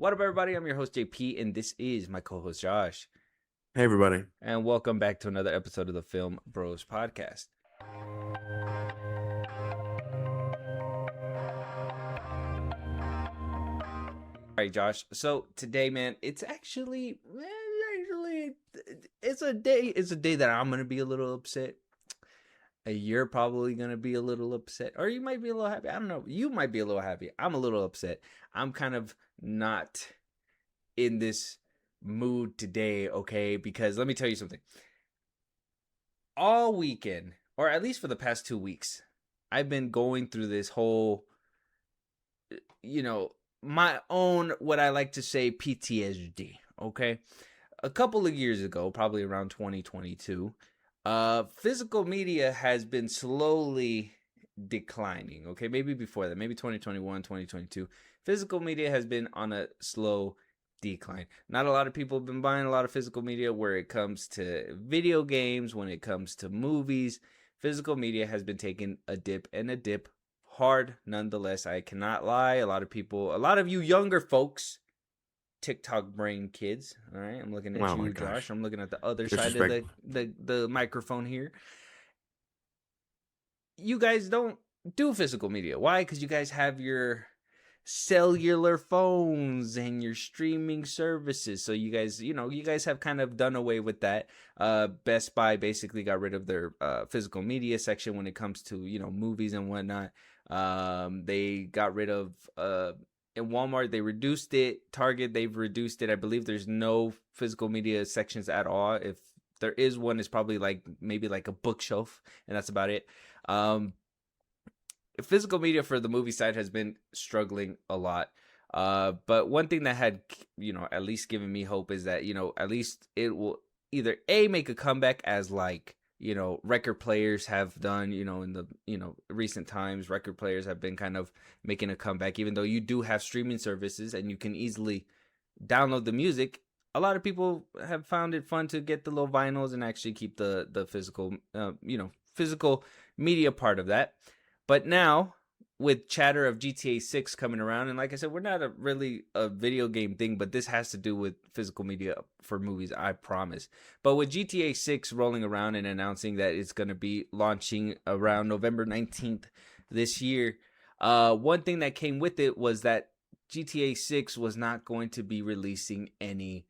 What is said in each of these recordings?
What up, everybody? I'm your host, JP, and this is my co host, Josh. Hey, everybody. And welcome back to another episode of the Filmbros podcast. All right, Josh. So today, man, it's a day that I'm gonna be a little upset. You're probably gonna be a little upset, or you might be a little happy. I don't know. You might be a little happy. I'm a little upset. I'm kind of not in this mood today, okay? Because let me tell you something. All weekend, or at least for the past 2 weeks, I've been going through this whole, my own, what I like to say, PTSD, okay? A couple of years ago, probably around 2022, physical media has been slowly declining, okay? Maybe before that, maybe 2021, 2022. Physical media has been on a slow decline. Not a lot of people have been buying a lot of physical media where it comes to video games, when it comes to movies. Physical media has been taking a dip, and a dip hard nonetheless. I cannot lie. A lot of you younger folks, TikTok brain kids, all right? I'm looking at Oh my you, Josh. gosh. I'm looking at the other side of Disrespect. the microphone here. You guys don't do physical media. Why? Because you guys have your cellular phones and your streaming services. So you guys have kind of done away with that. Best Buy basically got rid of their physical media section when it comes to, movies and whatnot. They got rid of in Walmart, they reduced it. Target, they've reduced it. I believe there's no physical media sections at all. If there is one, it's probably maybe like a bookshelf, and that's about it. Physical media for the movie side has been struggling a lot. But one thing that had, at least given me hope is that, at least it will either make a comeback as record players have done, in the, recent times. Record players have been kind of making a comeback, even though you do have streaming services and you can easily download the music. A lot of people have found it fun to get the little vinyls and actually keep the physical, physical media part of that. But now, with chatter of GTA 6 coming around, and like I said, we're not really a video game thing, but this has to do with physical media for movies, I promise. But with GTA 6 rolling around and announcing that it's going to be launching around November 19th this year, one thing that came with it was that GTA 6 was not going to be releasing any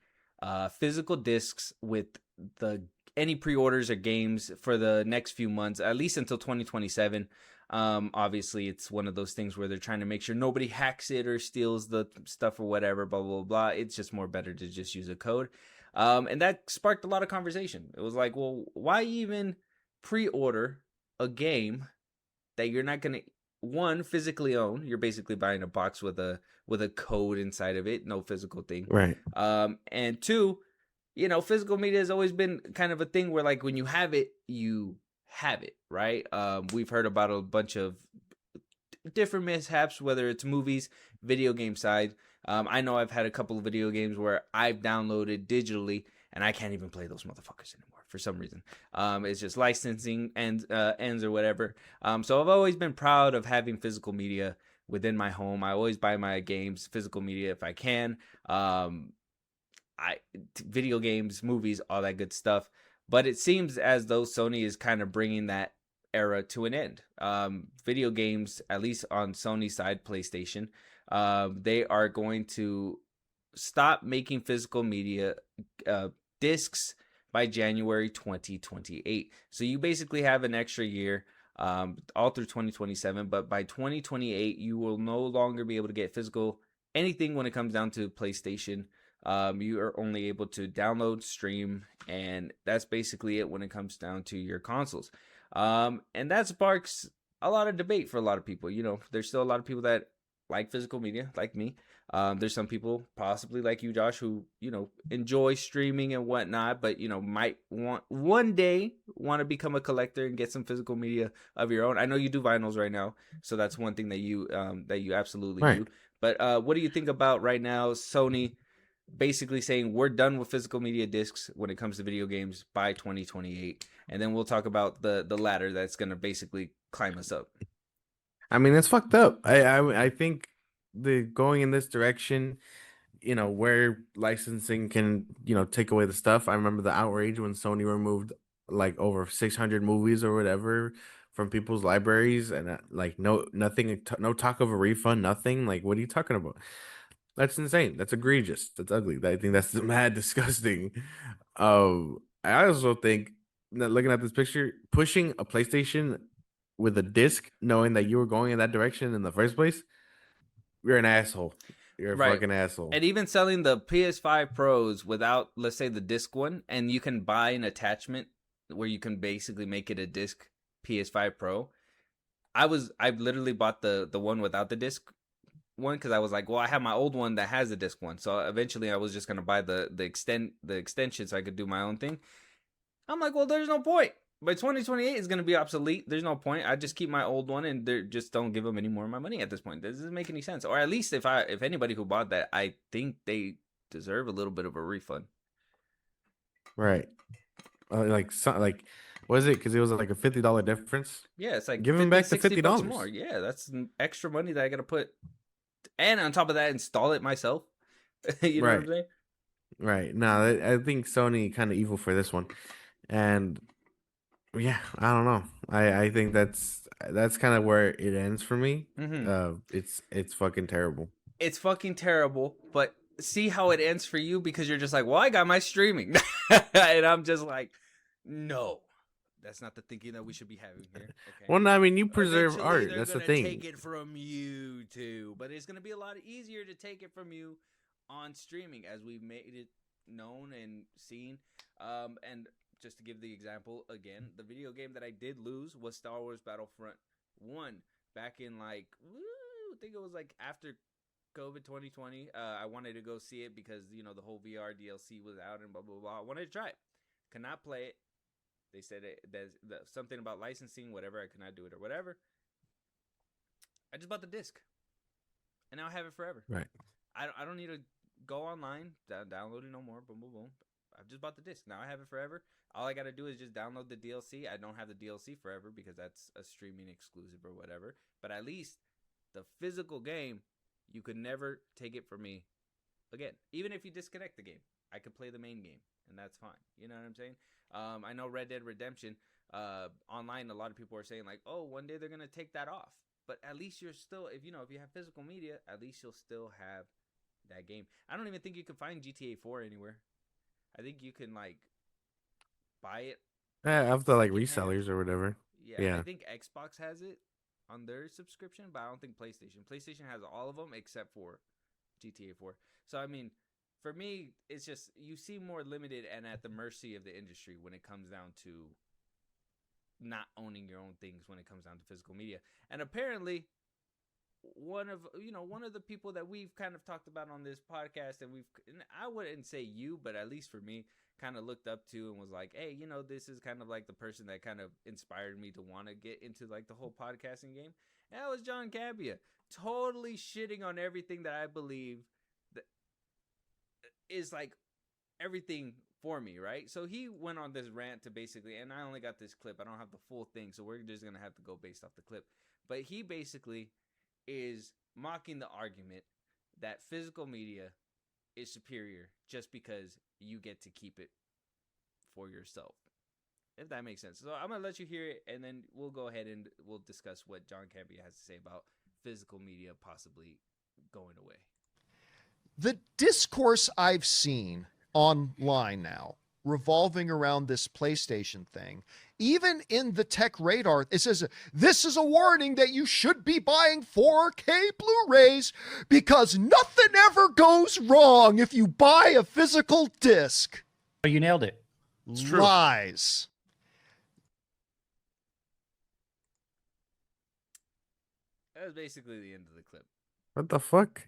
physical discs with any pre-orders or games for the next few months, at least until 2027. Obviously, it's one of those things where they're trying to make sure nobody hacks it or steals the stuff or whatever, blah, blah, blah. It's just more better to just use a code. And that sparked a lot of conversation. It was like, well, why even pre-order a game that you're not going to, one, physically own? You're basically buying a box with a code inside of it, no physical thing. Right. And two, physical media has always been kind of a thing where, like, when you have it, you have it, right? We've heard about a bunch of different mishaps, whether it's movies, video game side. I know I've had a couple of video games where I've downloaded digitally and I can't even play those motherfuckers anymore for some reason. It's just licensing ends or whatever. So I've always been proud of having physical media within my home. I always buy my games physical media if I can. Video games, movies, all that good stuff. But it seems as though Sony is kind of bringing that era to an end. Video games, at least on Sony's side, PlayStation, they are going to stop making physical media discs by January 2028. So you basically have an extra year, all through 2027. But by 2028, you will no longer be able to get physical anything when it comes down to PlayStation. You are only able to download, stream, and that's basically it when it comes down to your consoles. And that sparks a lot of debate for a lot of people. There's still a lot of people that like physical media, like me. There's some people, possibly like you, Josh, who, enjoy streaming and whatnot, but, might one day want to become a collector and get some physical media of your own. I know you do vinyls right now, so that's one thing that you absolutely Right. do. But what do you think about right now, Sony basically saying we're done with physical media discs when it comes to video games by 2028, and then we'll talk about the ladder that's going to basically climb us up. I mean, it's fucked up. I think the going in this direction where licensing can, take away the stuff. I remember the outrage when Sony removed like over 600 movies or whatever from people's libraries, and like nothing, no talk of a refund, nothing. Like, what are you talking about? That's insane. That's egregious. That's ugly. I think that's mad disgusting. I also think that looking at this picture, pushing a PlayStation with a disc, knowing that you were going in that direction in the first place, you're an asshole. You're a Right. fucking asshole. And even selling the PS5 Pros without, let's say, the disc one, and you can buy an attachment where you can basically make it a disc PS5 Pro. I've literally bought the one without the disc one because I was like, well, I have my old one that has the disc one. So eventually I was just gonna buy the extension so I could do my own thing. I'm like, well, there's no point. By 2028 is gonna be obsolete. There's no point. I just keep my old one and they just don't give them any more of my money at this point. This doesn't make any sense. Or at least if anybody who bought that, I think they deserve a little bit of a refund. Right. Like, was it? Because it was like a $50 difference. Yeah, it's like Give him 50, back the 60 fifty bucks more. dollars. Yeah, that's extra money that I gotta put. And on top of that, install it myself. You know what I'm Right. saying? Right. No, I think Sony kind of evil for this one, and yeah, I don't know. I think that's kind of where it ends for me. Mm-hmm. It's fucking terrible. It's fucking terrible, but see how it ends for you because you're just like, well, I got my streaming. And I'm just like, no, that's not the thinking that we should be having here. Okay. Well, no, I mean, you preserve Eventually, art. they're That's the going to thing. take it from you too, but it's going to be a lot easier to take it from you on streaming as we've made it known and seen. And just to give the example again, the video game that I did lose was Star Wars Battlefront 1 back in I think it was like after COVID 2020. I wanted to go see it because the whole VR DLC was out and blah blah blah. I wanted to try it. Could not play it. They said there's something about licensing, whatever. I could not do it or whatever. I just bought the disc, and now I have it forever. Right. I don't need to go online, download it no more. Boom boom boom. I've just bought the disc. Now I have it forever. All I got to do is just download the DLC. I don't have the DLC forever because that's a streaming exclusive or whatever. But at least the physical game, you could never take it from me again. Even if you disconnect the game, I could play the main game, and that's fine. You know what I'm saying? I know Red Dead Redemption online. A lot of people are saying like, "Oh, one day they're gonna take that off." But at least you're still, if you have physical media, at least you'll still have that game. I don't even think you can find GTA 4 anywhere. I think you can buy it After like secondhand. resellers or whatever. Yeah, I Yeah. think Xbox has it on their subscription, but I don't think PlayStation. PlayStation has all of them except for GTA 4. So I mean, for me, it's just you seem more limited and at the mercy of the industry when it comes down to not owning your own things when it comes down to physical media. And apparently, one of the people that we've kind of talked about on this podcast, and I wouldn't say you, but at least for me, kind of looked up to and was like, hey, this is kind of like the person that kind of inspired me to want to get into like the whole podcasting game. And that was John Campia, totally shitting on everything that I believe that is like everything for me, right? So he went on this rant to basically, and I only got this clip, I don't have the full thing, so we're just gonna have to go based off the clip. But he basically is mocking the argument that physical media is superior just because you get to keep it for yourself. If that makes sense. So I'm going to let you hear it, and then we'll go ahead and we'll discuss what John Campia has to say about physical media possibly going away. The discourse I've seen online now revolving around this PlayStation thing, even in the tech radar, it says, this is a warning that you should be buying 4K Blu-rays because nothing ever goes wrong if you buy a physical disc. Oh, you nailed it. It's true. Lies. That was basically the end of the clip. What the fuck?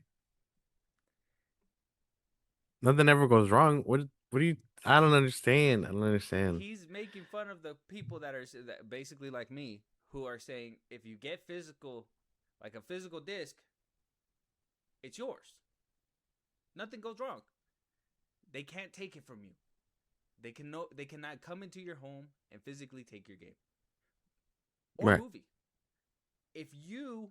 Nothing ever goes wrong. What do you? I don't understand. I don't understand. He's making fun of the people that are basically like me, who are saying if you get physical, like a physical disc, it's yours. Nothing goes wrong. They can't take it from you. They cannot come into your home and physically take your game or movie. If you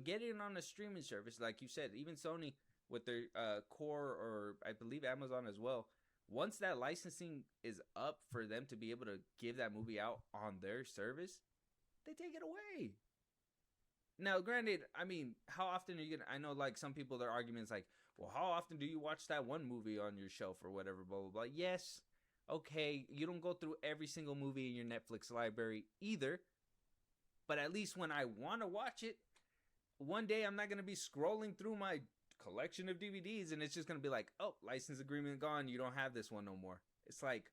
get it on a streaming service, like you said, even Sony with their core, or I believe Amazon as well. Once that licensing is up for them to be able to give that movie out on their service, they take it away. Now, granted, I mean, how often are you gonna? I know, like some people, their arguments like, well, how often do you watch that one movie on your shelf or whatever, blah blah blah. Yes, okay, you don't go through every single movie in your Netflix library either, but at least when I want to watch it, one day I'm not gonna be scrolling through my collection of DVDs and it's just gonna be like, oh, license agreement gone, you don't have this one no more. It's like,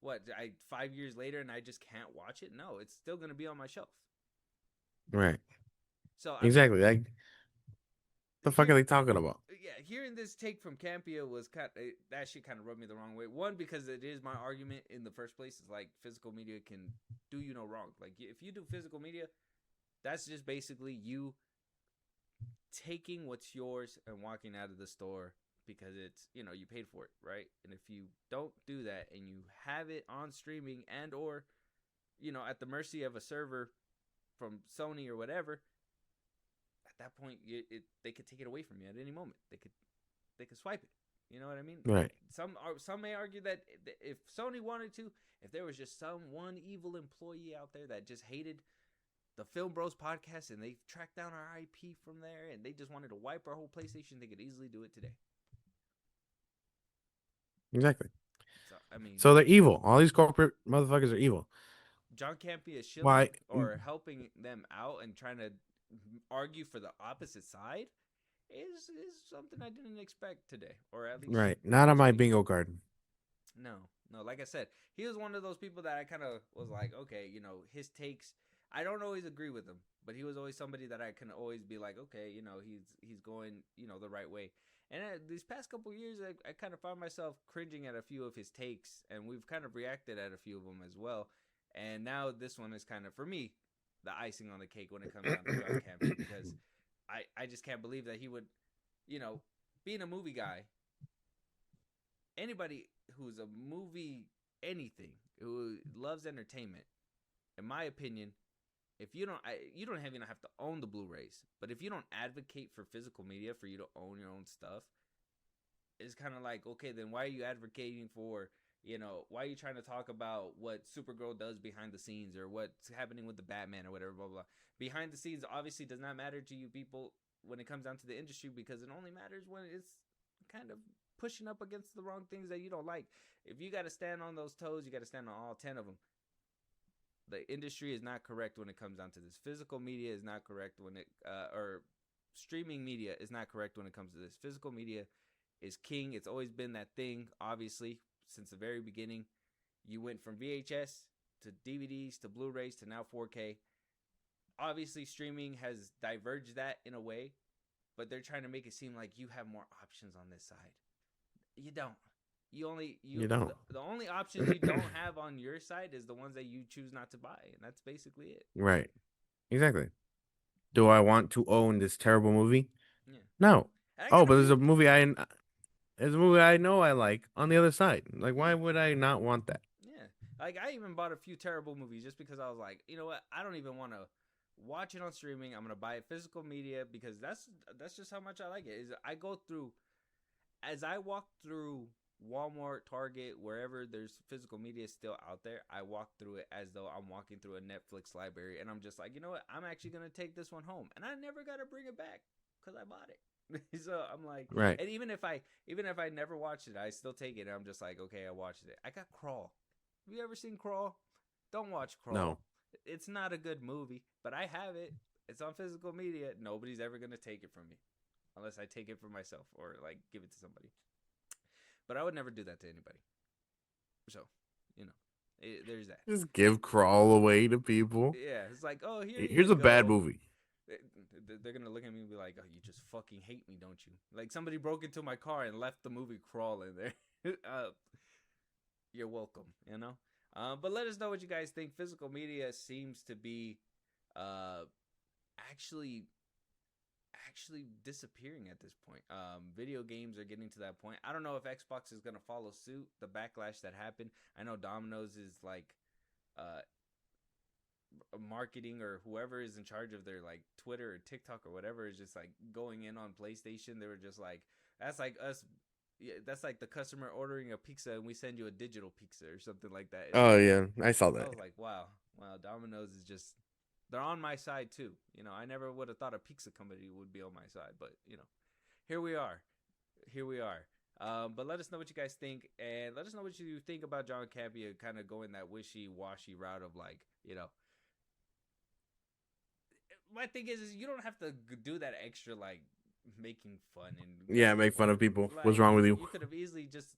what? 5 years later and I just can't watch it? No, it's still gonna be on my shelf. Right. So exactly. Like, the fuck are they talking about? Yeah, hearing this take from Campia was that shit kind of rubbed me the wrong way. One, because it is my argument in the first place. Is like physical media can do you no wrong. Like if you do physical media, that's just basically you taking what's yours and walking out of the store because it's, you paid for it, right? And if you don't do that and you have it on streaming and or at the mercy of a server from Sony or whatever, at that point they could take it away from you at any moment. They could swipe it. You know what I mean? Right. Some may argue that if Sony wanted to, if there was just some one evil employee out there that just hated the Filmbros podcast and they tracked down our IP from there and they just wanted to wipe our whole PlayStation, they could easily do it today. Exactly. So I mean, so they're evil. All these corporate motherfuckers are evil. John Campia is shilling Why? or helping them out and trying to argue for the opposite side is something I didn't expect today, or at least Right. Not on my bingo card. No. Like I said, he was one of those people that I kind of was like, okay, his takes. I don't always agree with him, but he was always somebody that I can always be like, okay, he's going, the right way. And these past couple years, I kind of found myself cringing at a few of his takes, and we've kind of reacted at a few of them as well. And now this one is kind of, for me, the icing on the cake when it comes down to John Campbell, because I just can't believe that he would, being a movie guy, anybody who's a movie anything, who loves entertainment, in my opinion, if you don't even have to own the Blu-rays, but if you don't advocate for physical media for you to own your own stuff, it's kind of like, okay, then why are you advocating for, why are you trying to talk about what Supergirl does behind the scenes or what's happening with the Batman or whatever, blah, blah, blah. Behind the scenes obviously does not matter to you people when it comes down to the industry, because it only matters when it's kind of pushing up against the wrong things that you don't like. If you got to stand on those toes, you got to stand on all 10 of them. The industry is not correct when it comes down to this. Physical media is not correct when it, or streaming media is not correct when it comes to this. Physical media is king. It's always been that thing, obviously, since the very beginning. You went from VHS to DVDs to Blu-rays to now 4K. Obviously, streaming has diverged that in a way, but they're trying to make it seem like you have more options on this side. You don't. You don't. The only options you don't have on your side is the ones that you choose not to buy, and that's basically it. Right. Exactly. Do I want to own this terrible movie? Yeah. No. Oh, but there's a movie I know I like on the other side. Like, why would I not want that? Yeah. Like, I even bought a few terrible movies just because I was like, you know what? I don't even want to watch it on streaming. I'm gonna buy it physical media because that's just how much I like it. As I walk through Walmart, Target, wherever there's physical media still out there, I walk through it as though I'm walking through a Netflix library, and I'm just like, you know what? I'm actually gonna take this one home, and I never gotta bring it back because I bought it. So I'm like, right. And even if I never watched it, I still take it. And I'm just like, okay, I watched it. I got Crawl. Have you ever seen Crawl? Don't watch Crawl. No. It's not a good movie, but I have it. It's on physical media. Nobody's ever gonna take it from me, unless I take it for myself or like give it to somebody. But I would never do that to anybody. So, there's that. Just give Crawl away to people. Yeah, it's like, oh, here's a bad movie. They're going to look at me and be like, oh, you just fucking hate me, don't you? Like somebody broke into my car and left the movie Crawl in there. You're welcome, But let us know what you guys think. Physical media seems to be actually disappearing at this point. Video games are getting to that point. I don't know if Xbox is going to follow suit. The backlash that happened. I know Domino's is like marketing, or whoever is in charge of their like Twitter or TikTok or whatever is just like going in on PlayStation. They were just like, That's like us. Yeah, that's like the customer ordering a pizza and we send you a digital pizza or something like that. Oh yeah, I saw I that. was like, wow, Domino's is just, they're on my side too. I never would have thought a pizza company would be on my side, but here we are. Here we are. But let us know what you guys think, and let us know what you think about John Campea kind of going that wishy-washy route of like, my thing is you don't have to do that extra like making fun and Yeah, make fun of people. What's like wrong with you? you could have easily just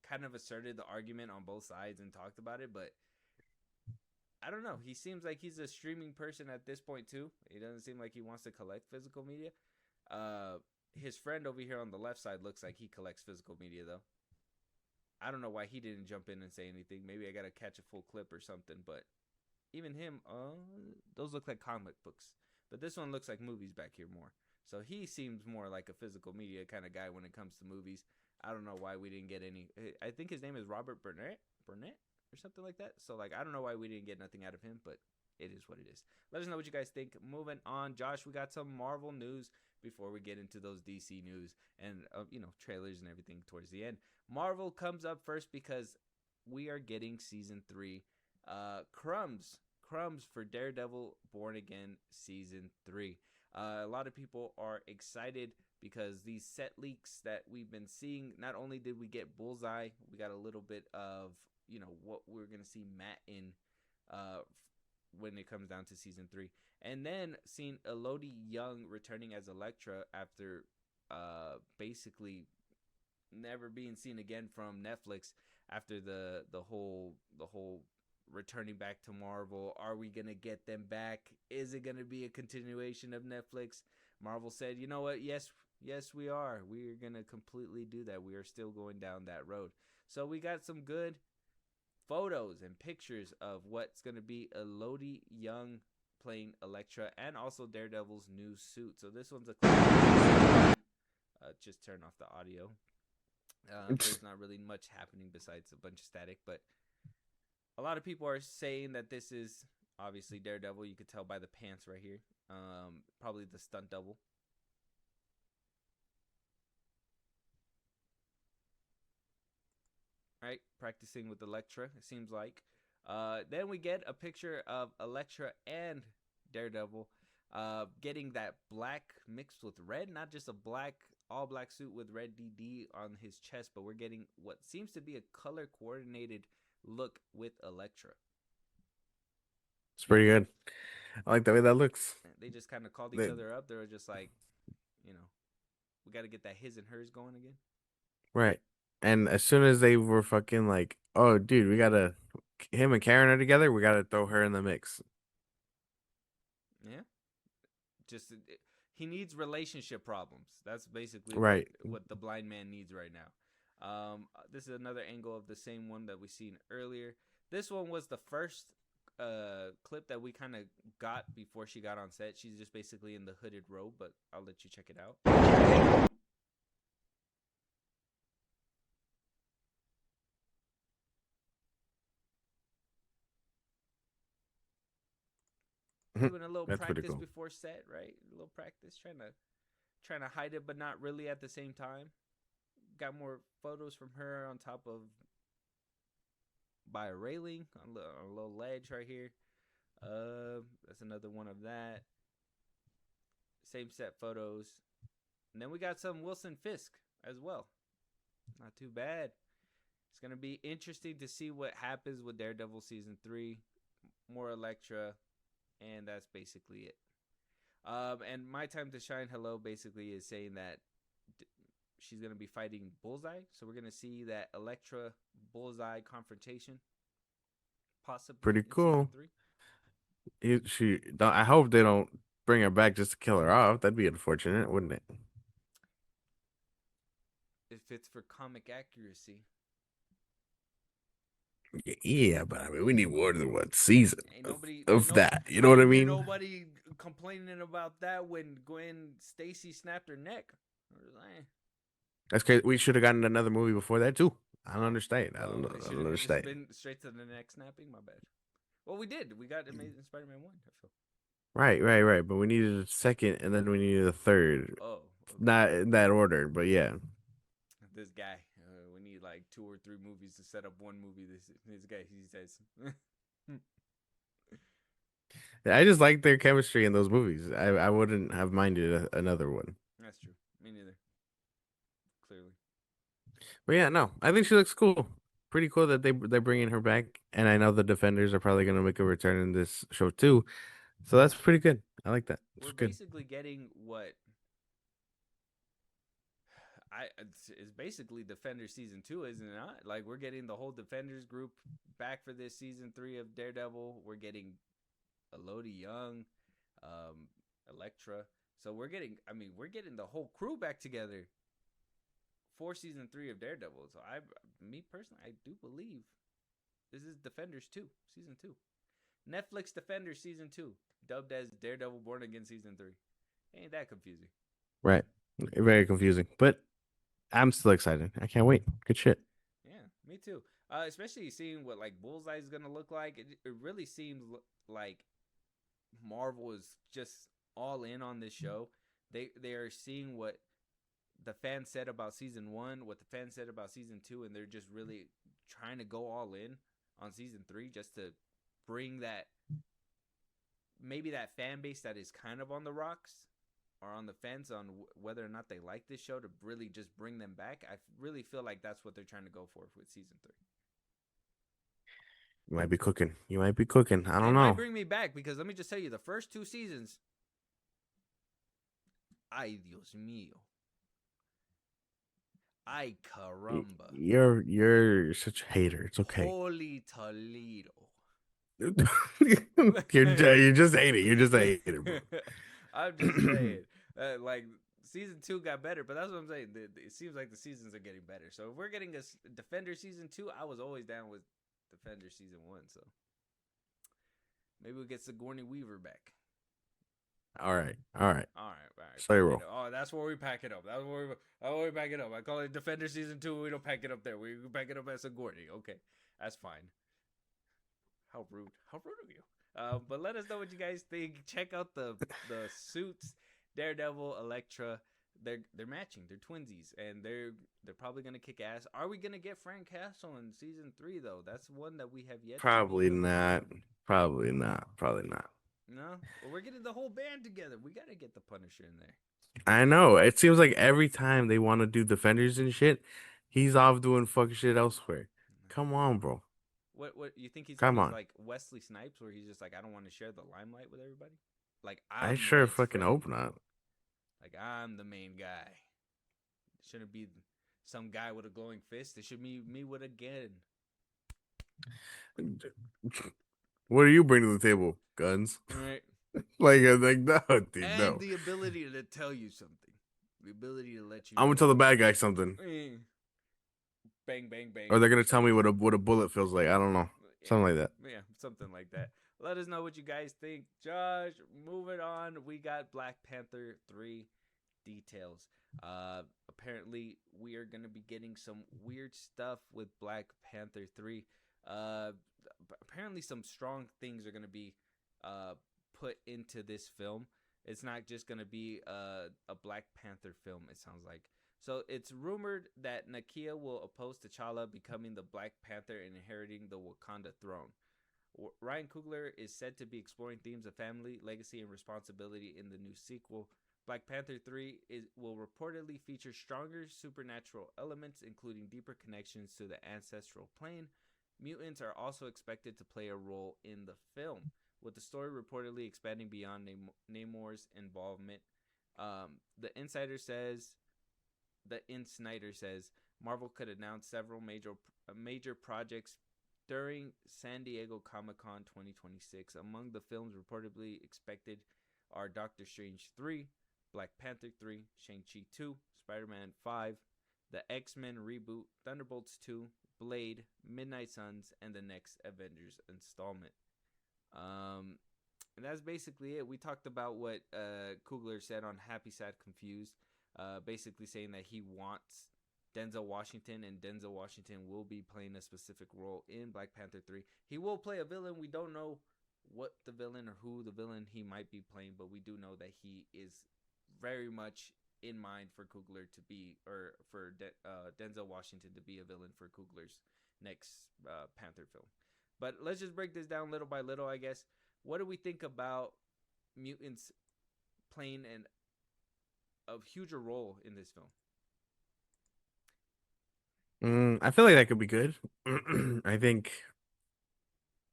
kind of asserted the argument on both sides and talked about it, but I don't know. He seems like he's a streaming person at this point too. He doesn't seem like he wants to collect physical media. His friend over here on the left side looks like he collects physical media though. I don't know why he didn't jump in and say anything. Maybe I gotta catch a full clip or something. But even him, those look like comic books. But this one looks like movies back here more. So he seems more like a physical media kind of guy when it comes to movies. I don't know why we didn't get any. I think his name is Robert Burnett or something like that. So like I don't know why we didn't get nothing out of him, but it is what it is. Let us know what you guys think. Moving on, Josh, we got some Marvel news before we get into those DC news and trailers and everything towards the end. Marvel comes up first because we are getting season 3. Crumbs for Daredevil Born Again season 3. A lot of people are excited because these set leaks that we've been seeing, not only did we get Bullseye, we got a little bit of what we're gonna see Matt in when it comes down to season 3, and then seeing Elodie Young returning as Elektra after basically never being seen again from Netflix after the whole returning back to Marvel. Are we gonna get them back? Is it gonna be a continuation of Netflix? Marvel said, you know what? Yes, we are. We're gonna completely do that. We are still going down that road. So we got some good photos and pictures of what's gonna be Elodie Young playing Elektra and also Daredevil's new suit. So this one's a just turn off the audio. There's not really much happening besides a bunch of static, but a lot of people are saying that this is obviously Daredevil. You could tell by the pants right here. Probably the stunt double. Right, practicing with Elektra, it seems like. Then we get a picture of Elektra and Daredevil getting that black mixed with red, not just a all black suit with red DD on his chest, but we're getting what seems to be a color coordinated look with Elektra. It's pretty good. I like the way that looks. They just kind of called each other up. They were just like, we got to get that his and hers going again. Right. And as soon as they were fucking like, oh, dude, him and Karen are together, we gotta throw her in the mix. Yeah. Just he needs relationship problems. That's basically right. what the blind man needs right now. This is another angle of the same one that we seen earlier. This one was the first clip that we kind of got before she got on set. She's just basically in the hooded robe, but I'll let you check it out. Doing a little practice cool. Before set, right? A little practice, trying to hide it, but not really at the same time. Got more photos from her on top of by a railing on a little ledge right here. That's another one of that. Same set photos, and then we got some Wilson Fisk as well. Not too bad. It's gonna be interesting to see what happens with Daredevil season 3. More Elektra. And that's basically it. And My Time to Shine Hello basically is saying that she's going to be fighting Bullseye. So we're going to see that Elektra Bullseye confrontation. Possibly. Pretty cool. I hope they don't bring her back just to kill her off. That'd be unfortunate, wouldn't it? If it's for comic accuracy. Yeah, but I mean, we need more than one season of that. You know what I mean? Nobody complaining about that when Gwen Stacy snapped her neck. That's crazy. We should have gotten another movie before that too. I don't understand. I don't understand. Been straight to the neck snapping. My bad. Well, we did. We got Amazing Spider-Man 1. I feel. Right. But we needed a second, and then we needed a third. Oh, okay. Not in that order, but yeah. this guy. We need like 2 or 3 movies to set up one movie. This guy, he says. I just like their chemistry in those movies. I wouldn't have minded another one. That's true. Me neither. Clearly. But yeah, no, I think she looks cool. Pretty cool that they're bringing her back, and I know the Defenders are probably gonna make a return in this show too. So that's pretty good. I like that. It's We're good. basically getting what it's basically Defenders season 2, isn't it not? Like we're getting the whole Defenders group back for this season 3 of Daredevil. We're getting Elodie Young, Elektra. So we're getting the whole crew back together for season 3 of Daredevil. So me personally, I do believe this is Defenders 2, season 2. Netflix Defenders season 2, dubbed as Daredevil Born Again season 3. Ain't that confusing? Right. Very confusing, but I'm still excited. I can't wait. Good shit. Yeah, me too. Especially seeing what like Bullseye is gonna look like. It really seems like Marvel is just all in on this show. They are seeing what the fans said about season 1, what the fans said about season 2, and they're just really trying to go all in on season 3 just to bring that maybe that fan base that is kind of on the rocks or on the fence on whether or not they like this show, to really just bring them back. I really feel like that's what they're trying to go for with season 3. You might be cooking. I don't It know. might bring me back because let me just tell you, the first 2 seasons, ay Dios mío, ay caramba, You're such a hater. It's okay. holy Toledo. You're just hating. You're just a hater, bro. I'm just saying, like season 2 got better, but that's what I'm saying. It seems like the seasons are getting better. So if we're getting a Defender season 2, I was always down with Defender season 1. So maybe we'll get Sigourney Weaver back. All right. Sorry, roll. Oh, that's where we pack it up. That's where we pack it up. I call it Defender season 2. We don't pack it up there. We pack it up as Sigourney. Okay, that's fine. How rude of you. But let us know what you guys think. Check out the suits. Daredevil, Elektra. They're matching. They're twinsies, and they're probably gonna kick ass. Are we gonna get Frank Castle in season 3 though? That's one that we have yet. Probably not. No, well, we're getting the whole band together. We gotta get the Punisher in there. I know. It seems like every time they want to do Defenders and shit, he's off doing fucking shit elsewhere. Come on, bro. What you think he's Come gonna on. be like Wesley Snipes, where he's just like, I don't want to share the limelight with everybody. Like I I'm sure Knight's fucking friend. hope not. Like I'm the main guy. It shouldn't be some guy with a glowing fist. It should be me with a gun. What do you bring to the table? Guns? Right. like no, dude, And no. the ability to tell you something. The ability to let you I'm gonna tell the bad guy something, bang, bang, bang. or they're gonna tell me what a bullet feels like. I don't know, something like that. Yeah, something like that. Let us know what you guys think. Josh, moving on. We got Black Panther 3 details. Apparently, we are going to be getting some weird stuff with Black Panther 3. Apparently, some strong things are going to be put into this film. It's not just going to be a Black Panther film, it sounds like. So it's rumored that Nakia will oppose T'Challa becoming the Black Panther and inheriting the Wakanda throne. Ryan Coogler is said to be exploring themes of family, legacy, and responsibility in the new sequel. Black Panther 3 will reportedly feature stronger supernatural elements, including deeper connections to the ancestral plane. Mutants are also expected to play a role in the film, with the story reportedly expanding beyond Namor's involvement. The Insider says Marvel could announce several major projects during San Diego Comic-Con 2026. Among the films reportedly expected are Doctor Strange 3, Black Panther 3, Shang-Chi 2, Spider-Man 5, the X-Men reboot, Thunderbolts 2, Blade, Midnight Suns, and the next Avengers installment. And that's basically it. We talked about what Coogler said on Happy, Sad, Confused, basically saying that he wants Denzel Washington, and Denzel Washington will be playing a specific role in Black Panther 3. He will play a villain. We don't know what the villain or who the villain he might be playing, but we do know that he is very much in mind for Coogler to be, or for Denzel Washington to be a villain for Coogler's next Panther film. But let's just break this down little by little, I guess. What do we think about mutants playing a huger role in this film? I feel like that could be good. I think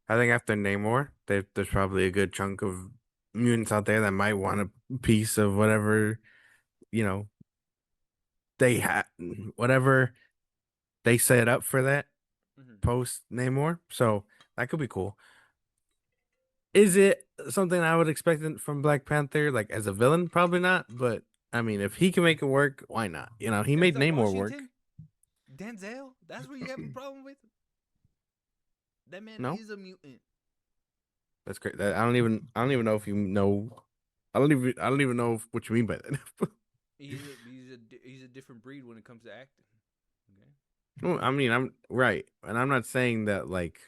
after Namor, there's probably a good chunk of mutants out there that might want a piece of whatever, you know, they have, whatever they set up for that Mm-hmm. post Namor. So that could be cool. Is it something I would expect from Black Panther, like as a villain? Probably not. But I mean, if he can make it work, why not? You know, he made Denzel Namor work. Washington? Denzel? That's what you have a problem with? That man No, is a mutant. that's great. I don't even know if you know. I don't even know what you mean by that. He's a different breed when it comes to acting. Okay. Well, I mean, I'm right, and I'm not saying that like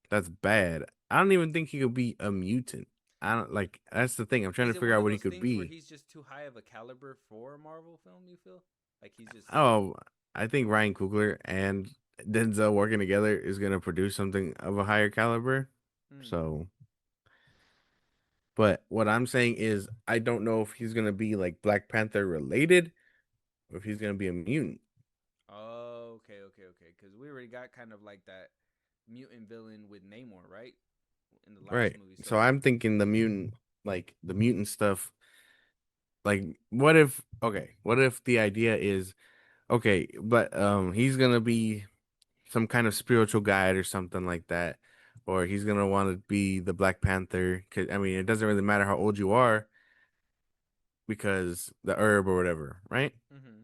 that's bad. I don't even think he could be a mutant. I don't like. That's the thing. I'm trying Is to it figure one out of what he those could things where be. he's just too high of a caliber for a Marvel film, you feel? Like he's just Oh, I think Ryan Coogler and Denzel working together is gonna produce something of a higher caliber. mm. So, but what I'm saying is, I don't know if he's gonna be like Black Panther related, or if he's gonna be a mutant. Oh, okay. Because we already got kind of like that mutant villain with Namor, right? In the last Right. movie. So So I'm thinking the mutant stuff. Like, what if the idea is okay, but he's gonna be some kind of spiritual guide or something like that, or he's gonna want to be the Black Panther. Cause I mean, it doesn't really matter how old you are because the herb or whatever, right? mm-hmm.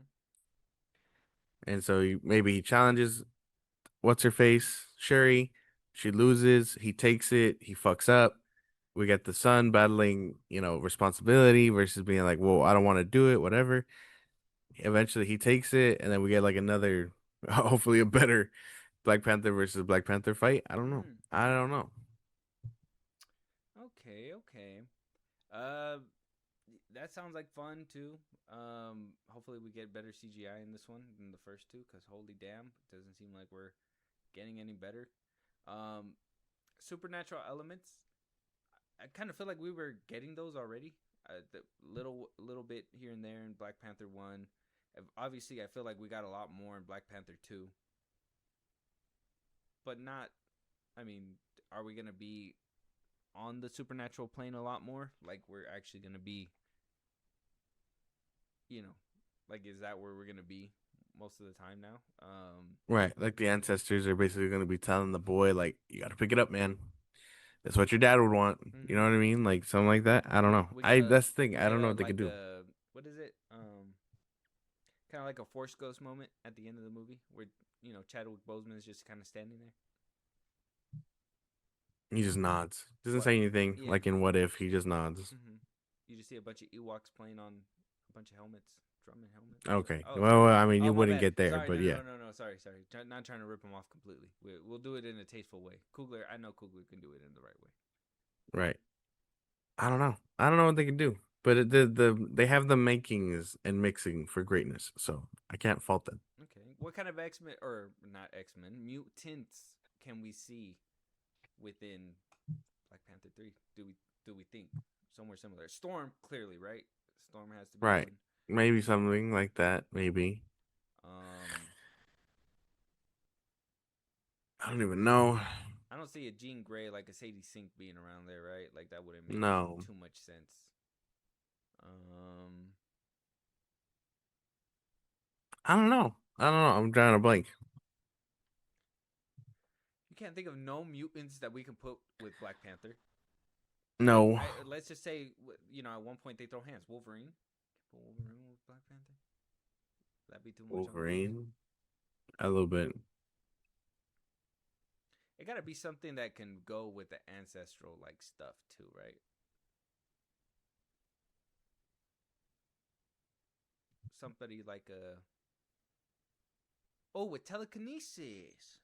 And so maybe he challenges what's her face, Shuri. She loses. He takes it. He fucks up. We get the son battling, responsibility versus being like, "Well, I don't want to do it." Whatever. Eventually, he takes it, and then we get like another, hopefully, a better Black Panther versus Black Panther fight. I don't know. Mm. I don't know. Okay. Uh, that sounds like fun too. Hopefully we get better CGI in this one than the first two, because holy damn, it doesn't seem like we're getting any better. Um, Supernatural elements. I kind of feel like we were getting those already. The little bit here and there in Black Panther 1. Obviously, I feel like we got a lot more in Black Panther 2. But not, I mean, are we going to be on the supernatural plane a lot more? Like, we're actually going to be, you know, like, is that where we're going to be most of the time now? Right, like the ancestors are basically going to be telling the boy, like, "You got to pick it up, man. That's what your dad would want." You know Mm-hmm. what I mean? Like something like that. I don't know. We get I a That's the thing. we I get don't know a what they could like do. a what is it? Kind of like a Force Ghost moment at the end of the movie where Chadwick Boseman is just kind of standing there. He just nods. Doesn't What? say anything. Yeah. Like in What If, he just nods. Mm-hmm. You just see a bunch of Ewoks playing on a bunch of helmets, drumming helmets. Okay. Oh, Well, sorry. I mean, Oh, you my wouldn't bad. get there, Sorry. but No, yeah. no, no, no. Sorry. Not trying to rip him off completely. We'll do it in a tasteful way. Coogler, I know Coogler can do it in the right way. Right. I don't know. I don't know what they can do. But they have the makings and mixing for greatness, so I can't fault them. Okay. What kind of X-Men, or not X-Men, mutants can we see within Black Panther 3? Do we think somewhere similar? Storm, clearly, right? Storm has to be Right. one. Maybe something like that. Maybe. Um, I don't even know. I don't see a Jean Grey like a Sadie Sink being around there, right? Like that wouldn't make No. too much sense. Um, I don't know. I don't know. I'm drawing a blank. you can't think of no mutants that we can put with Black Panther. Like, No. let's just say, at one point they throw hands. Wolverine. Put Wolverine with Black Panther. That'd be too much on the nose. Wolverine. A little bit. It gotta be something that can go with the ancestral like stuff too, right? Somebody like a with telekinesis,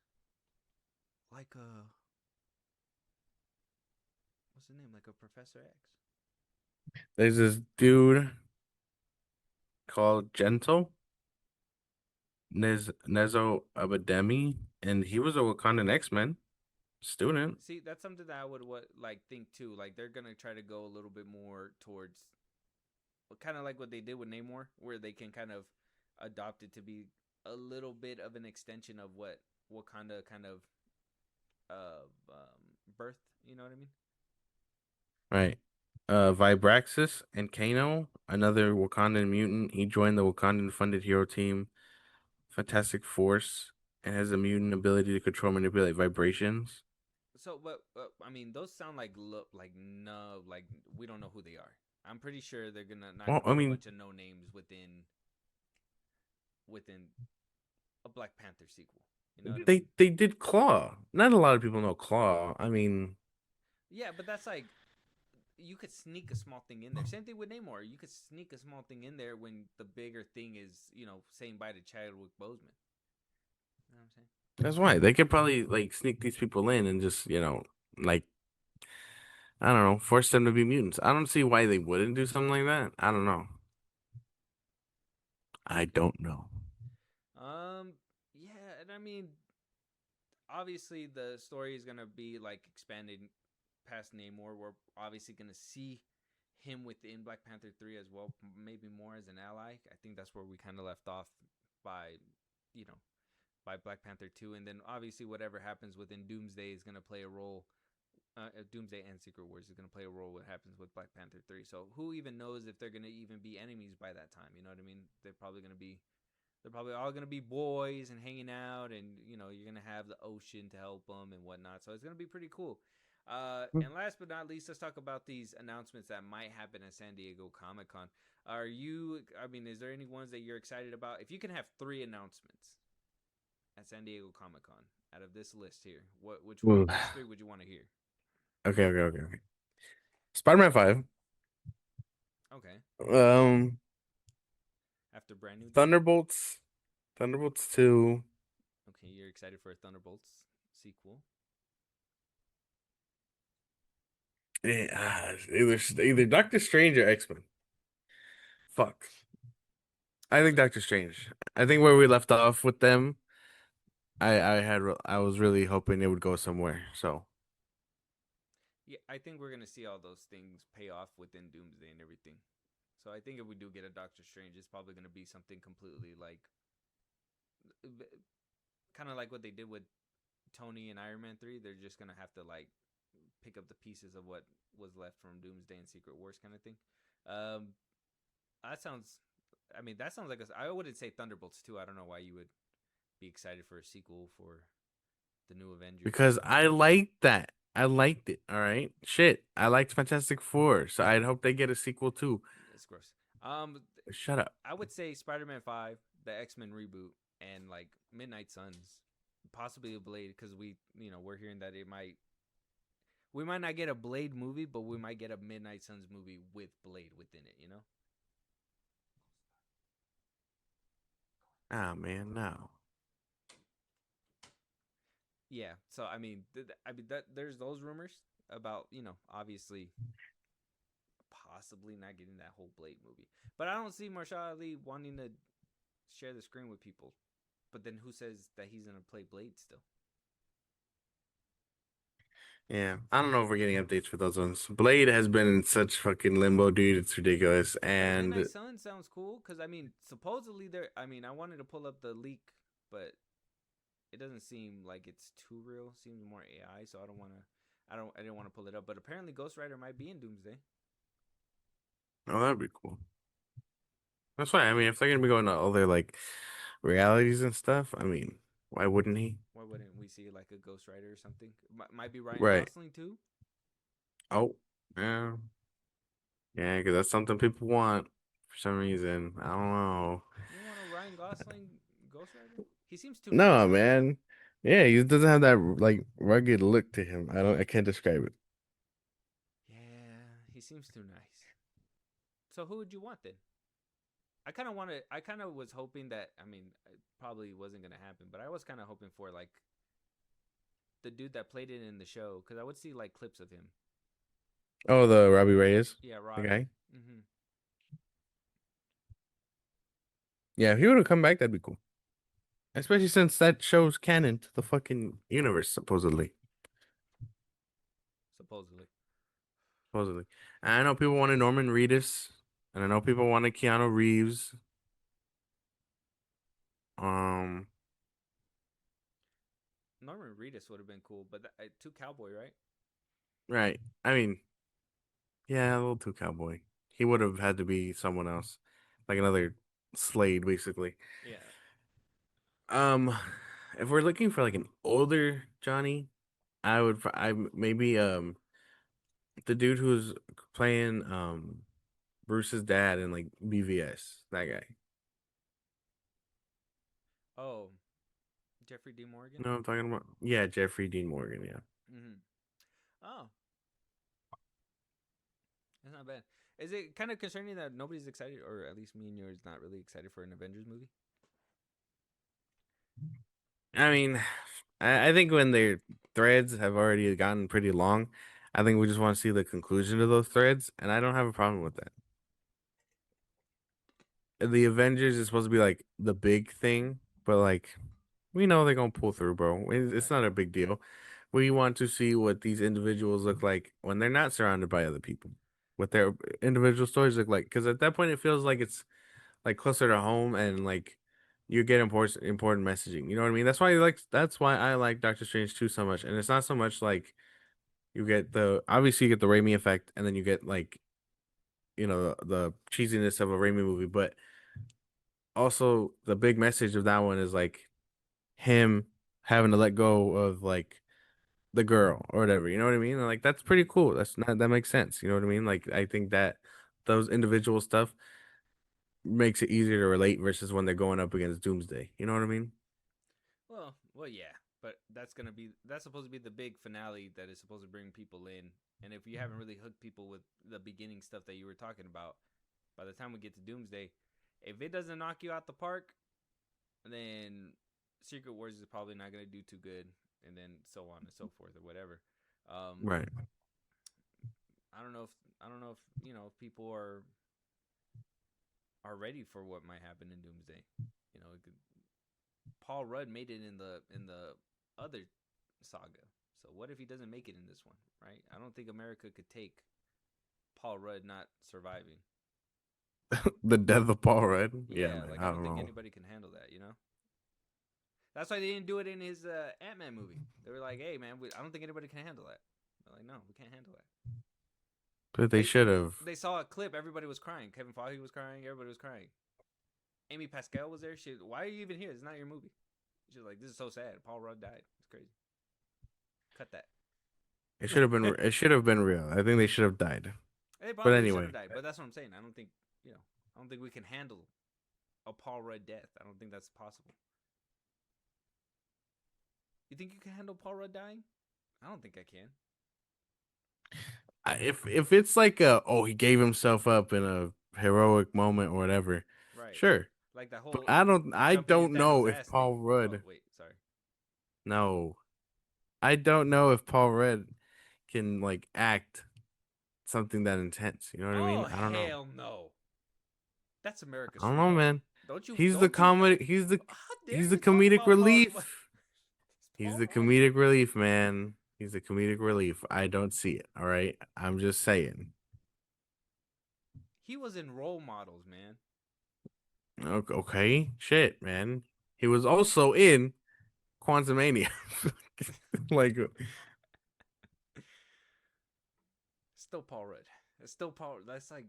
like a what's his name? Like a Professor X. There's this dude called Gento Nezo Abademi, and he was a Wakandan X-Men student. See, that's something that I would like think too. Like they're gonna try to go a little bit more towards kind of like what they did with Namor, where they can kind of adopt it to be a little bit of an extension of what Wakanda kind of birth. You know what I mean? Right. Vibraxis and Kano, another Wakandan mutant. He joined the Wakandan funded hero team, Fantastic Force, and has a mutant ability to control manipulate vibrations. So, but I mean, those sound like like no, like we don't know who they are. I'm pretty sure they're not Well, gonna I put a mean, bunch of no names within a Black Panther sequel. You know what I mean? they did Claw. Not a lot of people know Claw. I mean, Yeah, but that's like you could sneak a small thing in there. Same thing with Namor. You could sneak a small thing in there when the bigger thing is, saying bye to Chadwick Boseman. You know what I'm saying? that's why they could probably like sneak these people in and just, like I don't know, force them to be mutants. I don't see why they wouldn't do something like that. I don't know. I don't know. Yeah, and I mean, obviously the story is gonna be like expanded past Namor. We're obviously gonna see him within Black Panther 3 as well, maybe more as an ally. I think that's where we kind of left off by, you know, by Black Panther 2, and then obviously whatever happens within Doomsday is gonna play a role. Doomsday and Secret Wars is gonna play a role. What happens with Black Panther 3? So who even knows if they're gonna even be enemies by that time? You know what I mean? They're probably all gonna be boys and hanging out, and you're gonna have the ocean to help them and whatnot. So it's gonna be pretty cool. And last but not least, let's talk about these announcements that might happen at San Diego Comic-Con. Is there any ones that you're excited about? If you can have 3 announcements at San Diego Comic-Con out of this list here, which 3 would you want to hear? Okay. Spider-Man 5. Okay. Um, After Brand New Day? Thunderbolts. Thunderbolts 2. Okay, you're excited for a Thunderbolts sequel. Yeah, either Doctor Strange or X-Men. Fuck. I think Doctor Strange. I think where we left off with them, I was really hoping it would go somewhere. So Yeah, I think we're gonna see all those things pay off within Doomsday and everything. So I think if we do get a Doctor Strange, it's probably gonna be something completely like, kind of like what they did with Tony and Iron Man 3. They're just gonna have to like pick up the pieces of what was left from Doomsday and Secret Wars kind of thing. Um, that sounds. That sounds like I wouldn't say Thunderbolts too. I don't know why you would be excited for a sequel for the new Avengers. because I liked that. I liked it. All right. Shit. I liked Fantastic Four. So I'd hope they get a sequel too. It's gross. Shut up. I would say Spider-Man 5, the X-Men reboot, and like Midnight Suns, possibly a Blade, because we're hearing that we might not get a Blade movie, but we might get a Midnight Suns movie with Blade within it. Oh man, no. Yeah. So there's those rumors about obviously possibly not getting that whole Blade movie, but I don't see Mahershala Ali wanting to share the screen with people. But then who says that he's gonna play Blade still? Yeah, I don't know if we're getting updates for those ones. Blade has been in such fucking limbo, dude. It's ridiculous. And Midnight Sun sounds cool because supposedly I wanted to pull up the leak, but it doesn't seem like it's too real. It seems more AI, so I didn't want to pull it up. But apparently, Ghost Rider might be in Doomsday. oh, that'd be cool. That's fine. If they're gonna be going to all their like realities and stuff, why wouldn't he? Why wouldn't we see like a Ghost Rider or something? Might be Ryan Right. Gosling too. Oh, yeah. Yeah, because that's something people want for some reason. I don't know. You want a Ryan Gosling Ghost Rider? He seems too No, nice. man. Yeah, he doesn't have that like rugged look to him. I can't describe it. Yeah, he seems too nice. So who would you want then? I kind of was hoping that, it probably wasn't going to happen, but I was kind of hoping for like the dude that played it in the show, because I would see like clips of him. Oh, the Robbie Reyes? Yeah, The Robbie. guy? Mm-hmm. Yeah, if he would have come back, that'd be cool. Especially since that show's canon to the fucking universe, supposedly. Supposedly. Supposedly. And I know people wanted Norman Reedus, and I know people wanted Keanu Reeves. Um, Norman Reedus would have been cool, but too cowboy, right? right. I mean, yeah, a little too cowboy. He would have had to be someone else, like another Slade, basically. Yeah. Um, if we're looking for like an older Johnny, I maybe the dude who's playing Bruce's dad in like BVS, that guy. Oh, Jeffrey D. Morgan. You know what I'm talking about? Yeah, Jeffrey Dean Morgan. Yeah. Mm-hmm. Oh, that's not bad. Is it kind of concerning that nobody's excited, or at least me and yours, not really excited for an Avengers movie? I mean, I think when their threads have already gotten pretty long, I think we just want to see the conclusion of those threads, and I don't have a problem with that. The Avengers is supposed to be like the big thing, but like we know they're gonna pull through, bro. It's Right. not a big deal. We want to see what these individuals look like when they're not surrounded by other people, what their individual stories look like. Because at that point, it feels like it's like closer to home and like you get important messaging. You know what I mean? That's why I like Doctor Strange 2 so much. And it's not so much like you get the obviously you get the Raimi effect and then you get like the cheesiness of a Raimi movie, but also the big message of that one is like him having to let go of like the girl or whatever. You know what I mean? And, like that's pretty cool. That makes sense. You know what I mean? Like I think that those individual stuff makes it easier to relate versus when they're going up against Doomsday. You know what I mean? Well, yeah, but that's supposed to be the big finale that is supposed to bring people in. And if you haven't really hooked people with the beginning stuff that you were talking about, by the time we get to Doomsday, if it doesn't knock you out the park, then Secret Wars is probably not gonna do too good, and then so on and so forth or whatever. Um, Right. I don't know if if people are ready for what might happen in Doomsday. You know, Paul Rudd made it in the other saga. So what if he doesn't make it in this one, right? I don't think America could take Paul Rudd not surviving. The death of Paul Rudd. Yeah, Yeah, man. like I I don't don't think know. anybody can handle that, you know? That's why they didn't do it in his Ant-Man movie. They were like, "Hey, man, I don't think anybody can handle that." They're like, "No, we can't handle that." But they They should have. they saw a clip. Everybody was crying. Kevin Feige was crying. Everybody was crying. Amy Pascal was there. Why are you even here? It's not your movie. She's like, "This is so sad. Paul Rudd died. It's crazy. Cut that." It should have been. It should have been real. I think they should have died. They But probably should have anyway, died, but that's what I'm saying. I don't think I don't think we can handle a Paul Rudd death. I don't think that's possible. You think you can handle Paul Rudd dying? I don't think I can. if it's like he gave himself up in a heroic moment or whatever, Right. sure. Like that But whole I jumping in don't Thanos' know if ass thing. Paul Oh Rudd. wait, sorry. No, I don't know if Paul Rudd can like act something that intense. You know what I Oh mean? I don't know. hell no. That's America's I don't know, sweetheart. man. Don't you? He's the Don't you? comedy. How dare He's the you talk comedic about Paul? relief. He's Paul the Rudd. comedic relief, man. He's the comedic relief. I don't see it. All right. I'm just saying. He was in Role Models, man. Okay. Shit, man. He was also in Quantumania. Like, Still Paul Rudd. It's still Paul. That's like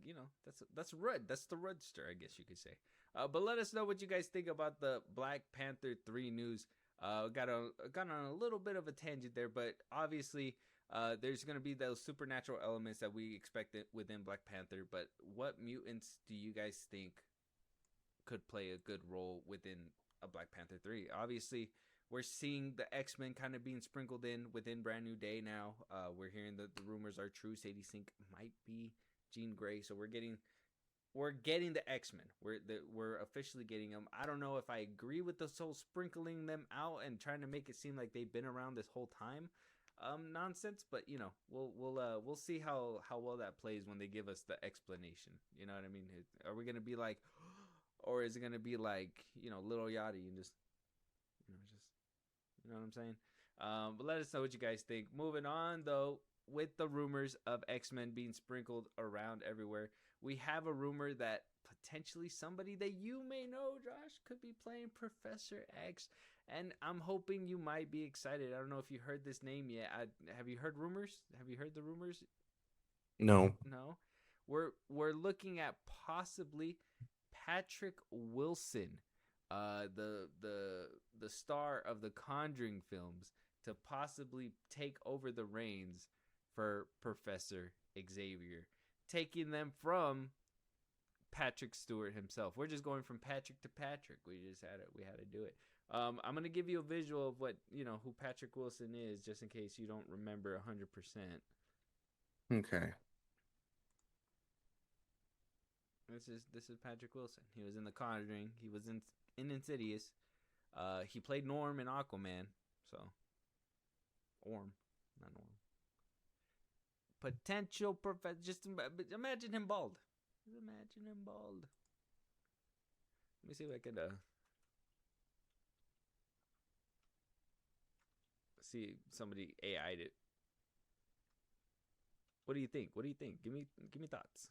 that's Rudd. That's the Rudster, I guess you could say. But let us know what you guys think about the Black Panther 3 news. Got on a little bit of a tangent there, but obviously there's gonna be those supernatural elements that we expected within Black Panther. But what mutants do you guys think could play a good role within a Black Panther 3? Obviously, we're seeing the X-Men kind of being sprinkled in within Brand New Day now. We're hearing that the rumors are true. Sadie Sink might be Jean Grey, so we're getting the X-Men. We're officially getting them. I don't know if I agree with this whole sprinkling them out and trying to make it seem like they've been around this whole time. Nonsense, but we'll see how well that plays when they give us the explanation. You know what I mean? Are we gonna be like, or is it gonna be like Little Yachty and just what I'm saying? But let us know what you guys think. Moving on though, with the rumors of X-Men being sprinkled around everywhere, we have a rumor that potentially somebody that you may know, Josh, could be playing Professor X, and I'm hoping you might be excited. I don't know if you heard this name yet. Have you heard rumors? Have you heard the rumors? No. No. We're looking at possibly Patrick Wilson, the star of the Conjuring films, to possibly take over the reins for Professor Xavier, taking them from Patrick Stewart himself. We're just going from Patrick to Patrick. We had to do it. I'm gonna give you a visual of what who Patrick Wilson is, just in case you don't remember 100%. Okay. This is Patrick Wilson. He was in The Conjuring. He was in Insidious. He played Norm in Aquaman. So, Orm, not Norm. Potential professor. Just imagine him bald. Imagine him bald. Let me see if I could see somebody AI'd it. What do you think? What do you think? Give me thoughts.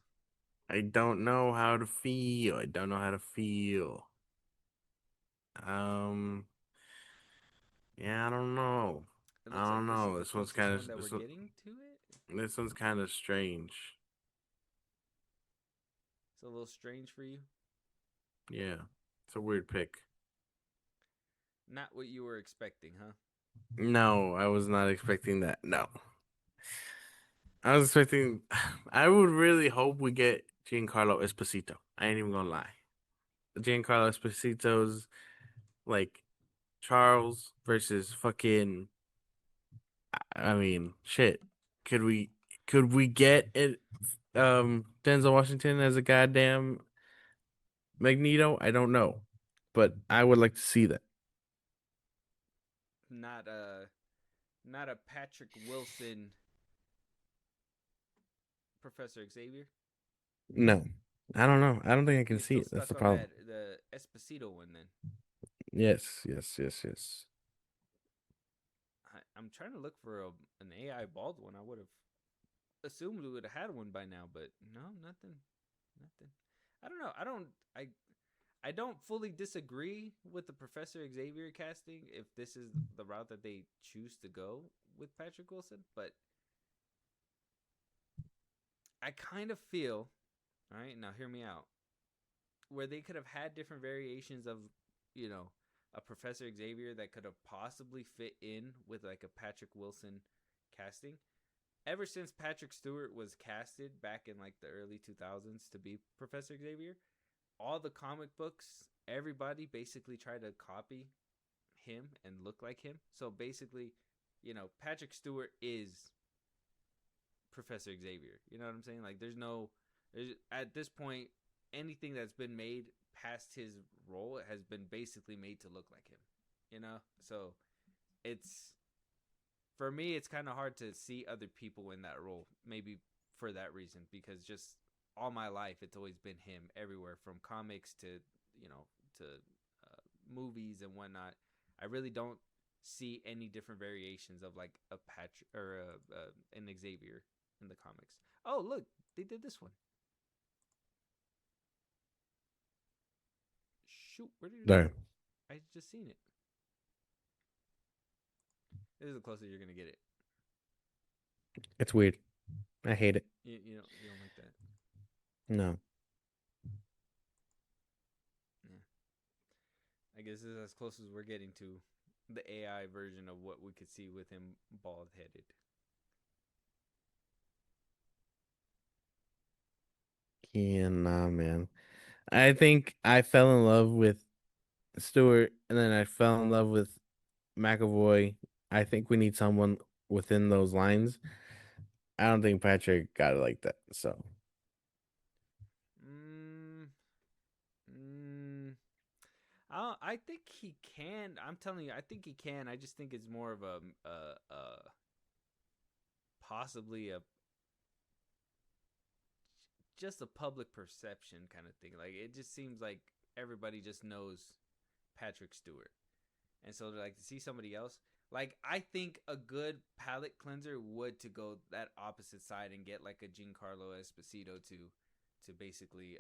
I don't know how to feel. I don't know how to feel. Yeah, I don't know. It I looks like don't this is know. the This one's closest kind one that of we're getting to it. this one's kind of strange. It's a little strange for you. Yeah, it's a weird pick. Not what you were expecting, huh? No, I was not expecting that. No, I was expecting. I would really hope we get Giancarlo Esposito. I ain't even gonna lie. Giancarlo Esposito's like Charles versus fucking. I mean, shit. Could we get it? Denzel Washington as a goddamn Magneto? I don't know, but I would like to see that. Not a Patrick Wilson Professor Xavier. No, I don't know. I don't think I can You're see still it. That's the stuck on problem. the Esposito one then. Yes. I'm trying to look for an AI bald one. I would have assumed we would have had one by now, but no, nothing. I don't know. I don't fully disagree with the Professor Xavier casting if this is the route that they choose to go with Patrick Wilson, but I kind of feel, all right, now hear me out, where they could have had different variations of, a Professor Xavier that could have possibly fit in with like a Patrick Wilson casting. Ever since Patrick Stewart was casted back in like the early 2000s to be Professor Xavier, all the comic books, everybody basically tried to copy him and look like him. So basically, Patrick Stewart is Professor Xavier. You know what I'm saying? Like there's at this point, anything that's been made past his role has been basically made to look like him. So it's, for me, it's kind of hard to see other people in that role. Maybe for that reason, because just all my life it's always been him everywhere, from comics to movies and whatnot. I really don't see any different variations of like a Patrick or an Xavier in the comics. Oh, look, they did this one. Shoot, where did it There. go? I just seen it. This is the closest you're gonna get it. It's weird. I hate it. You don't like that. No. Yeah. I guess this is as close as we're getting to the AI version of what we could see with him bald headed. Yeah, nah, man. I think I fell in love with Stewart, and then I fell in love with McAvoy. I think we need someone within those lines. I don't think Patrick got it like that. So Mm, I think he can. I'm telling you, I think he can. I just think it's more of a possibly just a public perception kind of thing. Like it just seems like everybody just knows Patrick Stewart. And so they're like, to see somebody else, like, I think a good palate cleanser would to go that opposite side and get like a Giancarlo Esposito to basically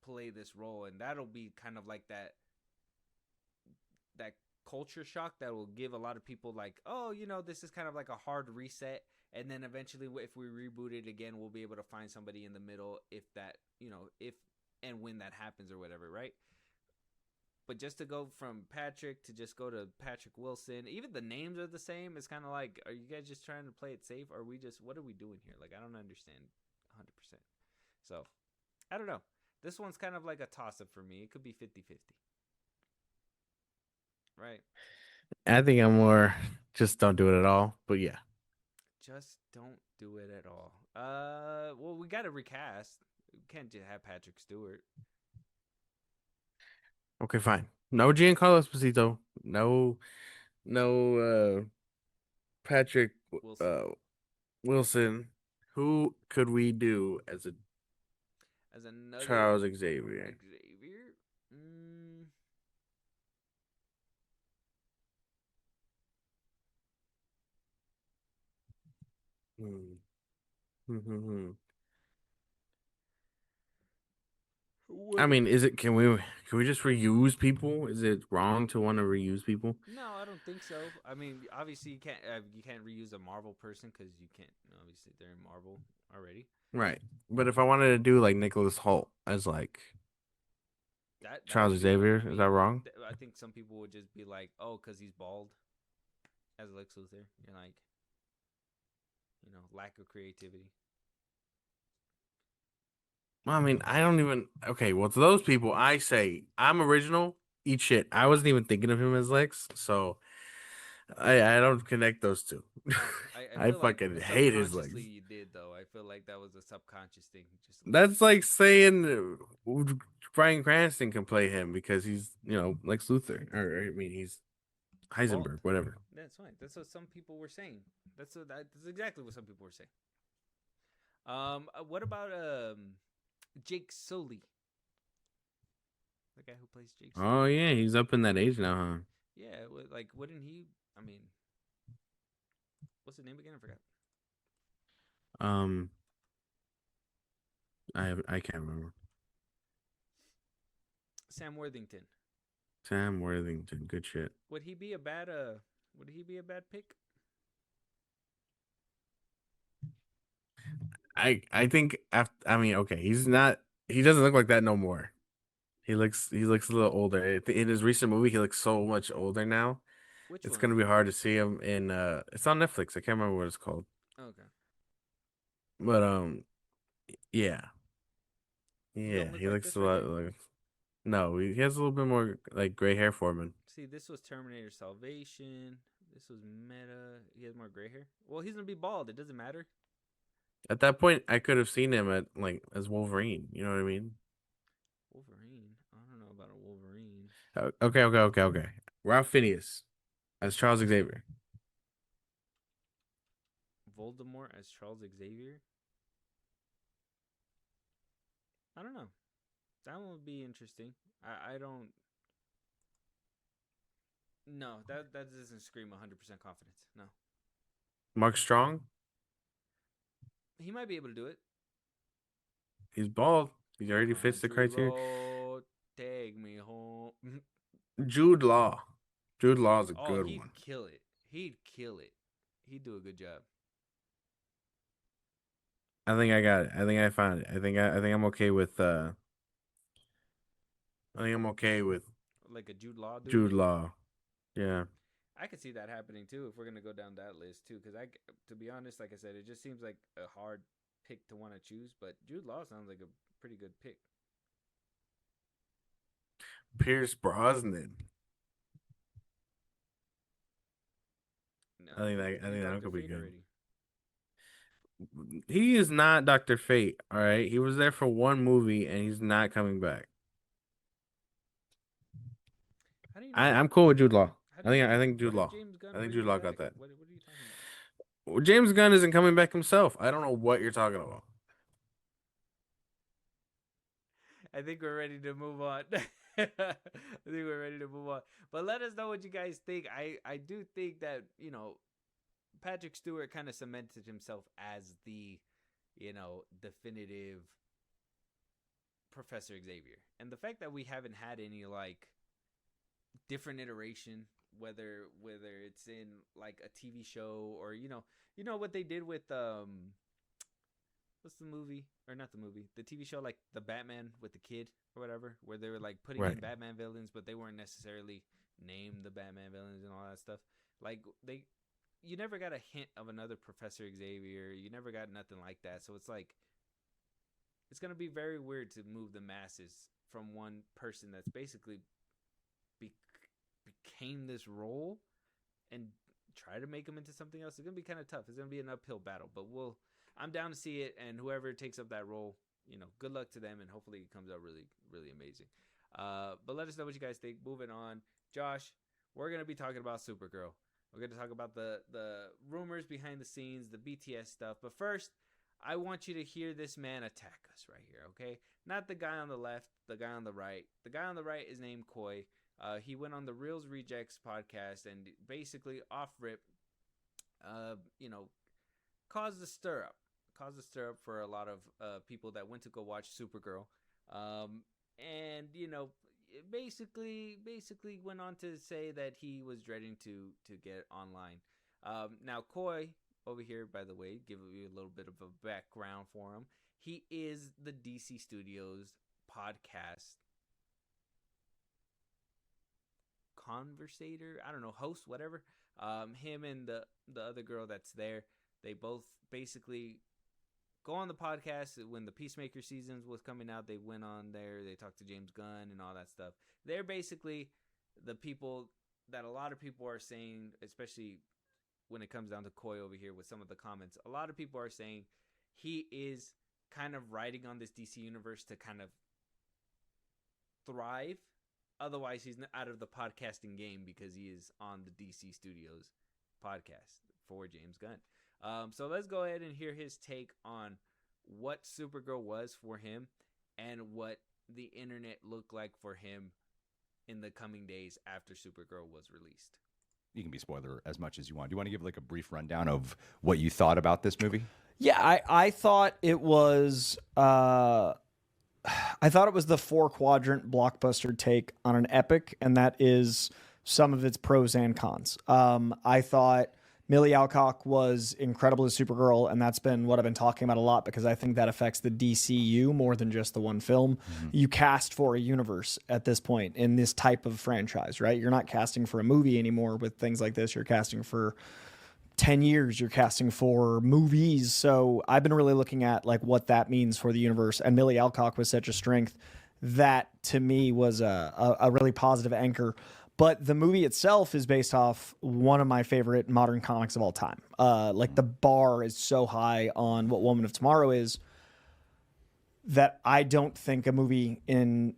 play this role, and that'll be kind of like that culture shock that will give a lot of people like, oh, this is kind of like a hard reset, and then eventually if we reboot it again, we'll be able to find somebody in the middle if that, if and when that happens or whatever, right? But just to go from Patrick to just go to Patrick Wilson, even the names are the same. It's kind of like, are you guys just trying to play it safe? Or are we just, what are we doing here? Like, I don't understand 100%. So, I don't know. This one's kind of like a toss-up for me. It could be 50-50. Right? I think I'm more just don't do it at all. But yeah. Just don't do it at all. Well, we got to recast. We can't just have Patrick Stewart. Okay, fine. No Giancarlo Esposito. No Patrick Wilson. Wilson. Who could we do as another Charles Xavier? Xavier? I mean, can we just reuse people? Is it wrong to want to reuse people? No, I don't think so. I mean, obviously you can't reuse a Marvel person because you can't. Obviously, they're in Marvel already. Right, but if I wanted to do like Nicholas Hoult as like that Charles Xavier, is that wrong? I think some people would just be like, "Oh, because he's bald," as Lex Luthor. You're like, lack of creativity. I mean, I don't even. Okay, well, to those people, I say I'm original. Eat shit. I wasn't even thinking of him as Lex, so I don't connect those two. I feel like fucking hate his legs. You did though. I feel like that was a subconscious thing. That's like saying Bryan Cranston can play him because he's Lex Luthor, or I mean he's Heisenberg, whatever. That's fine. That's what some people were saying. That's exactly what some people were saying. What about Jake Sully? The guy who plays Jake Sully. Oh yeah, he's up in that age now, huh? Yeah, like wouldn't he? I mean, what's his name again? I forgot. I can't remember. Sam Worthington. Sam Worthington, good shit. Would he be a bad pick? I think I mean, okay, he's not. He doesn't look like that no more. He looks a little older. In his recent movie, he looks so much older now. It's gonna be hard to see him in. It's on Netflix. I can't remember what it's called. Okay. But yeah, he looks a lot like. No, he has a little bit more like gray hair for him. See, this was Terminator Salvation. This was Meta. He has more gray hair. Well, he's gonna be bald. It doesn't matter. At that point, I could have seen him as Wolverine. You know what I mean? Wolverine. I don't know about a Wolverine. Okay. Ralph Fiennes as Charles Xavier. Voldemort as Charles Xavier. I don't know. That one would be interesting. I don't. No, that doesn't scream 100% confidence. No. Mark Strong. He might be able to do it. He's bald. He already fits the criteria. Take me home. Jude Law. Jude Law is a good one. He'd kill it. He'd do a good job. I think I got it. I think I found it. I think I'm okay with. I think I'm okay with. Like a Jude Law. Jude Law. Yeah. I could see that happening too if we're gonna go down that list too. Because to be honest, like I said, it just seems like a hard pick to want to choose. But Jude Law sounds like a pretty good pick. Pierce Brosnan. No, I think that could be good. Already. He is not Dr. Fate. All right, he was there for one movie and he's not coming back. How do you I'm cool with Jude Law. I think Jude Law. I think Jude Law got that. What are you talking about? Well, James Gunn isn't coming back himself. I don't know what you're talking about. I think we're ready to move on. I think we're ready to move on. But let us know what you guys think. I do think that, you know, Patrick Stewart kind of cemented himself as the, you know, definitive Professor Xavier. And the fact that we haven't had any like different iteration, whether it's in like a TV show or you know what they did with what's the movie or not the movie, the TV show, like the Batman with the kid or whatever, where they were like putting in Batman villains, but they weren't necessarily named the Batman villains and all that stuff. Like you never got a hint of another Professor Xavier. You never got nothing like that. So it's like, it's going to be very weird to move the masses from one person that's basically became this role and try to make him into something else. It's going to be kind of tough. It's going to be an uphill battle, but I'm down to see it. And whoever takes up that role, you know, good luck to them. And hopefully it comes out really, really amazing. But let us know what you guys think. Moving on. Josh, we're going to be talking about Supergirl. We're going to talk about the rumors behind the scenes, the BTS stuff. But first, I want you to hear this man attack us right here, okay? Not the guy on the left, the guy on the right. The guy on the right is named Koi. He went on the Reels Rejects podcast and basically off rip, you know, caused a stir up for a lot of people that went to go watch Supergirl. And, you know, basically went on to say that he was dreading to get online. Now Koi over here, by the way, give you a little bit of a background for him. He is the DC Studios podcast conversator, I don't know, host, whatever. Him and the other girl that's there, they both basically go on the podcast. When the Peacemaker seasons was coming out, they went on there, they talked to James Gunn and all that stuff. They're basically the people that a lot of people are saying, especially when it comes down to Koi over here with some of the comments, a lot of people are saying he is kind of riding on this DC universe to kind of thrive. Otherwise, he's out of the podcasting game because he is on the DC Studios podcast for James Gunn. So let's go ahead and hear his take on what Supergirl was for him and what the internet looked like for him in the coming days after Supergirl was released. You can be spoiler as much as you want. Do you want to give like a brief rundown of what you thought about this movie? Yeah, I thought it was the 4-quadrant blockbuster take on an epic, and that is some of its pros and cons. I thought Millie Alcock was incredible as Supergirl, and that's been what I've been talking about a lot because I think that affects the DCU more than just the one film. Mm-hmm. You cast for a universe at this point in this type of franchise, right? You're not casting for a movie anymore with things like this. You're casting for 10 years. You're casting for movies. So I've been really looking at like what that means for the universe, and Millie Alcock was such a strength that to me was a really positive anchor. But the movie itself is based off one of my favorite modern comics of all time. Like the bar is so high on what Woman of Tomorrow is that I don't think a movie in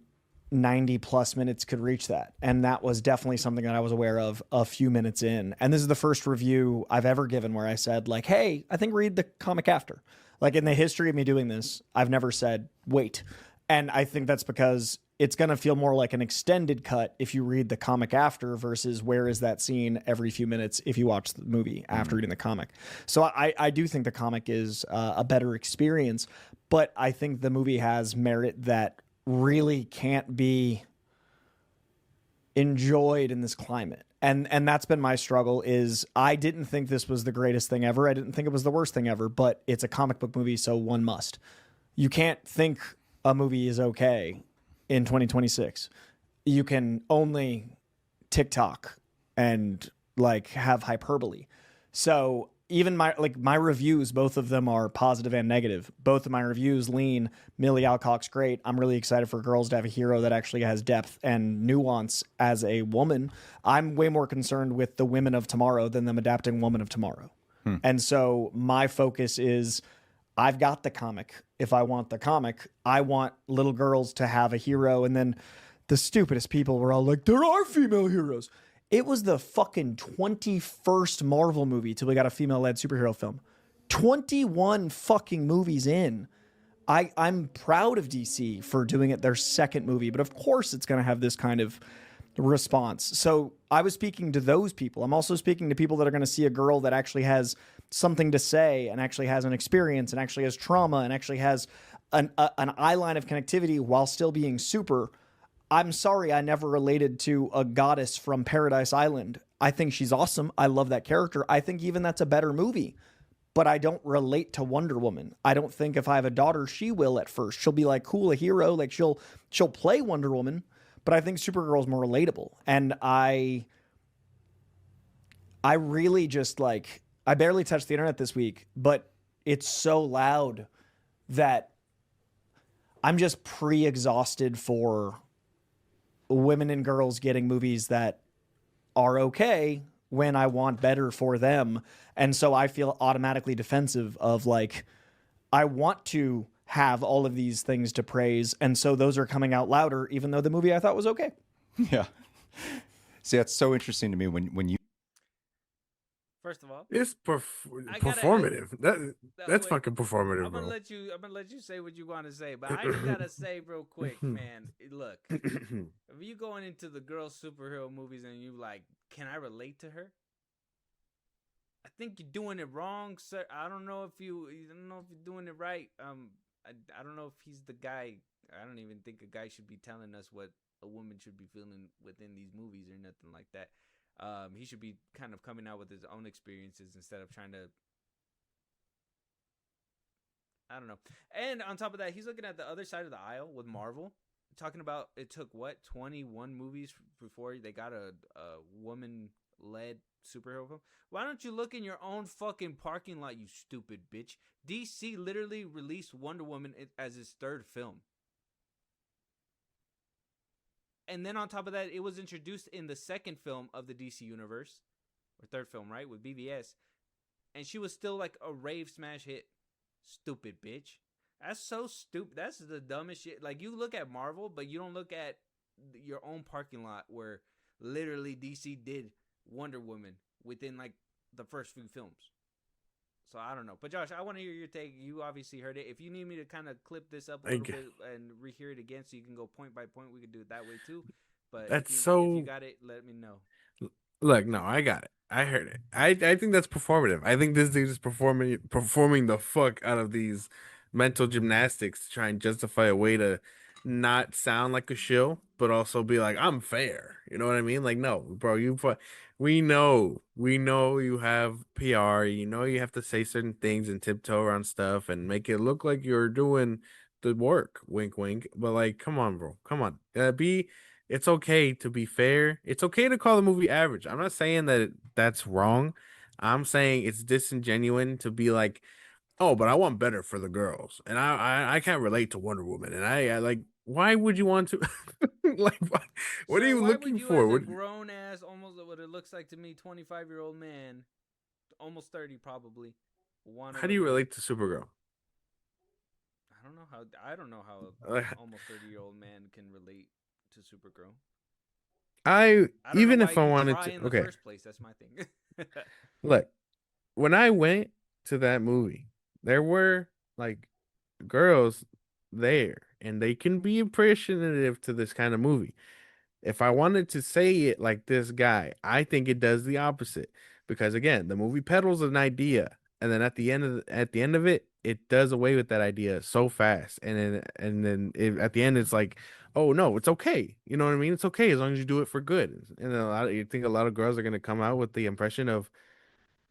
90 plus minutes could reach that. And that was definitely something that I was aware of a few minutes in. And this is the first review I've ever given where I said like, hey, I think read the comic after. Like in the history of me doing this, I've never said, wait. And I think that's because it's going to feel more like an extended cut if you read the comic after versus where is that scene every few minutes if you watch the movie after reading the comic. So I do think the comic is a better experience, but I think the movie has merit that really can't be enjoyed in this climate. And that's been my struggle is I didn't think this was the greatest thing ever. I didn't think it was the worst thing ever, but it's a comic book movie, so one must. You can't think a movie is okay in 2026. You can only TikTok and like have hyperbole. So even my reviews, both of them are positive and negative. Both of my reviews lean Millie Alcock's great. I'm really excited for girls to have a hero that actually has depth and nuance as a woman. I'm way more concerned with the women of tomorrow than them adapting Woman of Tomorrow. And so my focus is I've got the comic. If I want the comic, I want little girls to have a hero. And then the stupidest people were all like, there are female heroes. It was the fucking 21st Marvel movie till we got a female-led superhero film. 21 fucking movies in. I'm proud of DC for doing it their second movie, but of course it's going to have this kind of response. So I was speaking to those people. I'm also speaking to people that are going to see a girl that actually has something to say and actually has an experience and actually has trauma and actually has an eye line of connectivity while still being super. I'm sorry I never related to a goddess from Paradise Island. I think she's awesome. I love that character. I think even that's a better movie. But I don't relate to Wonder Woman. I don't think if I have a daughter, she will at first. She'll be like, cool, a hero. Like she'll play Wonder Woman. But I think Supergirl is more relatable. And I really just like, I barely touched the internet this week, but it's so loud that I'm just pre-exhausted for women and girls getting movies that are okay when I want better for them. And so I feel automatically defensive of like, I want to have all of these things to praise. And so those are coming out louder, even though the movie I thought was okay. Yeah. See, that's so interesting to me when you. First of all, It's I gotta- performative. That's wait, fucking performative, I'm bro. gonna let you say what you want to say, but I just gotta say real quick, man. Look, if you going into the girl superhero movies and you like, can I relate to her? I think you're doing it wrong, sir. I don't know if you're doing it right. I don't know if he's the guy. I don't even think a guy should be telling us what a woman should be feeling within these movies or nothing like that. He should be kind of coming out with his own experiences instead of trying to, I don't know. And on top of that, he's looking at the other side of the aisle with Marvel, talking about it took 21 movies before they got a woman-led superhero film. Why don't you look in your own fucking parking lot, you stupid bitch? DC literally released Wonder Woman as his third film. And then on top of that, it was introduced in the second film of the DC universe, or third film, right, with BVS, and she was still like a rave smash hit. Stupid bitch. That's so stupid. That's the dumbest shit. Like, you look at Marvel, but you don't look at your own parking lot where literally DC did Wonder Woman within like the first few films. So I don't know. But Josh, I want to hear your take. You obviously heard it. If you need me to kind of clip this up a little bit and rehear it again so you can go point by point, we could do it that way too. But That's if so. you got it, let me know. Look, no, I got it. I heard it. I think that's performative. I think this dude is performing the fuck out of these mental gymnastics to try and justify a way to not sound like a shill, but also be like, I'm fair. You know what I mean? Like, no, bro, we know you have PR. You know you have to say certain things and tiptoe around stuff and make it look like you're doing the work. Wink, wink. But like, come on, bro. Come on. It's okay to be fair. It's okay to call the movie average. I'm not saying that that's wrong. I'm saying it's disingenuous to be like, oh, but I want better for the girls, and I can't relate to Wonder Woman, and I like. Why would you want to? Like, what are you looking for? As a grown ass, almost what it looks like to me, 25-year-old man, almost 30 probably. How do you relate to Supergirl? I don't know how almost 30-year-old man can relate to Supergirl. I don't even know if why I you wanted try to, in the okay. first place, that's my thing. Look, when I went to that movie, there were like girls there, and they can be appreciative to this kind of movie. If I wanted to say it like this guy, I think it does the opposite. Because again, the movie peddles an idea, and then at the end of it, it does away with that idea so fast. And then at the end, it's like, oh no, it's okay. You know what I mean? It's okay as long as you do it for good. And you think a lot of girls are gonna come out with the impression of,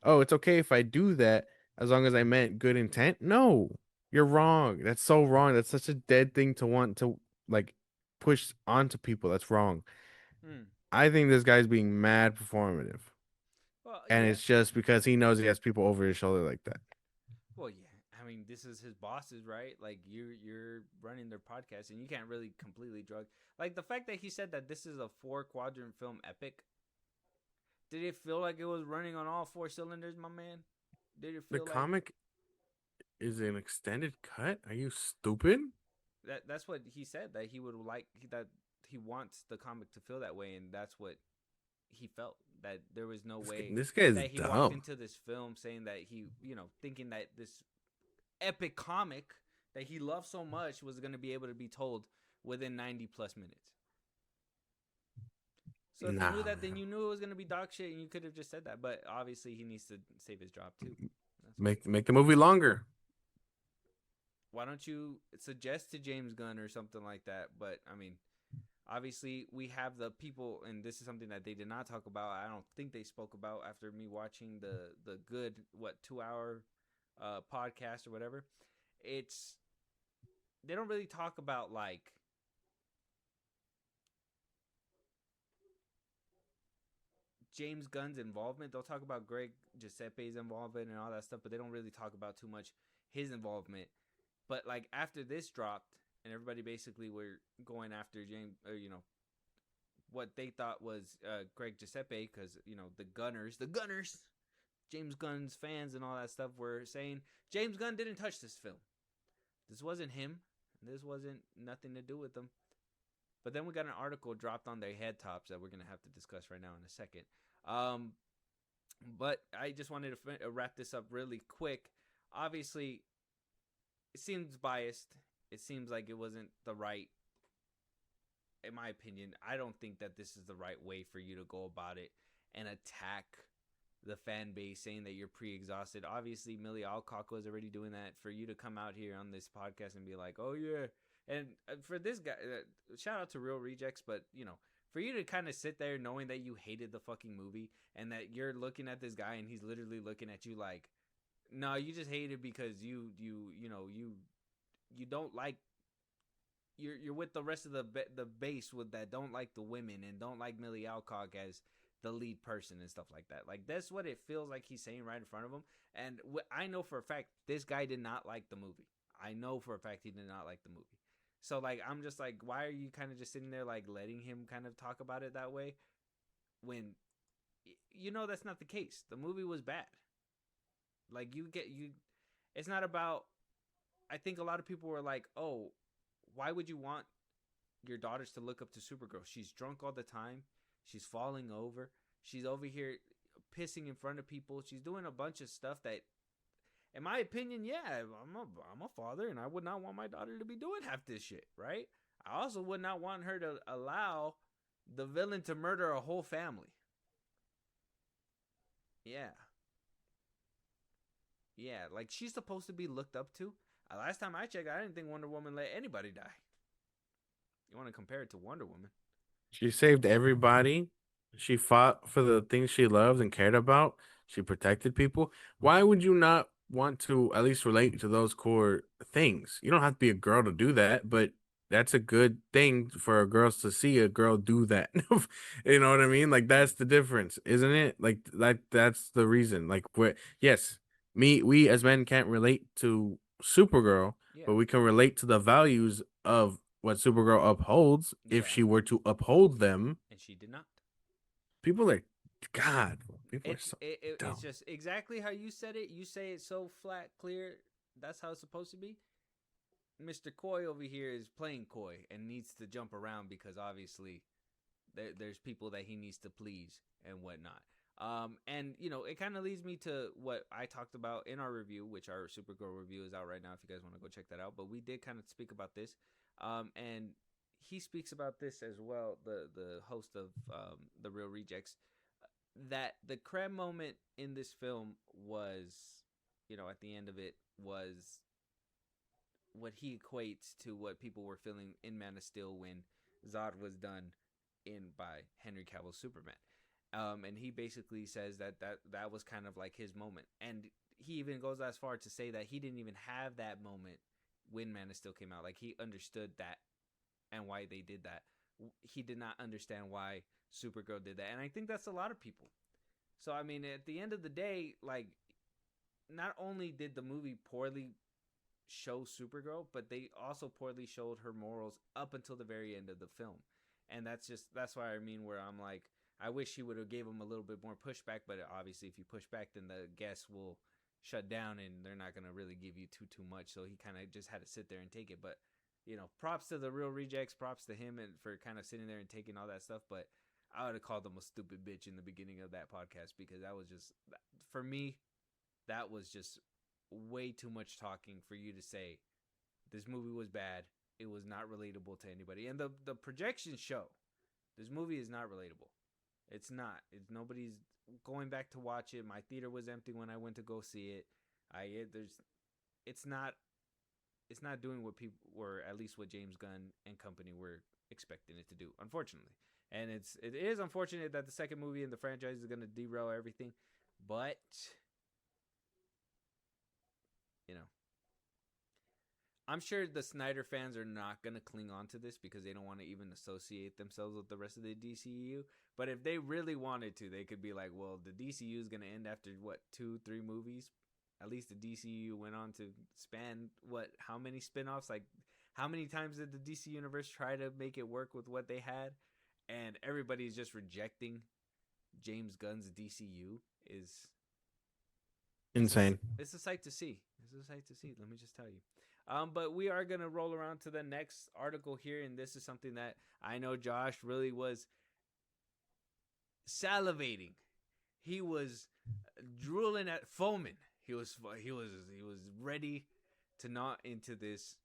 oh, it's okay if I do that as long as I meant good intent. No, you're wrong. That's so wrong. That's such a dead thing to want to like push onto people. That's wrong. I think this guy's being mad performative. Well, And yeah. it's just because he knows he has people over his shoulder like that. Well, yeah. I mean, this is his bosses, right? Like, you're running their podcast, and you can't really completely drug. Like, the fact that he said that this is a 4-quadrant film epic. Did it feel like it was running on all 4 cylinders, my man? Did it feel The comic is an extended cut? Are you stupid? That's what he said, that he would like, that he wants the comic to feel that way, and that's what he felt, that there was no way this guy's that he dumb. walked into this film saying that he, thinking that this epic comic that he loved so much was going to be able to be told within 90 plus minutes. So if you knew that, then you knew it was going to be dog shit, and you could have just said that. But obviously, he needs to save his job too. Make the movie longer. Why don't you suggest to James Gunn or something like that? But I mean, obviously, we have the people, and this is something that they did not talk about. I don't think they spoke about after me watching the good 2-hour podcast or whatever. They don't really talk about like James Gunn's involvement. They'll talk about Greg Giuseppe's involvement and all that stuff, but they don't really talk about too much his involvement. But like after this dropped, and everybody basically were going after James, what they thought was Greg Giuseppe, because the Gunners, James Gunn's fans and all that stuff were saying James Gunn didn't touch this film. This wasn't him. This wasn't nothing to do with them. But then we got an article dropped on their head tops that we're going to have to discuss right now in a second. But I just wanted to wrap this up really quick. Obviously, it seems biased. It seems like it wasn't the right, in my opinion, I don't think that this is the right way for you to go about it and attack the fan base saying that you're pre-exhausted. Obviously, Millie Alcock was already doing that. For you to come out here on this podcast and be like, oh yeah. And for this guy, shout out to Real Rejects, but for you to kind of sit there knowing that you hated the fucking movie and that you're looking at this guy and he's literally looking at you like, no, you just hate it because you don't like, you're with the rest of the base with that don't like the women and don't like Millie Alcock as the lead person and stuff like that. Like that's what it feels like he's saying right in front of him. And I know for a fact this guy did not like the movie. I know for a fact he did not like the movie. So like I'm just like, why are you kind of just sitting there like letting him kind of talk about it that way when that's not the case. The movie was bad. Like it's not about, I think a lot of people were like, oh, why would you want your daughters to look up to Supergirl? She's drunk all the time. She's falling over. She's over here pissing in front of people. She's doing a bunch of stuff that, in my opinion, yeah, I'm a father, and I would not want my daughter to be doing half this shit, right? I also would not want her to allow the villain to murder a whole family. Yeah. Yeah, like she's supposed to be looked up to. Last time I checked, I didn't think Wonder Woman let anybody die. You want to compare it to Wonder Woman? She saved everybody. She fought for the things she loved and cared about. She protected people. Why would you not want to at least relate to those core things? You don't have to be a girl to do that, but that's a good thing for girls to see a girl do that. You know what I mean? Like that's the difference, isn't it? Like that's the reason. Like we as men can't relate to Supergirl, but we can relate to the values of what Supergirl upholds if she were to uphold them. And she did not. People are, God, people are so dumb. It's just exactly how you said it. You say it so flat, clear. That's how it's supposed to be. Mr. Coy over here is playing coy and needs to jump around because obviously there's people that he needs to please and whatnot. And it kind of leads me to what I talked about in our review, which our Supergirl review is out right now if you guys want to go check that out. But we did kind of speak about this. And he speaks about this as well, the host of The Real Rejects, that the creme moment in this film was, at the end of it, was what he equates to what people were feeling in Man of Steel when Zod was done by Henry Cavill's Superman. And he basically says that was kind of like his moment. And he even goes as far to say that he didn't even have that moment when Man of Steel came out. Like, he understood that and why they did that. He did not understand why Supergirl did that. And I think that's a lot of people. So, I mean, at the end of the day, like, not only did the movie poorly show Supergirl, but they also poorly showed her morals up until the very end of the film. And that's why I mean, where I'm like, I wish he would have gave him a little bit more pushback, but obviously if you push back, then the guests will shut down and they're not going to really give you too much. So he kind of just had to sit there and take it. But, props to The Real Rejects, props to him and for kind of sitting there and taking all that stuff. But I would have called him a stupid bitch in the beginning of that podcast because that was just, for me, that was just way too much talking for you to say this movie was bad. It was not relatable to anybody. And the projections show this movie is not relatable. It's not. It's nobody's going back to watch it. My theater was empty when I went to go see it. It's not doing what people were, at least what James Gunn and company were expecting it to do, unfortunately. And it is unfortunate that the second movie in the franchise is going to derail everything, but you know, I'm sure the Snyder fans are not going to cling on to this because they don't want to even associate themselves with the rest of the DCU. But if they really wanted to, they could be like, well, the DCU is going to end after, 2-3 movies? At least the DCU went on to span, how many spinoffs? Like, how many times did the DC Universe try to make it work with what they had? And everybody's just rejecting James Gunn's DCU is insane. It's a sight to see. Let me just tell you. But we are going to roll around to the next article here. And this is something that I know Josh really was salivating. He was drooling foaming. He was ready to knot into this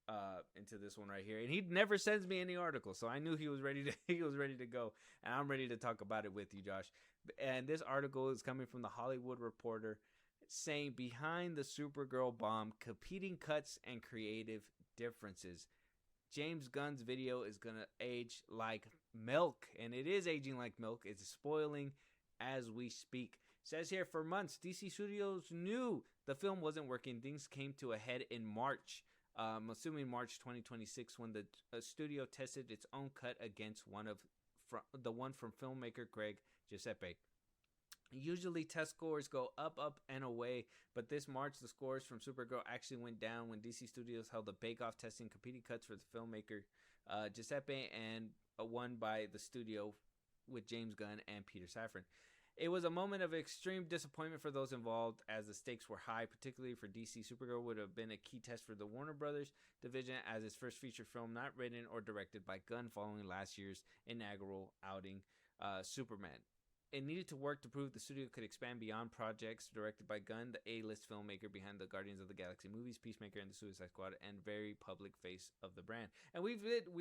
one right here. And he never sends me any articles, so I knew he was ready to go. And I'm ready to talk about it with you, Josh. And this article is coming from the Hollywood Reporter, saying behind the Supergirl bomb, competing cuts and creative differences. James Gunn's video is gonna age like milk, and it is aging like milk. It's spoiling as we speak. Says here, for months, DC Studios knew the film wasn't working. Things came to a head in March, assuming March 2026, when the studio tested its own cut against the one from filmmaker Greg Giuseppe. Usually test scores go up and away, but this March the scores from Supergirl actually went down when DC Studios held a bake-off testing competing cuts for the filmmaker Giuseppe and one by the studio with James Gunn and Peter Safran. It was a moment of extreme disappointment for those involved, as the stakes were high, particularly for DC. Supergirl would have been a key test for the Warner Brothers division as its first feature film not written or directed by Gunn following last year's inaugural outing, Superman. It needed to work to prove the studio could expand beyond projects directed by Gunn, the A-list filmmaker behind the Guardians of the Galaxy movies, Peacemaker and the Suicide Squad, and very public face of the brand. And we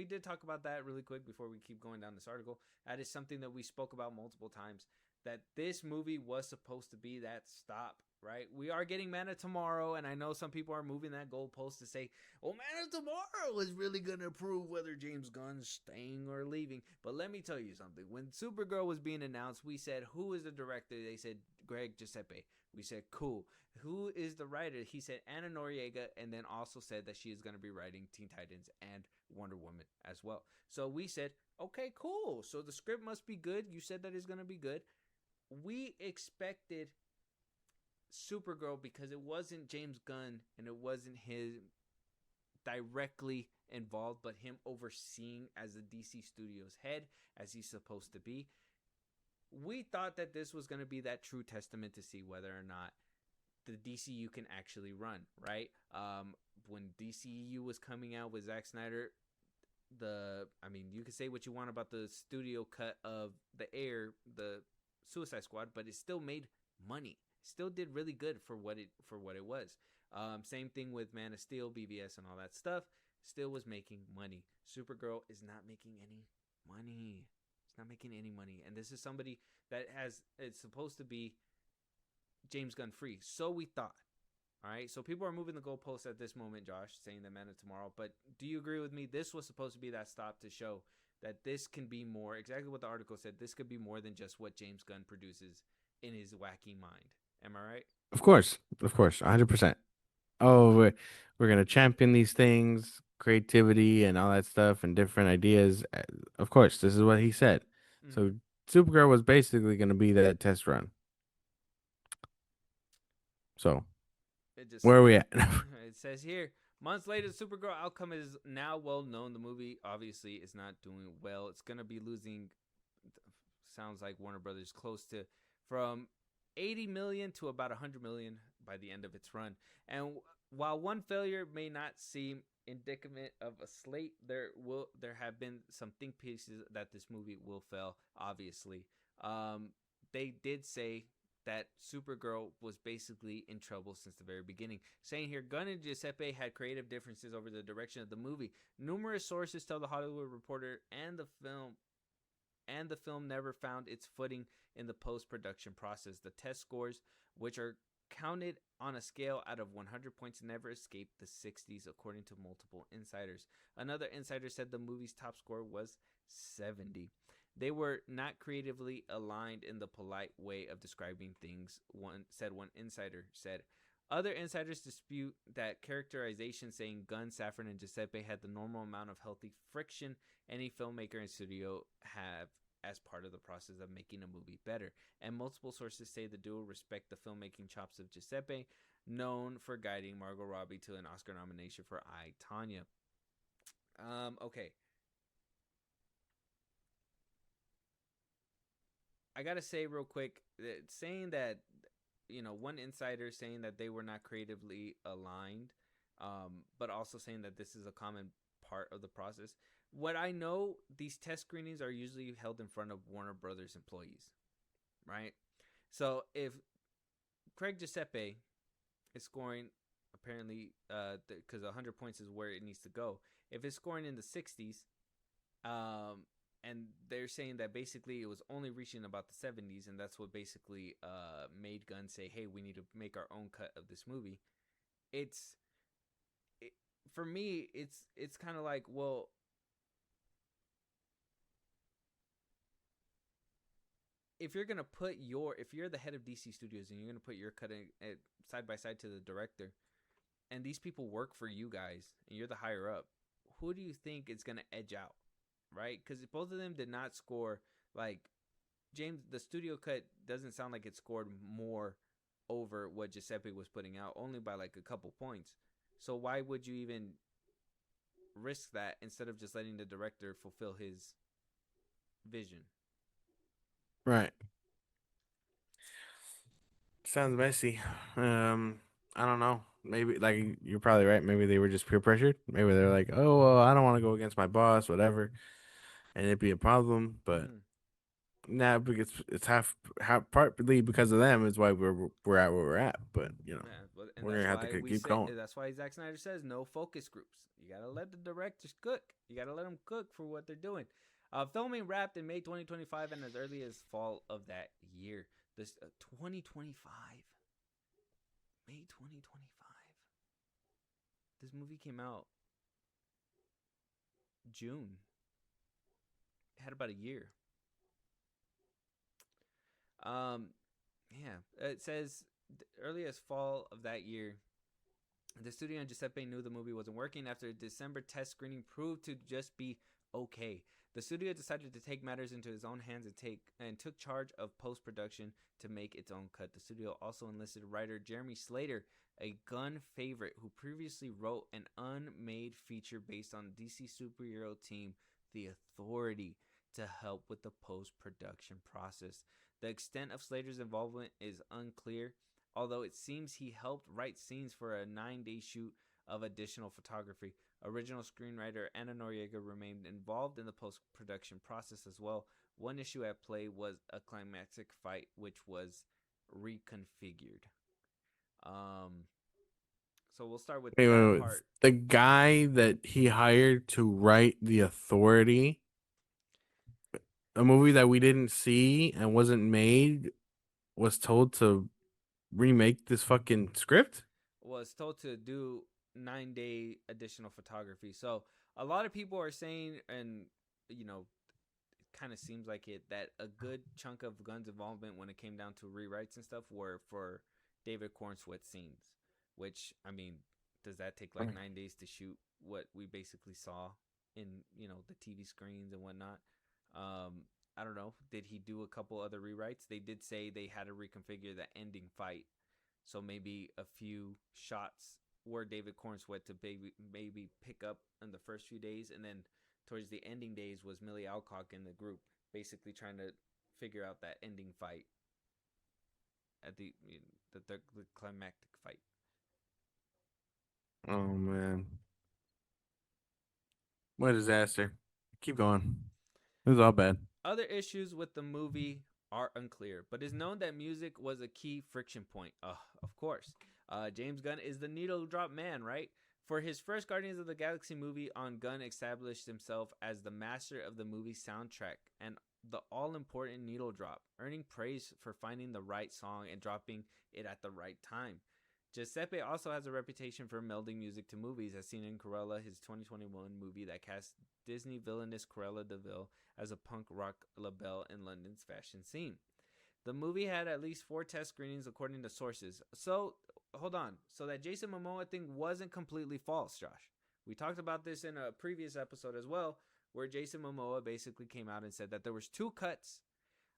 did talk about that really quick before we keep going down this article. That is something that we spoke about multiple times, that this movie was supposed to be that stop, right? We are getting Man of Tomorrow, and I know some people are moving that goalpost to say, oh, Man of Tomorrow is really going to prove whether James Gunn's staying or leaving. But let me tell you something. When Supergirl was being announced, we said, who is the director? They said, Greg Giuseppe. We said, cool. Who is the writer? He said, Anna Noriega, and then also said that she is going to be writing Teen Titans and Wonder Woman as well. So we said, okay, cool. So the script must be good. You said that it's going to be good. We expected Supergirl because it wasn't James Gunn and it wasn't his directly involved, but him overseeing as the DC Studios head, as he's supposed to be. We thought that this was going to be that true testament to see whether or not the DCU can actually run, right? When DCU was coming out with Zack Snyder, you can say what you want about the studio cut of the Suicide Squad, but it still made money. Still did really good for what it was. Same thing with Man of Steel, BVS, and all that stuff. Still was making money. Supergirl is not making any money. It's not making any money, and this is somebody that it's supposed to be James Gunn free. So we thought. All right. So people are moving the goalposts at this moment, Josh, saying that Man of Tomorrow. But do you agree with me? This was supposed to be that stop to show that this can be more, exactly what the article said, this could be more than just what James Gunn produces in his wacky mind. Am I right? Of course, 100%. Oh, we're gonna champion these things, creativity and all that stuff, and different ideas. Of course, this is what he said. Mm-hmm. So Supergirl was basically gonna be that test run. So where are we at? It says here, months later, the Supergirl outcome is now well known. The movie obviously is not doing well. It's going to be losing, sounds like Warner Brothers, close to from 80 million to about 100 million by the end of its run. And while one failure may not seem indicative of a slate, there have been some think pieces that this movie will fail, obviously. They did say that Supergirl was basically in trouble since the very beginning. Saying here, Gunn and Giuseppe had creative differences over the direction of the movie. Numerous sources tell the Hollywood Reporter and the film never found its footing in the post-production process. The test scores, which are counted on a scale out of 100 points, never escaped the 60s, according to multiple insiders. Another insider said the movie's top score was 70. They were not creatively aligned in the polite way of describing things, one insider said. Other insiders dispute that characterization, saying Gunn, Safran, and Giuseppe had the normal amount of healthy friction any filmmaker and studio have as part of the process of making a movie better. And multiple sources say the duo respect the filmmaking chops of Giuseppe, known for guiding Margot Robbie to an Oscar nomination for I, Tonya. Okay. I gotta say real quick, saying that, one insider saying that they were not creatively aligned, but also saying that this is a common part of the process. What I know, these test screenings are usually held in front of Warner Brothers employees, right? So if Craig Giuseppe is scoring, apparently, because 100 points is where it needs to go. If it's scoring in the 60s, and they're saying that basically it was only reaching about the 70s, and that's what basically made Gunn say, hey, we need to make our own cut of this movie. For me, it's kind of like, well, if you're the head of DC Studios and you're gonna put your cut in, side by side to the director, and these people work for you guys, and you're the higher up, who do you think is gonna edge out? Right? Because both of them did not score. Like, James, the studio cut doesn't sound like it scored more over what Giuseppe was putting out, only by like a couple points. So why would you even risk that instead of just letting the director fulfill his vision? Right. Sounds messy. I don't know. Maybe, like, you're probably right. Maybe they were just peer pressured. Maybe they're like, oh, well, I don't want to go against my boss, whatever, and it'd be a problem. But nah, because it's half partly because of them is why we're at where we're at. But Yeah, and we're that's gonna have why to we keep say going. that's why Zack Snyder says no focus groups. You gotta let the directors cook. You gotta let them cook for what they're doing. Filming wrapped in May 2025 and as early as fall of that year. This 2025, May 2025. This movie came out June. It had about a year. Yeah, it says early as fall of that year. The studio and Giuseppe knew the movie wasn't working after a December test screening proved to just be okay. The studio decided to take matters into its own hands and took charge of post-production to make its own cut. The studio also enlisted writer Jeremy Slater, a Gunn favorite who previously wrote an unmade feature based on DC superhero team The Authority, to help with the post-production process. The extent of Slater's involvement is unclear, although it seems he helped write scenes for a 9-day shoot of additional photography. Original screenwriter Anna Noriega remained involved in the post-production process as well. One issue at play was a climactic fight, which was reconfigured. So we'll start with that part. The guy that he hired to write The Authority, a movie that we didn't see and wasn't made, was told to remake this fucking script? Was told to do 9-day additional photography. So a lot of people are saying, and it kind of seems like it, that a good chunk of Gunn's involvement when it came down to rewrites and stuff were for David Cornsweet scenes. Which, I mean, does that take like 9 days to shoot what we basically saw in the TV screens and whatnot? I don't know. Did he do a couple other rewrites? They did say they had to reconfigure the ending fight. So maybe a few shots were David Cornsweet to maybe pick up in the first few days, and then towards the ending days was Millie Alcock in the group, basically trying to figure out that ending fight at the climactic fight. Oh man, what a disaster! Keep going. It was all bad. Other issues with the movie are unclear, but it's known that music was a key friction point. Of course. James Gunn is the needle drop man, right? For his first Guardians of the Galaxy movie on, Gunn established himself as the master of the movie soundtrack and the all-important needle drop, earning praise for finding the right song and dropping it at the right time. Giuseppe also has a reputation for melding music to movies, as seen in Cruella, his 2021 movie that cast Disney villainess Cruella de Vil as a punk rock labelle in London's fashion scene. The movie had at least 4 test screenings according to sources. So, hold on. So that Jason Momoa thing wasn't completely false, Josh. We talked about this in a previous episode as well, where Jason Momoa basically came out and said that there was 2 cuts.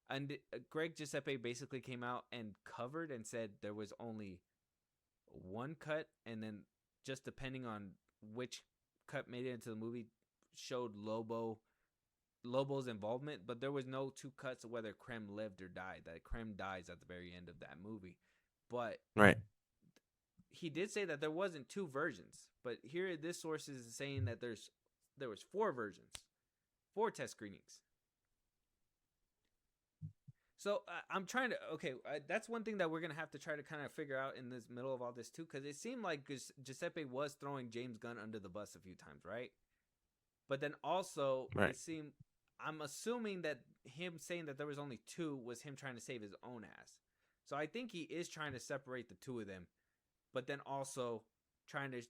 And Greg Giuseppe basically came out and covered and said there was only 1 cut, and then just depending on which cut made it into the movie showed Lobo's involvement, but there was no 2 cuts of whether Krem lived or died. That Krem dies at the very end of that movie. But Right. he did say that there wasn't 2 versions. But here this source is saying that there was 4 versions, 4 test screenings. So I'm trying to, that's one thing that we're going to have to try to kind of figure out in this middle of all this too, because it seemed like Giuseppe was throwing James Gunn under the bus a few times, right? But then also, Right. I'm assuming that him saying that there was only 2 was him trying to save his own ass. So I think he is trying to separate the 2 of them, but then also trying to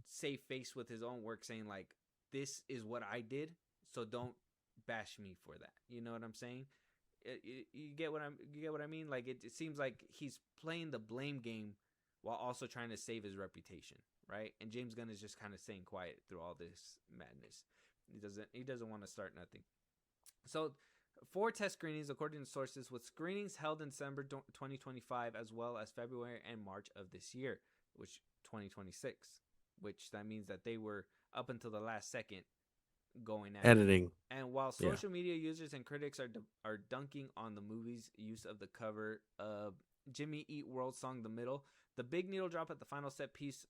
save face with his own work, saying like, this is what I did, so don't bash me for that. You know what I'm saying? You get what I mean? Like it seems like he's playing the blame game while also trying to save his reputation, right? And James Gunn is just kind of staying quiet through all this madness. He doesn't want to start nothing. So 4 test screenings according to sources, with screenings held in December 2025 as well as February and March of this year, which 2026, which that means that they were up until the last second going at Editing. And while social media users and critics are dunking on the movie's use of the cover Jimmy Eat World song The Middle, the big needle drop at the final set piece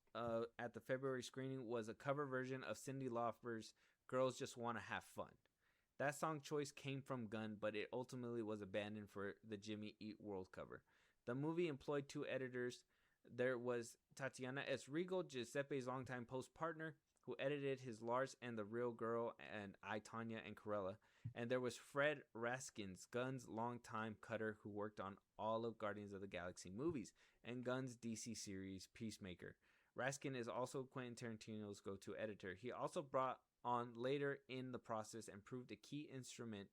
at the February screening was a cover version of Cyndi Lauper's Girls Just Wanna Have Fun. That song choice came from Gunn, but it ultimately was abandoned for the Jimmy Eat World cover. The movie employed 2 editors. There was Tatiana S. Regal, Giuseppe's longtime post-partner, who edited his Lars and the Real Girl and I, Tanya and Cruella. And there was Fred Raskins, Gunn's longtime cutter, who worked on all of Guardians of the Galaxy movies and Gunn's DC series Peacemaker. Raskin is also Quentin Tarantino's go-to editor. He also brought on later in the process and proved a key instrument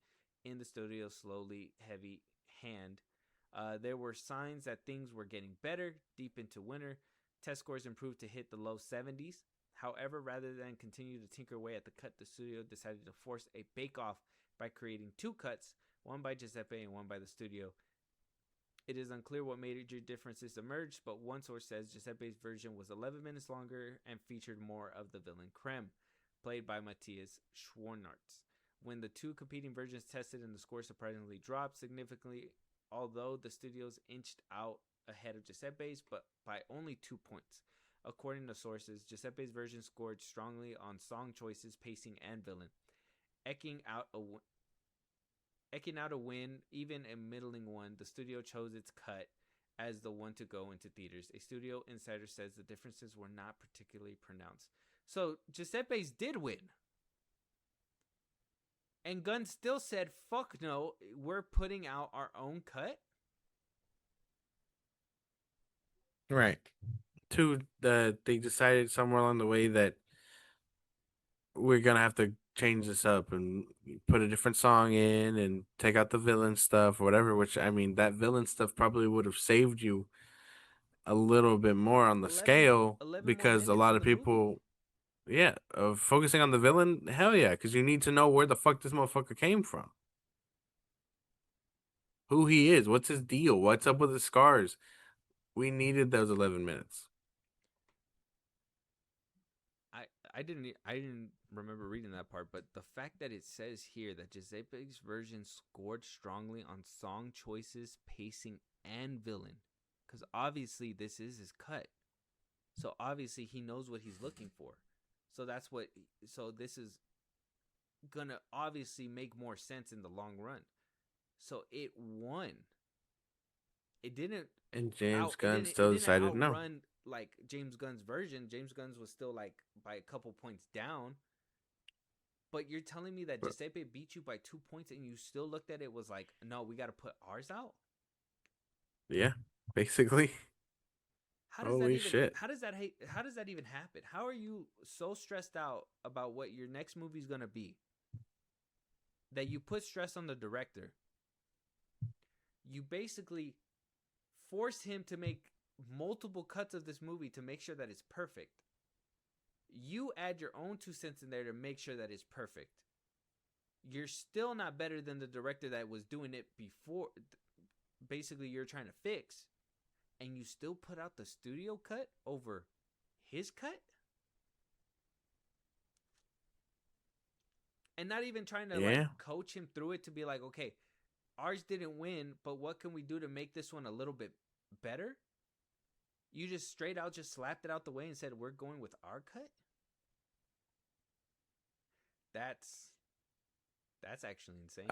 in the studio's slowly heavy hand. There were signs that things were getting better deep into winter. Test scores improved to hit the low 70s. However, rather than continue to tinker away at the cut, the studio decided to force a bake-off by creating 2 cuts, one by Giuseppe and one by the studio. It is unclear what major differences emerged, but one source says Giuseppe's version was 11 minutes longer and featured more of the villain Krem, played by Matthias Schwarnartz. When the 2 competing versions tested and the score surprisingly dropped significantly, although the studios inched out ahead of Giuseppe's, but by only 2 points. According to sources, Giuseppe's version scored strongly on song choices, pacing, and villain, eking out a win, even a middling one. The studio chose its cut as the one to go into theaters. A studio insider says the differences were not particularly pronounced. So Giuseppe's did win. And Gunn still said, fuck no, we're putting out our own cut? Right. They decided somewhere along the way that we're gonna have to change this up and put a different song in and take out the villain stuff or whatever, which I mean that villain stuff probably would have saved you a little bit more on the 11 scale 11 more because a minutes lot of of the movie. people focusing on the villain, hell yeah, because you need to know where the fuck this motherfucker came from. Who he is, what's his deal, what's up with his scars. We needed those 11 minutes. I didn't remember reading that part, but the fact that it says here that Giuseppe's version scored strongly on song choices, pacing, and villain, because obviously this is his cut, so obviously he knows what he's looking for. So this is gonna obviously make more sense in the long run. so it won. It didn't And James out. Gunn It still didn't decided no. outrun like James Gunn's version. James Gunn's was still like by a couple points down. But you're telling me that But- Giuseppe beat you by 2 points, and you still looked at it was like, no, we got to put ours out. Yeah, basically. How does Holy that even? shit. How does that? How does that even happen? How are you so stressed out about what your next movie's gonna be that you put stress on the director? You basically force him to make multiple cuts of this movie to make sure that it's perfect. You add your own 2 cents in there to make sure that it's perfect. You're still not better than the director that was doing it before. Basically, you're trying to fix, and you still put out the studio cut over his cut? And not even trying to Yeah. like coach him through it to be like, okay, ours didn't win, but what can we do to make this one a little bit better? You just straight out just slapped it out the way and said, we're going with our cut? That's actually insane.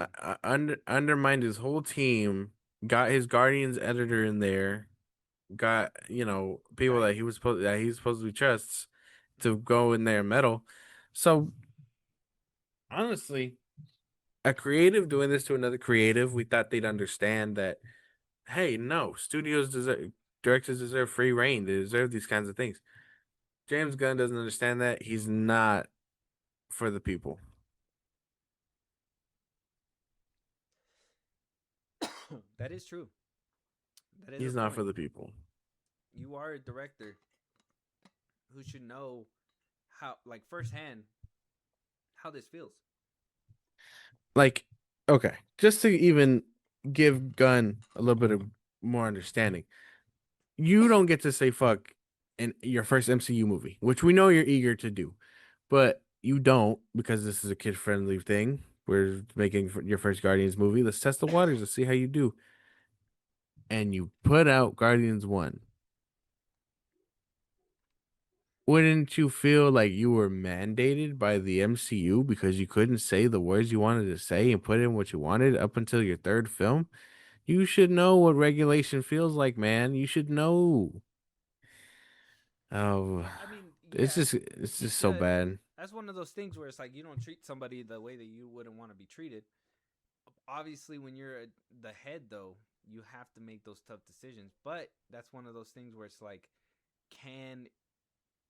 Undermined his whole team. Got his Guardians editor in there. Got people Right. that he's supposed to trust to go in there and meddle. So honestly, a creative doing this to another creative, we thought they'd understand that. Hey, no, directors deserve free reign. They deserve these kinds of things. James Gunn doesn't understand that. He's not for the people. That is true. That is He's not for the people. You are a director who should know how, like, firsthand how this feels. Like, okay, just to even give Gunn a little bit of more understanding, you don't get to say fuck in your first MCU movie, which we know you're eager to do, but you don't because this is a kid-friendly thing. We're making your first Guardians movie. Let's test the waters. Let's see how you do. And you put out Guardians 1. Wouldn't you feel like you were mandated by the MCU because you couldn't say the words you wanted to say and put in what you wanted up until your third film? You should know what regulation feels like, man. You should know. Oh, I mean, it's yeah, just so bad. that's one of those things where it's like you don't treat somebody the way that you wouldn't want to be treated. Obviously, when you're the head, though, you have to make those tough decisions. But that's one of those things where it's like, can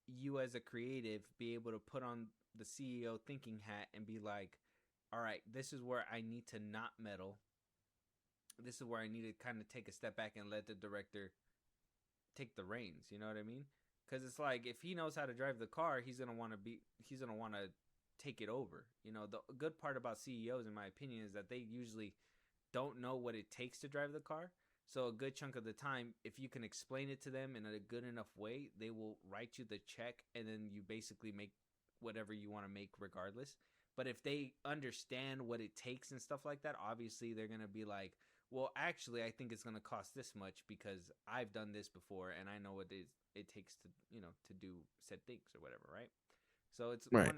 you as a creative be able to put on the CEO thinking hat and be like, all right, this is where I need to not meddle. This is where I need to kind of take a step back and let the director take the reins. You know what I mean? Because it's like, if he knows how to drive the car, he's gonna want to take it over. You know, the good part about CEOs, in my opinion, is that they usually don't know what it takes to drive the car. So a good chunk of the time, if you can explain it to them in a good enough way, they will write you the check, and then you basically make whatever you want to make regardless. But if they understand what it takes and stuff like that, obviously they're going to be like, well, actually, I think it's going to cost this much because I've done this before and I know what it takes to, to do said things or whatever, right? So it's Right.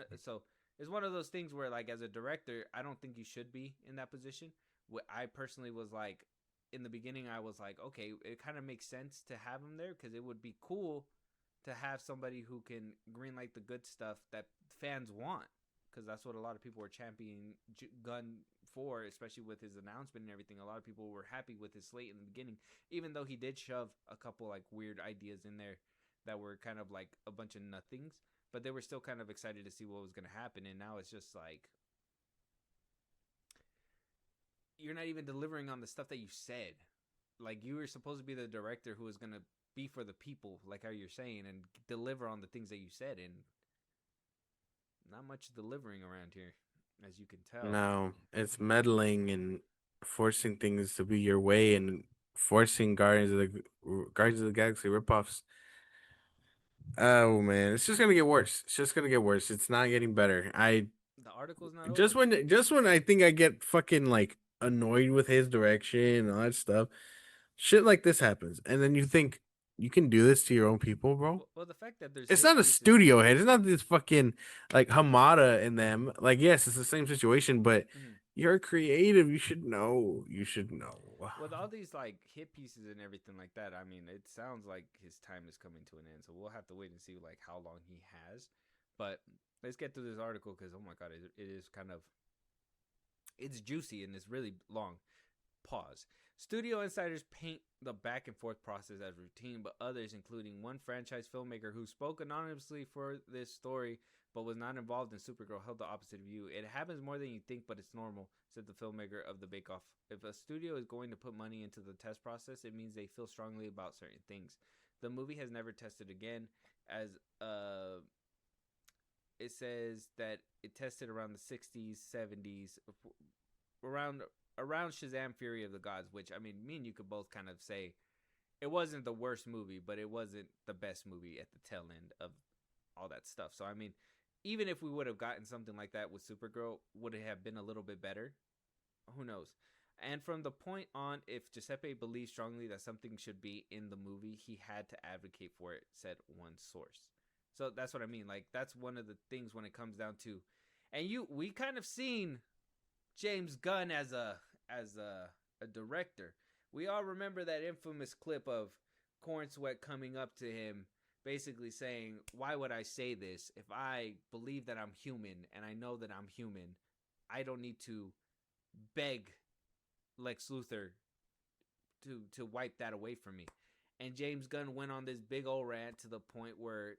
it's one of those things where, like, as a director, I don't think you should be in that position. What I personally was like, in the beginning, I was like, okay, it kind of makes sense to have him there because it would be cool to have somebody who can greenlight the good stuff that fans want, because that's what a lot of people were championing Gunn for, especially with his announcement and everything. A lot of people were happy with his slate in the beginning, even though he did shove a couple like weird ideas in there that were kind of like a bunch of nothings, but they were still kind of excited to see what was going to happen. And now it's just like, you're not even delivering on the stuff that you said. Like, you were supposed to be the director who was going to be for the people, like how you're saying, and deliver on the things that you said, and not much delivering around here, as you can tell. No, it's meddling and forcing things to be your way and forcing Guardians of the Galaxy ripoffs. Oh man, it's just gonna get worse. It's just gonna get worse. It's not getting better. The article's not Just over. when I think I get fucking like annoyed with his direction and all that stuff, shit like this happens, and then you think you can do this to your own people, bro. Well, the fact that there's It's hit not a pieces- studio head. It's not this fucking like Hamada in them. Like, yes, it's the same situation, but Mhm. You're creative. You should know. You should know. With all these like hit pieces and everything like that, I mean, it sounds like his time is coming to an end. So we'll have to wait and see like how long he has. But let's get through this article because oh my god, it is kind of it's juicy and it's really long. Pause. Studio insiders paint the back and forth process as routine, but others, including one franchise filmmaker who spoke anonymously for this story but was not involved in Supergirl, held the opposite view. It happens more than you think, but it's normal, said the filmmaker of the Bake Off. If a studio is going to put money into the test process, it means they feel strongly about certain things. The movie has never tested again, as it says that it tested around the 60s, 70s, around Shazam Fury of the Gods, which I mean, me and you could both kind of say it wasn't the worst movie, but it wasn't the best movie at the tail end of all that stuff. So I mean, even if we would have gotten something like that with Supergirl, would it have been a little bit better? Who knows? And from the point on, if Giuseppe believed strongly that something should be in the movie, he had to advocate for it, said one source. So that's what I mean. Like, that's one of the things when it comes down to, and we kind of seen James Gunn as a director. We all remember that infamous clip of Corn Sweat coming up to him basically saying, why would I say this? If I believe that I'm human and I know that I'm human, I don't need to beg Lex Luthor to wipe that away from me. And James Gunn went on this big old rant to the point where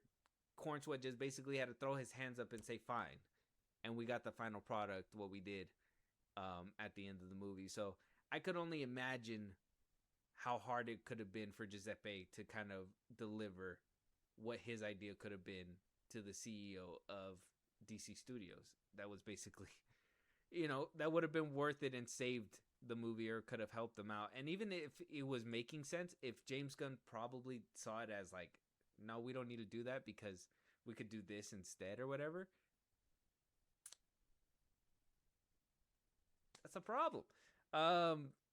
Corn Sweat just basically had to throw his hands up and say fine. And we got the final product, what we did at the end of the movie. So I could only imagine how hard it could have been for Giuseppe to kind of deliver what his idea could have been to the CEO of DC Studios. That was basically, that would have been worth it and saved the movie or could have helped them out. And even if it was making sense, if James Gunn probably saw it as like, no, we don't need to do that because we could do this instead or whatever, that's a problem.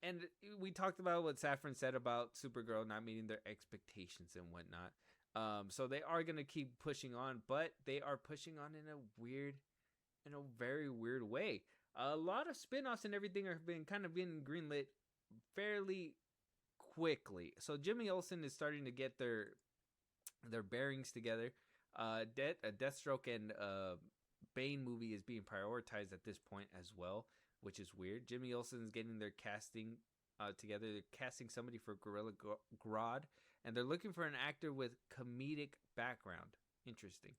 And we talked about what Safran said about Supergirl not meeting their expectations and whatnot. So they are going to keep pushing on, but they are pushing on in a very weird way. A lot of spin-offs and everything have been kind of being greenlit fairly quickly. So Jimmy Olsen is starting to get their bearings together. A Deathstroke and Bane movie is being prioritized at this point as well, which is weird. Jimmy Olsen is getting their casting together. They're casting somebody for Gorilla Grodd, and they're looking for an actor with comedic background. Interesting.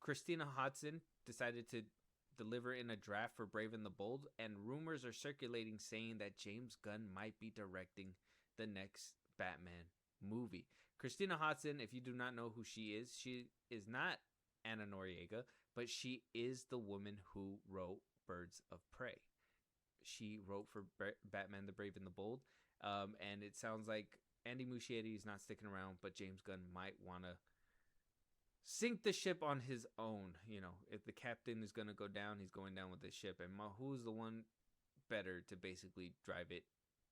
Christina Hodson decided to deliver in a draft for Brave and the Bold, and rumors are circulating saying that James Gunn might be directing the next Batman movie. Christina Hodson, if you do not know who she is not Anna Noriega, but she is the woman who wrote Birds of Prey. She wrote for Batman the Brave and the Bold, and it sounds like Andy Muschietti is not sticking around, but James Gunn might want to sink the ship on his own. If the captain is going to go down, he's going down with the ship, and who's the one better to basically drive it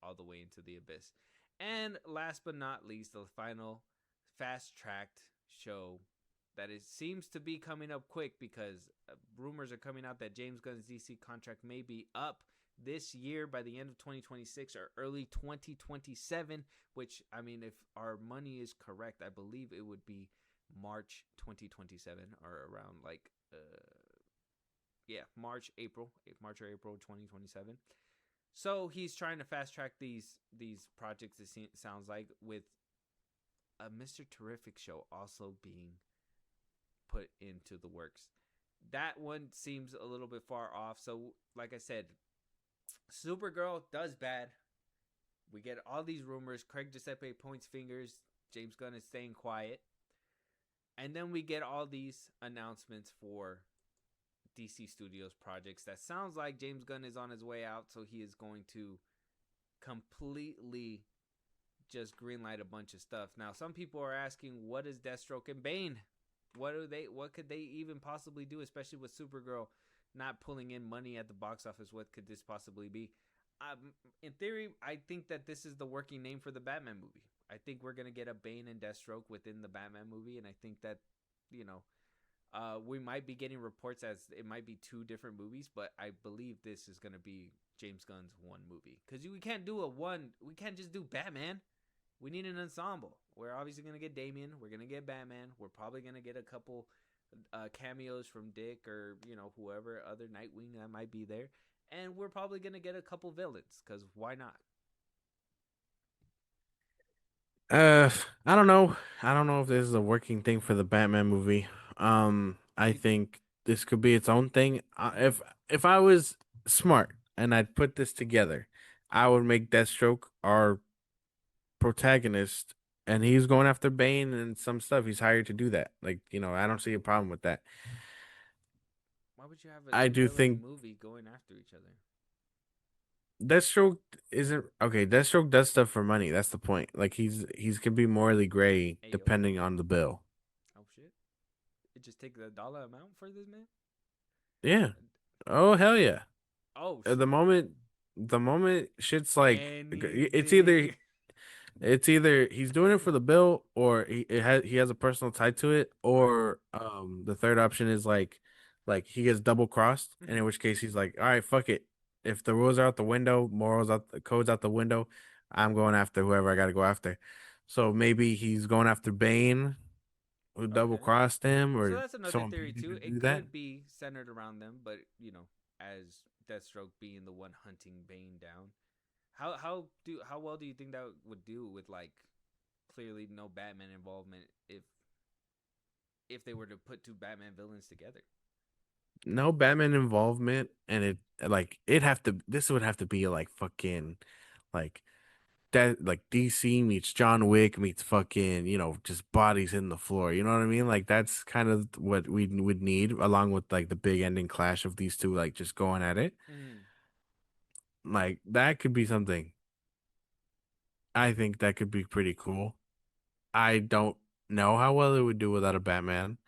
all the way into the abyss? And last but not least, the final fast-tracked show that seems to be coming up quick because rumors are coming out that James Gunn's DC contract may be up this year by the end of 2026 or early 2027, which, I mean, if our money is correct, I believe it would be March 2027 or around like, March or April 2027. So he's trying to fast track these projects, it sounds like, with a Mr. Terrific show also being put into the works. That one seems a little bit far off. So, like I said, Supergirl does bad. We get all these rumors. Craig Giuseppe points fingers. James Gunn is staying quiet. And then we get all these announcements for DC Studios projects that sounds like James Gunn is on his way out, so he is going to completely just greenlight a bunch of stuff. Now, some people are asking, what is Deathstroke and Bane? What could they even possibly do, especially with Supergirl not pulling in money at the box office? What could this possibly be? In theory, I think that this is the working name for the Batman movie. I think we're going to get a Bane and Deathstroke within the Batman movie, and I think that, We might be getting reports as it might be 2 different movies, but I believe this is gonna be James Gunn's one movie because we can't do we can't just do Batman. We need an ensemble. We're obviously gonna get Damian. We're gonna get Batman. We're probably gonna get a couple cameos from Dick or whoever other Nightwing that might be there, and we're probably gonna get a couple villains because why not? I don't know. I don't know if this is a working thing for the Batman movie. I think this could be its own thing. If I was smart and I'd put this together, I would make Deathstroke our protagonist, and he's going after Bane and some stuff. He's hired to do that. Like, I don't see a problem with that. Why would you have I a do villain think movie going after each other? Deathstroke isn't okay. Deathstroke does stuff for money. That's the point. Like he's can be morally gray Ayo. depending on the bill. Oh shit! It just take the dollar amount for this man. Yeah. Oh hell yeah. Oh, The moment shit's like it's either anything. it's either he's doing it for the bill or he has a personal tie to it, or the third option is like he gets double crossed, and in which case he's like, all right, fuck it. If the rules are out the window, morals out, the codes out the window, I'm going after whoever I got to go after. So maybe he's going after Bane, who double Okay. crossed him, So or that's another someone theory paid him too. to do It that. could be centered around them, but as Deathstroke being the one hunting Bane down. How well do you think that would do with like clearly no Batman involvement if they were to put 2 Batman villains together? No Batman involvement, and this would have to be like fucking like that, like DC meets John Wick meets fucking, just bodies in the floor. You know what I mean? Like that's kind of what we would need, along with like the big ending clash of these two, like just going at it. Mm. Like that could be something. I think that could be pretty cool. I don't know how well it would do without a Batman,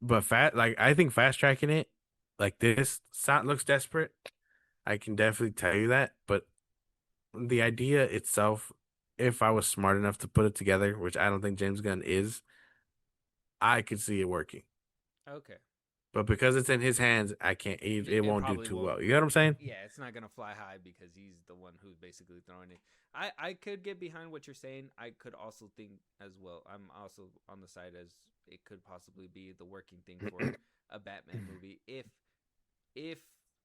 but I think fast tracking it like this looks desperate. I can definitely tell you that, but the idea itself, if I was smart enough to put it together, which I don't think James Gunn is, I could see it working. Okay. But because it's in his hands, I can't. It It won't do probably too won't. well. You know what I'm saying? Yeah, it's not gonna fly high because he's the one who's basically throwing it. I could get behind what you're saying. I could also think as well. I'm also on the side as it could possibly be the working thing for a Batman movie if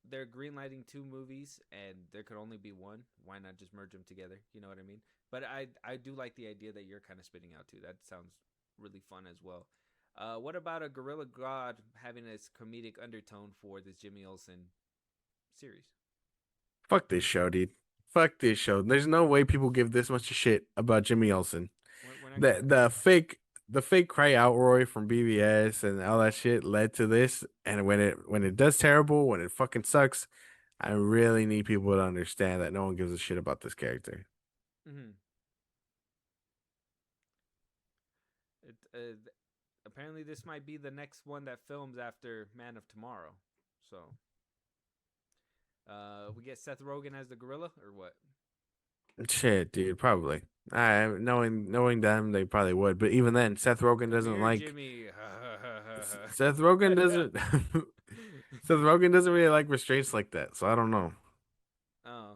they're greenlighting 2 movies and there could only be one. Why not just merge them together? You know what I mean? But I do like the idea that you're kind of spitting out too. That sounds really fun as well. What about a Gorilla God having this comedic undertone for this Jimmy Olsen series? Fuck this show, dude. Fuck this show. There's no way people give this much shit about Jimmy Olsen. We're not The giving the fake the fake cry out Roy from BBS and all that shit led to this. And when it does terrible, when it fucking sucks, I really need people to understand that no one gives a shit about this character. Mm-hmm. It, apparently, this might be the next one that films after Man of Tomorrow. So, we get Seth Rogen as the gorilla, or what? Shit, dude, probably. I knowing them, they probably would. But even then, Seth Rogen Come doesn't here, like Jimmy. Seth Rogen doesn't Seth Rogen doesn't really like restraints like that. So I don't know. Oh,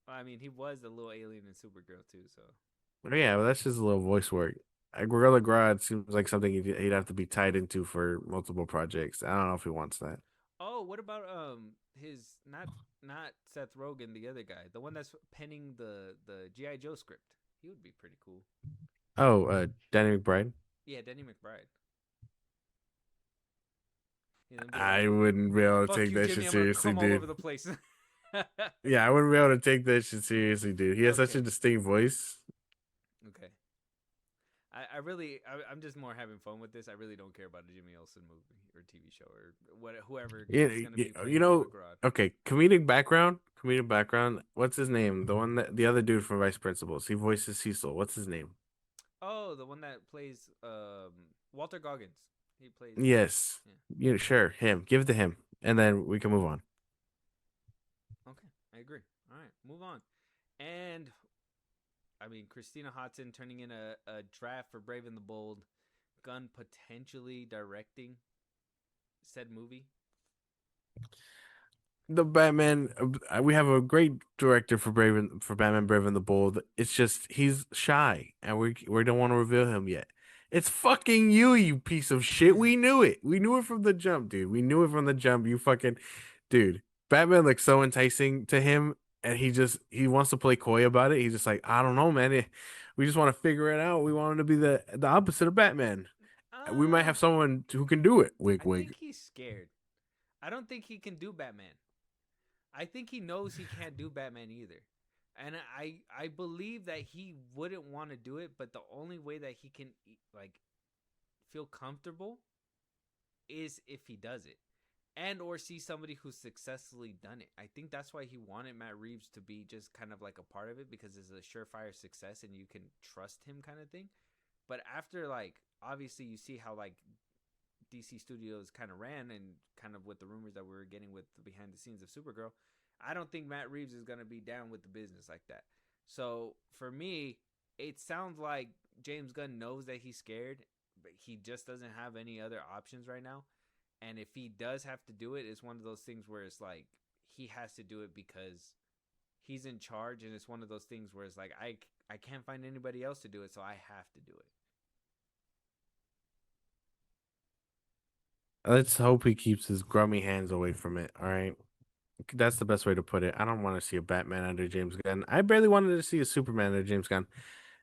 I mean, he was a little alien in Supergirl too. So, But yeah, well, that's just a little voice work. Gorilla Grodd seems like something he'd have to be tied into for multiple projects. I don't know if he wants that. oh, what about his not Seth Rogen, the other guy, the one that's penning the GI Joe script? He would be pretty cool. Oh, Danny McBride. Yeah, Denny McBride. And then be I like, wouldn't be able to "Fuck take you, that Jimmy! shit I'm gonna seriously, come all over dude. the place." Yeah, I wouldn't be able to take that shit seriously, dude. He has such a Okay. distinct voice. Okay. I'm just more having fun with this. I really don't care about a Jimmy Olsen movie or TV show or whoever Yeah, is gonna be playing you know. Gorilla Grodd. Okay, comedic background. Comedic background. What's his name? The other dude from Vice Principals. He voices Cecil. What's his name? Oh, the one that plays Walter Goggins. He plays. Yes. Yeah. Yeah, sure. Him. Give it to him, and then we can move on. Okay, I agree. All right, move on. And I mean, Christina Hodson turning in a draft for Brave and the Bold, Gunn potentially directing. said movie? The Batman. We have a great director for Batman Brave and the Bold. It's just he's shy, and we don't want to reveal him yet. It's fucking you piece of shit. We knew it. We knew it from the jump, dude. We knew it from the jump. You fucking dude. Batman looks so enticing to him, and he wants to play coy about it. He's just like, I don't know, man. We just want to figure it out. We want him to be the opposite of Batman. We might Uh, have someone who can do it. Wig I wig. think he's scared. I don't think he can do Batman. I think he knows he can't do Batman either. And I believe that he wouldn't want to do it, but the only way that he can like feel comfortable is if he does it. And or see somebody who's successfully done it. I think that's why he wanted Matt Reeves to be just kind of like a part of it, because it's a surefire success and you can trust him kind of thing. But after, like, obviously you see how like DC Studios kind of ran, and kind of with the rumors that we were getting with the behind the scenes of Supergirl, I don't think Matt Reeves is going to be down with the business like that. So for me, it sounds like James Gunn knows that he's scared, but he just doesn't have any other options right now. And if he does have to do it, it's one of those things where it's like he has to do it because he's in charge, and it's one of those things where it's like I can't find anybody else to do it, so I have to do it. Let's hope he keeps his grummy hands away from it. All right. That's the best way to put it. I don't want to see a Batman under James Gunn. I barely wanted to see a Superman under James Gunn.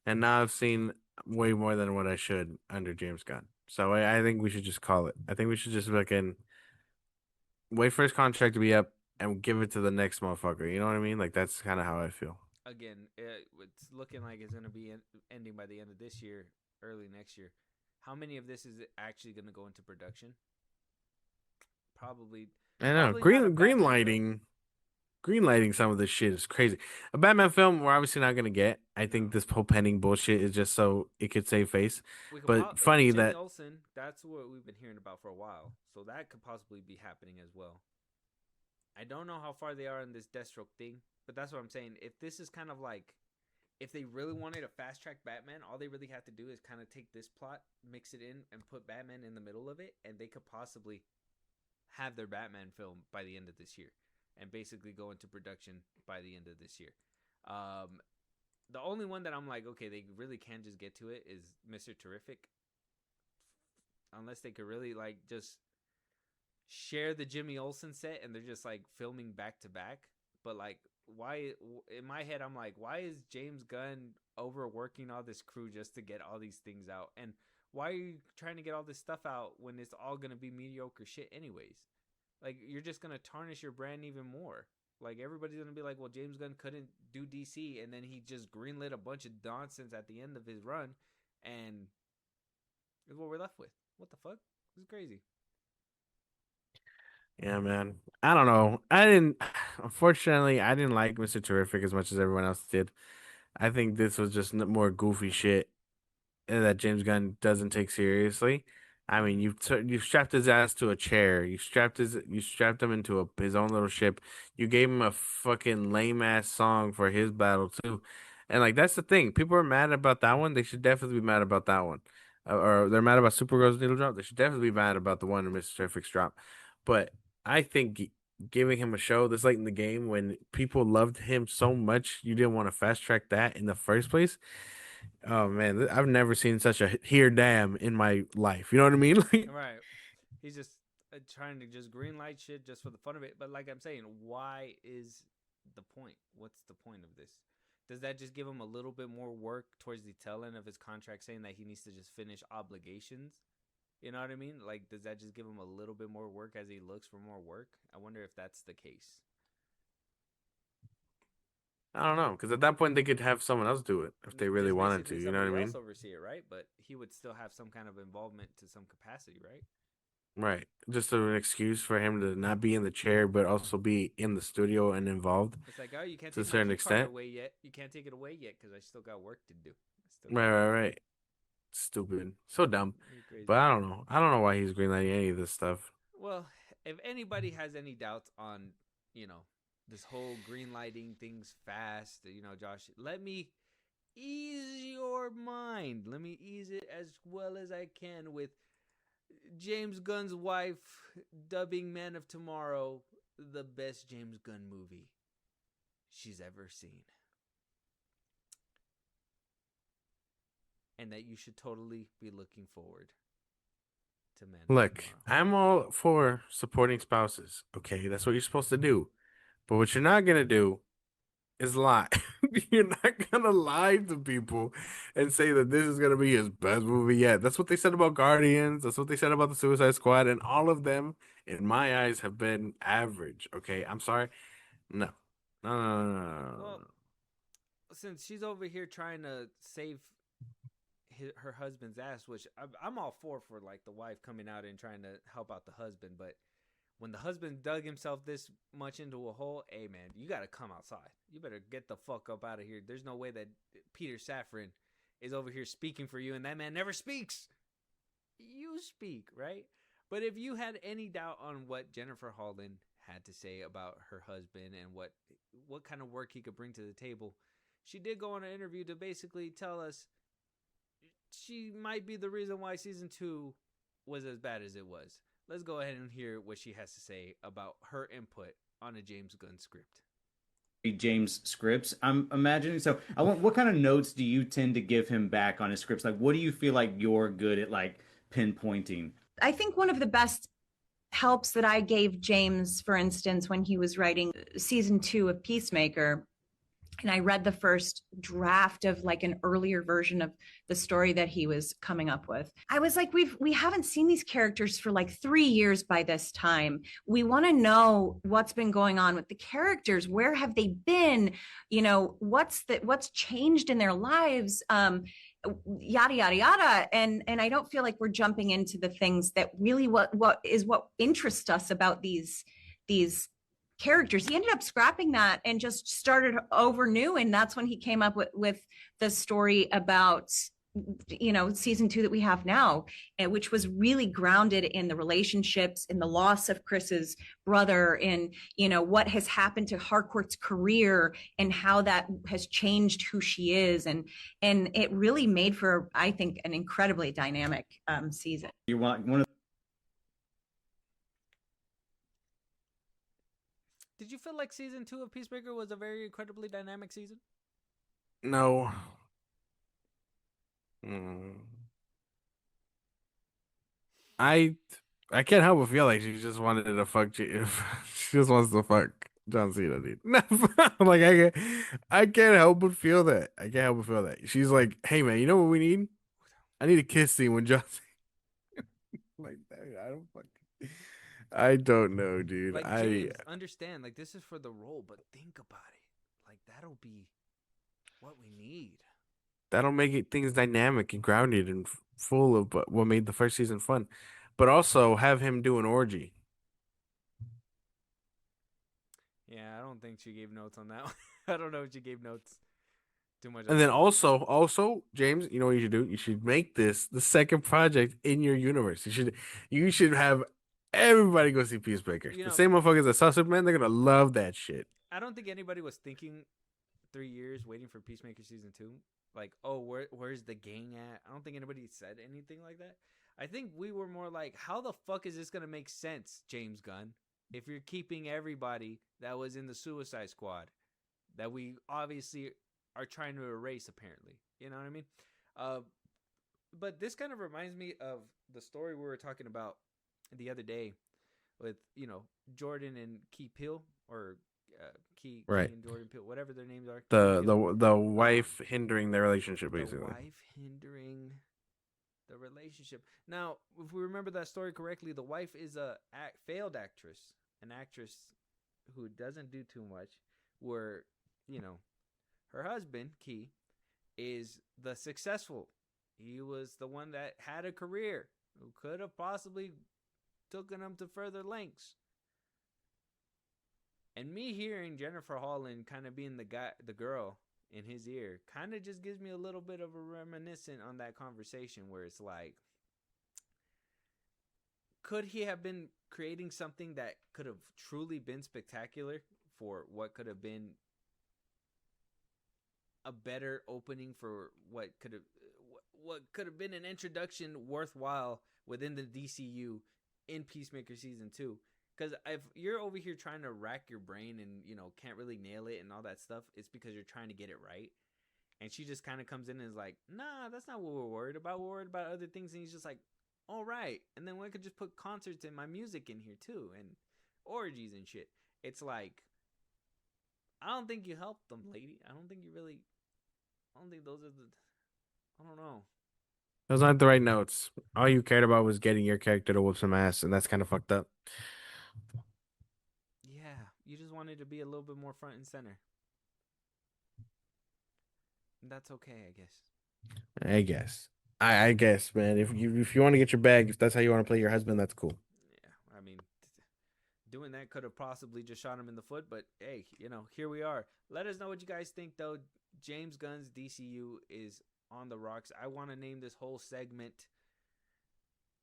And now I've seen way more than what I should under James Gunn. So I think we should just call it. I think we should just fucking wait for his contract to be up and give it to the next motherfucker. You know what I mean? Like, that's kind of how I feel. Again, it's looking like it's going to be ending by the end of this year, early next year. How many of this is actually going to go into production? Probably. I know. Probably not a Green Batman lighting. Green lighting some of this shit is crazy. A Batman film we're obviously not gonna get. I think this whole penning bullshit is just so it could save face. We could But funny Jimmy that Olsen, that's what we've been hearing about for a while. So that could possibly be happening as well. I don't know how far they are in this Deathstroke thing, but that's what I'm saying. If this is kind of like, if they really wanted to fast track Batman, all they really have to do is kind of take this plot, mix it in, and put Batman in the middle of it, and they could possibly have their Batman film by the end of this year, and basically go into production by the end of this year. The only one that I'm like, okay, they really can just get to it is Mr. Terrific. Unless they could really like just share the Jimmy Olsen set and they're just like filming back to back. But like, why, in my head, I'm like, why is James Gunn overworking all this crew just to get all these things out? And why are you trying to get all this stuff out when it's all going to be mediocre shit anyways? Like, you're just going to tarnish your brand even more. Like, everybody's going to be like, well, James Gunn couldn't do DC, and then he just greenlit a bunch of nonsense at the end of his run, and is what we're left with. What the fuck? This is crazy. Yeah, man. I don't know. Unfortunately, I didn't like Mr. Terrific as much as everyone else did. I think this was just more goofy shit that James Gunn doesn't take seriously. I mean, you strapped his ass to a chair. You strapped him into his own little ship. You gave him a fucking lame ass song for his battle too, and like that's the thing. People are mad about that one. They should definitely be mad about that one, or they're mad about Supergirl's needle drop. They should definitely be mad about the one in Mr. Terrific's drop. But I think giving him a show this late in the game when people loved him so much, you didn't want to fast track that in the first place. Oh man, I've never seen such a here damn in my life. You know what I mean? Right. He's just trying to just greenlight shit just for the fun of it. But like I'm saying, why is the point? What's the point of this? Does that just give him a little bit more work towards the tail end of his contract, saying that he needs to just finish obligations? You know what I mean? Like, does that just give him a little bit more work as he looks for more work? I wonder if that's the case. I don't know, because at that point they could have someone else do it if they really Just wanted to. basically You know what I somebody mean? else oversee it, right? But he would still have some kind of involvement to some capacity, right? Right. Just an excuse for him to not be in the chair, but also be in the studio and involved It's like, oh, you can't to a take my certain key card extent. away yet. You can't take it away yet because I still got work to do. Right. Stupid. So dumb. Crazy. But I don't know. I don't know why he's greenlighting any of this stuff. Well, if anybody has any doubts on, this whole green lighting things fast, Josh, let me ease your mind. Let me ease it as well as I can with James Gunn's wife dubbing Man of Tomorrow the best James Gunn movie she's ever seen. And that you should totally be looking forward to Man of Look, Tomorrow. I'm all for supporting spouses. Okay, that's what you're supposed to do. But what you're not gonna do is lie. You're not gonna lie to people and say that this is gonna be his best movie yet. That's what they said about Guardians. That's what they said about the Suicide Squad, and all of them, in my eyes, have been average. Okay, I'm sorry. No, no. Well, since she's over here trying to save her husband's ass, which I'm all for like the wife coming out and trying to help out the husband, but when the husband dug himself this much into a hole, hey man, you gotta come outside. You better get the fuck up out of here. There's no way that Peter Safran is over here speaking for you, and that man never speaks. You speak, right? But if you had any doubt on what Jennifer Holland had to say about her husband and what kind of work he could bring to the table, she did go on an interview to basically tell us she might be the reason why season 2 was as bad as it was. Let's go ahead and hear what she has to say about her input on a James Gunn script. James scripts, I'm imagining. So what kind of notes do you tend to give him back on his scripts? Like, what do you feel like you're good at, like, pinpointing? I think one of the best helps that I gave James, for instance, when he was writing season 2 of Peacemaker, and I read the first draft of like an earlier version of the story that he was coming up with. I was like, we haven't seen these characters for like 3 years by this time. We want to know what's been going on with the characters. Where have they been? You know, what's changed in their lives? Yada yada yada. And I don't feel like we're jumping into the things that really what interests us about these characters. He ended up scrapping that and just started over new, and that's when he came up with the story about, you know, season 2 that we have now, which was really grounded in the relationships, in the loss of Chris's brother, in, you know, what has happened to Harcourt's career and how that has changed who she is, and it really made for, I think, an incredibly dynamic season. You want one of Did you feel like season 2 of Peacemaker was a very incredibly dynamic season? No. I can't help but feel like she just wanted to fuck. She just wants to fuck John Cena, dude. Like I can't help but feel that. I can't help but feel that. She's like, hey man, you know what we need? I need a kiss scene with John Cena. Like that. I don't know, dude. Like, James, understand, like, this is for the role, but think about it. Like, that'll be what we need. That'll make things dynamic and grounded and full of what made the first season fun. But also have him do an orgy. Yeah, I don't think she gave notes on that one. I don't know if she gave notes too much. And then also, James, you know what you should do? You should make this the second project in your universe. You should have everybody go see Peacemaker. You know, the same motherfuckers that saw Superman, they're gonna love that shit. I don't think anybody was thinking 3 years waiting for Peacemaker season 2. Like, oh, where's the gang at? I don't think anybody said anything like that. I think we were more like, how the fuck is this gonna make sense, James Gunn, if you're keeping everybody that was in the Suicide Squad that we obviously are trying to erase, apparently. You know what I mean? But this kind of reminds me of the story we were talking about the other day with, you know, Jordan and Key Peele, or Key and Jordan Peele, whatever their names are. The wife hindering their relationship, basically. The wife hindering the relationship. Now, if we remember that story correctly, the wife is a failed actress, an actress who doesn't do too much, where, you know, her husband, Key, is the successful. He was the one that had a career, who could have possibly taken him to further lengths. And me hearing Jennifer Holland kind of being the girl in his ear, kind of just gives me a little bit of a reminiscent on that conversation, where it's like, could he have been creating something that could have truly been spectacular for what could have been a better opening for what what could have been an introduction worthwhile within the DCU in Peacemaker season 2. Because if you're over here trying to rack your brain and, you know, can't really nail it and all that stuff, it's because you're trying to get it right. And she just kind of comes in and is like, nah, that's not what we're worried about. We're worried about other things. And he's just like, all right. And then we could just put concerts and my music in here too. And orgies and shit. It's like, I don't think you helped them, lady. I don't think those are I don't know. Those aren't the right notes. All you cared about was getting your character to whoop some ass, and that's kind of fucked up. Yeah, you just wanted to be a little bit more front and center. That's okay, I guess. I guess, man. If you want to get your bag, if that's how you want to play your husband, that's cool. Yeah, I mean, doing that could have possibly just shot him in the foot, but hey, you know, here we are. Let us know what you guys think, though. James Gunn's DCU is on the rocks. I want to name this whole segment,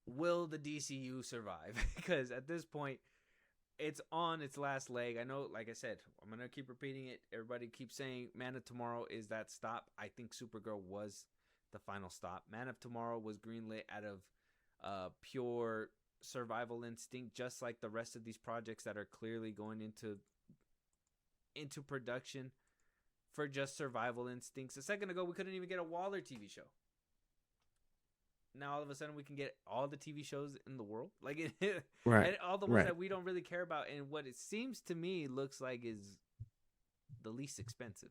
Will the DCU Survive? Because at this point, it's on its last leg. I know, like I said, I'm going to keep repeating it. Everybody keeps saying Man of Tomorrow is that stop. I think Supergirl was the final stop. Man of Tomorrow was greenlit out of pure survival instinct, just like the rest of these projects that are clearly going into production for just survival instincts. A second ago, we couldn't even get a Waller TV show. Now all of a sudden we can get all the TV shows in the world, like right, and all the ones that we don't really care about, and what it seems to me looks like is the least expensive.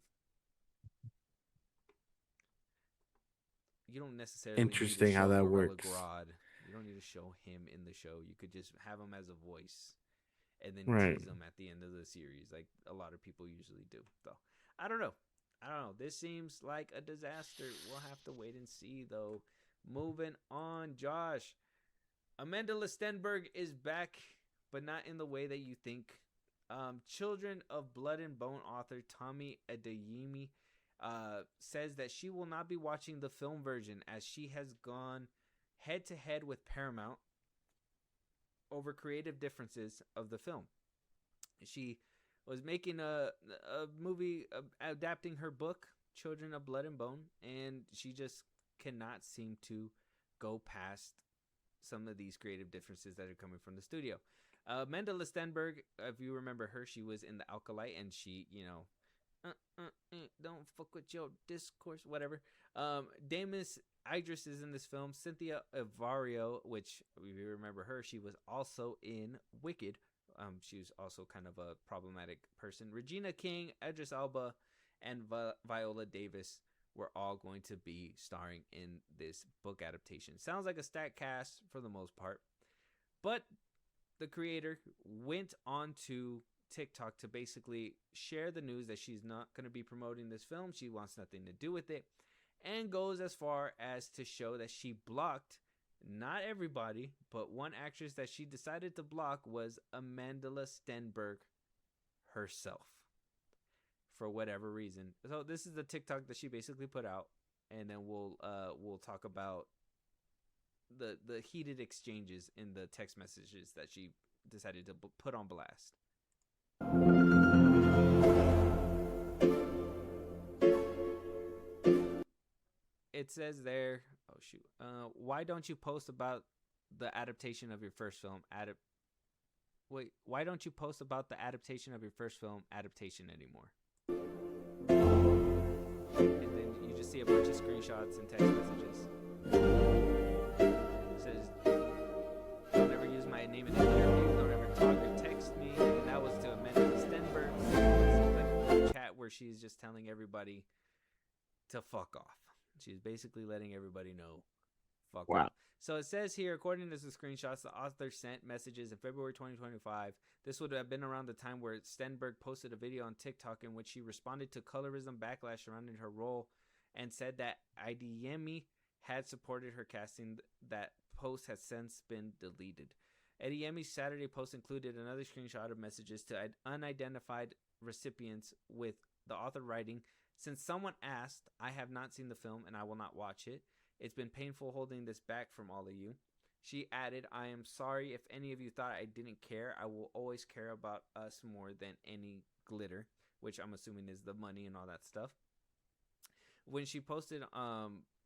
You don't necessarily interesting need to how show that Gorilla works. Grodd. You don't need to show him in the show. You could just have him as a voice, and then tease him at the end of the series, like a lot of people usually do. So I don't know. This seems like a disaster. We'll have to wait and see, though. Moving on, Josh. Amanda Listenberg is back, but not in the way that you think. Children of Blood and Bone author Tommy Adeyemi says that she will not be watching the film version as she has gone head-to-head with Paramount over creative differences of the film. She was making a movie adapting her book, Children of Blood and Bone, and she just cannot seem to go past some of these creative differences that are coming from the studio. Amanda Listenberg, if you remember her, she was in The Alkalite, and she, you know, don't fuck with your discourse, whatever. Damus Idris is in this film. Cynthia Evario, which if you remember her, she was also in Wicked. She was also kind of a problematic person. Regina King, Idris Elba, and Viola Davis were all going to be starring in this book adaptation. Sounds like a stacked cast for the most part. But the creator went on to TikTok to basically share the news that she's not going to be promoting this film. She wants nothing to do with it. And goes as far as to show that she blocked not everybody, but one actress that she decided to block was Amanda Stenberg herself, for whatever reason. So this is the TikTok that she basically put out, and then we'll talk about the heated exchanges in the text messages that she decided to put on blast. It says there, oh shoot, why don't you post about the adaptation of your first film? Why don't you post about the adaptation of your first film adaptation anymore? And then you just see a bunch of screenshots and text messages. It says, don't ever use my name in an interview, don't ever talk or text me. And that was to Amanda Stenberg. It's like a chat where she's just telling everybody to fuck off. She's basically letting everybody know, fuck off. So it says here, according to the screenshots, the author sent messages in February 2025. This would have been around the time where Stenberg posted a video on TikTok in which she responded to colorism backlash surrounding her role and said that Adeyemi had supported her casting. That post has since been deleted. Adeyemi's Saturday post included another screenshot of messages to unidentified recipients with the author writing, "Since someone asked, I have not seen the film and I will not watch it. It's been painful holding this back from all of you." She added, "I am sorry if any of you thought I didn't care. I will always care about us more than any glitter," which I'm assuming is the money and all that stuff. When she posted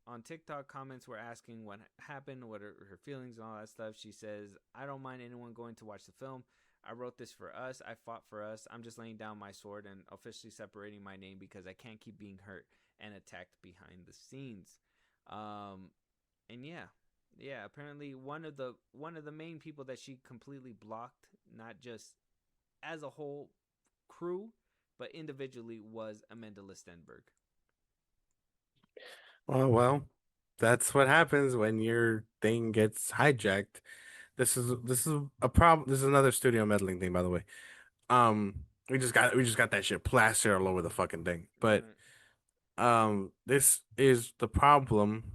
on TikTok, comments were asking what happened, what are her feelings and all that stuff. She says, I don't mind anyone going to watch the film. I wrote this for us. I fought for us. I'm just laying down my sword and officially separating my name because I can't keep being hurt and attacked behind the scenes. And yeah, apparently one of the main people that she completely blocked, not just as a whole crew, but individually, was Amanda Listenberg. Well, that's what happens when your thing gets hijacked. This is a problem. This is another studio meddling thing, by the way. We just got that shit plastered all over the fucking thing. But this is the problem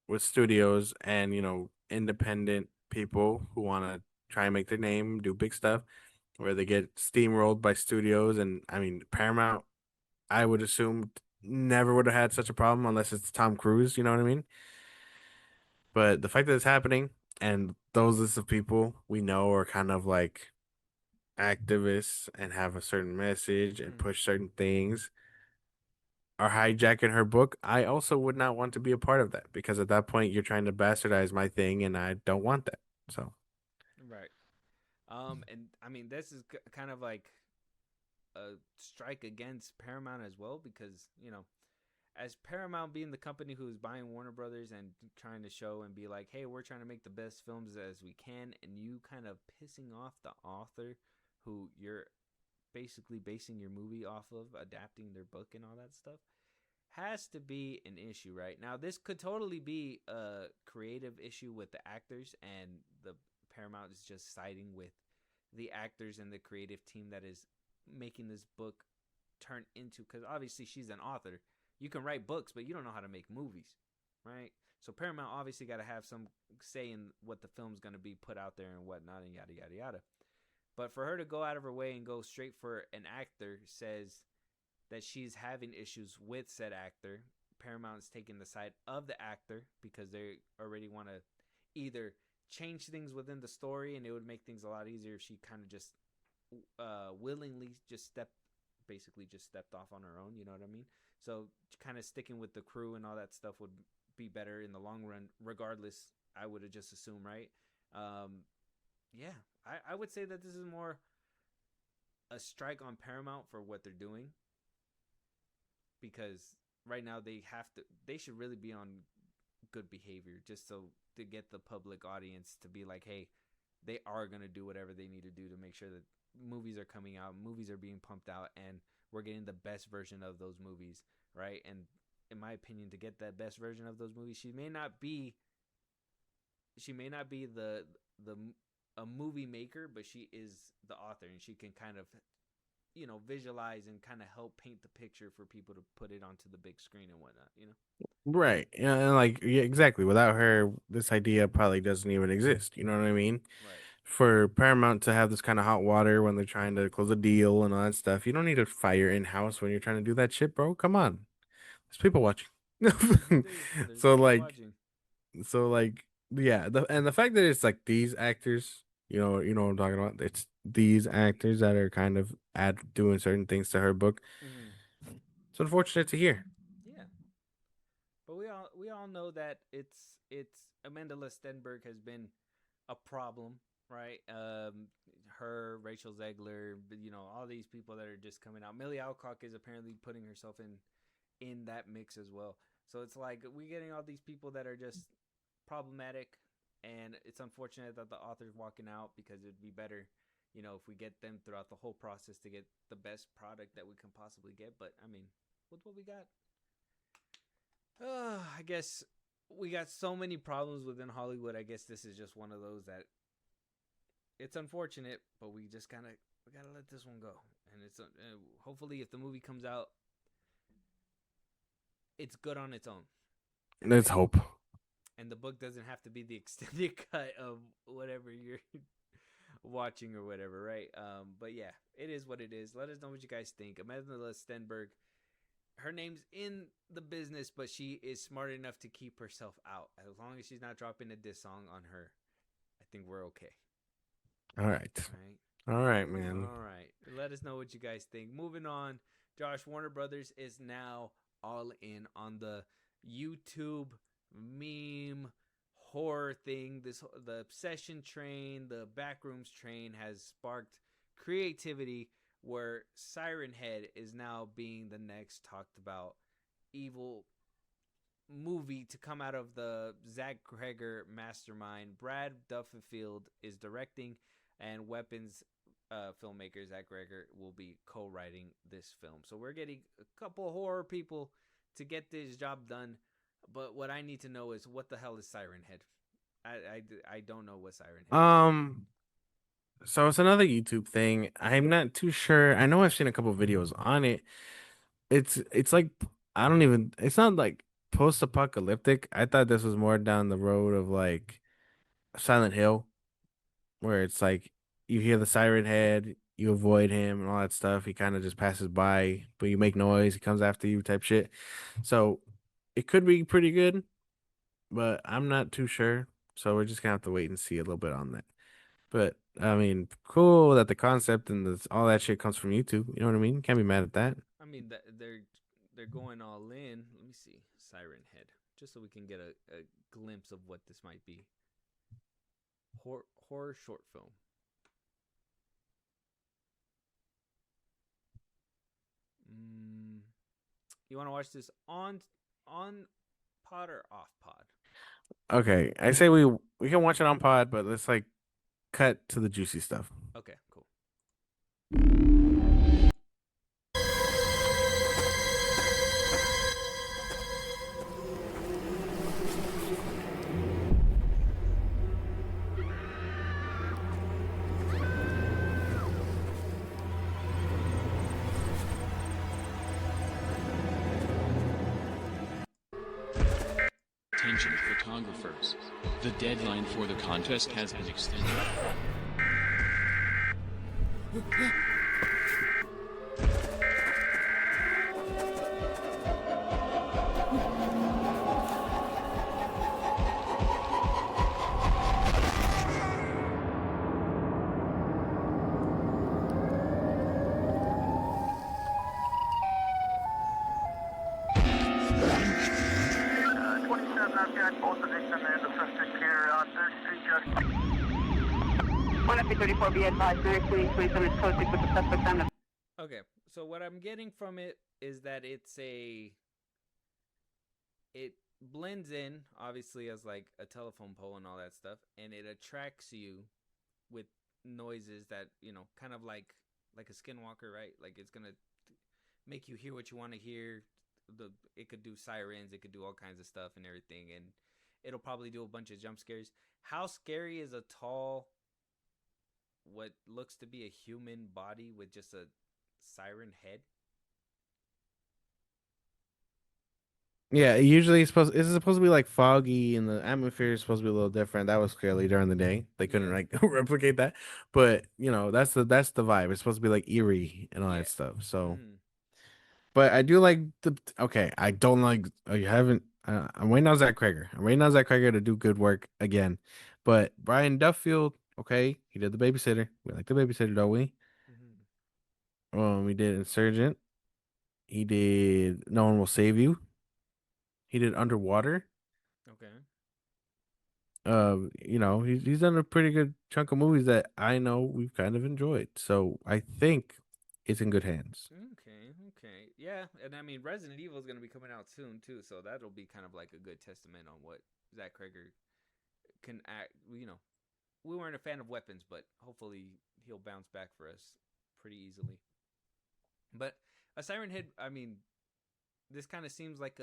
with studios and independent people who want to try and make their name, do big stuff, where they get steamrolled by studios. And I mean, Paramount, I would assume, never would have had such a problem unless it's Tom Cruise. You know what I mean? But the fact that it's happening, and those lists of people we know are kind of like activists and have a certain message and push certain things, are hijacking her book. I also would not want to be a part of that, because at that point you're trying to bastardize my thing, and I don't want that. So, right. And I mean, this is kind of like a strike against Paramount as well, because as Paramount being the company who's buying Warner Brothers and trying to show and be like, hey, we're trying to make the best films as we can, and you kind of pissing off the author who you're basically basing your movie off of, adapting their book and all that stuff, has to be an issue. Right now, this could totally be a creative issue with the actors, and the Paramount is just siding with the actors and the creative team that is making this book turn into, because obviously she's an author. You can write books, but you don't know how to make movies, right? So Paramount obviously got to have some say in what the film's going to be put out there and whatnot, and yada yada yada. But for her to go out of her way and go straight for an actor says that she's having issues with said actor. Paramount's taking the side of the actor because they already want to either change things within the story, and it would make things a lot easier if she kind of just willingly just stepped off on her own. You know what I mean? So kind of sticking with the crew and all that stuff would be better in the long run, regardless. I would have just assumed, right? Yeah, I would say that this is more a strike on Paramount for what they're doing, because right now they should really be on good behavior, just so to get the public audience to be like, hey, they are going to do whatever they need to do to make sure that movies are coming out, movies are being pumped out, and we're getting the best version of those movies, right? And in my opinion, to get that best version of those movies, she may not be a movie maker, but she is the author, and she can kind of visualize and kind of help paint the picture for people to put it onto the big screen and whatnot. right. And like, yeah, exactly. Without her, this idea probably doesn't even exist. You know what I mean? Right. For Paramount to have this kind of hot water when they're trying to close a deal and all that stuff, you don't need to fire in house when you're trying to do that shit, bro. Come on, there's people watching. There's so people like, watching. so like, yeah. The fact that it's like these actors, you know what I'm talking about. It's these actors that are kind of doing certain things to her book. It's unfortunate to hear. Yeah, but we all know that it's Amanda Listenberg has been a problem, right? Her, Rachel Zegler, all these people that are just coming out. Millie Alcock is apparently putting herself in that mix as well. So it's like we're getting all these people that are just problematic, and it's unfortunate that the author's walking out, because it'd be better, if we get them throughout the whole process to get the best product that we can possibly get. But I mean, with what we got, I guess we got so many problems within Hollywood. I guess this is just one of those that it's unfortunate, but we gotta let this one go. And it's hopefully, if the movie comes out, it's good on its own. Let's hope. And the book doesn't have to be the extended cut of whatever you're watching or whatever, right? But yeah, it is what it is. Let us know what you guys think. Amanda Listenberg, her name's in the business, but she is smart enough to keep herself out. As long as she's not dropping a diss song on her, I think we're okay. All right. All right, man. All right. Let us know what you guys think. Moving on, Josh, Warner Brothers is now all in on the YouTube meme horror thing, the obsession train, the backrooms train has sparked creativity where Siren Head is now being the next talked about evil movie to come out of the Zach Greger mastermind. Brad Duffield is directing, and Weapons filmmaker Zach Greger will be co-writing this film. So we're getting a couple horror people to get this job done. But what I need to know is, what the hell is Siren Head? I don't know what Siren Head is. So it's another YouTube thing. I'm not too sure. I know I've seen a couple videos on it. It's like I don't even. It's not like post-apocalyptic. I thought this was more down the road of like Silent Hill, where it's like you hear the siren head, you avoid him and all that stuff. He kind of just passes by, but you make noise, he comes after you type shit. So it could be pretty good, but I'm not too sure. So we're just gonna have to wait and see a little bit on that. But I mean, cool that the concept and all that shit comes from YouTube. You know what I mean? Can't be mad at that. I mean, they're going all in. Let me see, Siren Head, just so we can get a glimpse of what this might be. Horror short film. You want to watch this on pod or off pod? Okay, I say we can watch it on pod, but let's like cut to the juicy stuff. Okay, cool. Attention photographers. The deadline for the contest has been extended. Okay, so what I'm getting from it is that it blends in obviously as like a telephone pole and all that stuff, and it attracts you with noises that, you know, kind of like a skinwalker, right? Like it's gonna make you hear what you want to hear. It could do sirens, it could do all kinds of stuff and everything, and it'll probably do a bunch of jump scares. How scary is a tall, what looks to be a human body with just a siren head? Yeah, this is supposed to be like foggy, and the atmosphere is supposed to be a little different. That was clearly during the day. They couldn't like replicate that, but you know that's the vibe. It's supposed to be like eerie and all that stuff. So, but I do like okay. I don't like. You haven't. I'm waiting on Zach Cregger. I'm waiting on Zach Cregger to do good work again. But Brian Duffield, okay, he did The Babysitter. We like The Babysitter, don't we? We did Insurgent. He did No One Will Save You. He did Underwater. Okay. You know, he's done a pretty good chunk of movies that I know we've kind of enjoyed. So I think it's in good hands. Okay. Yeah, and I mean Resident Evil is going to be coming out soon too, so that'll be kind of like a good testament on what Zach Cregger can act. You know, we weren't a fan of Weapons, but hopefully he'll bounce back for us pretty easily. But a Siren Head, I mean, this kind of seems like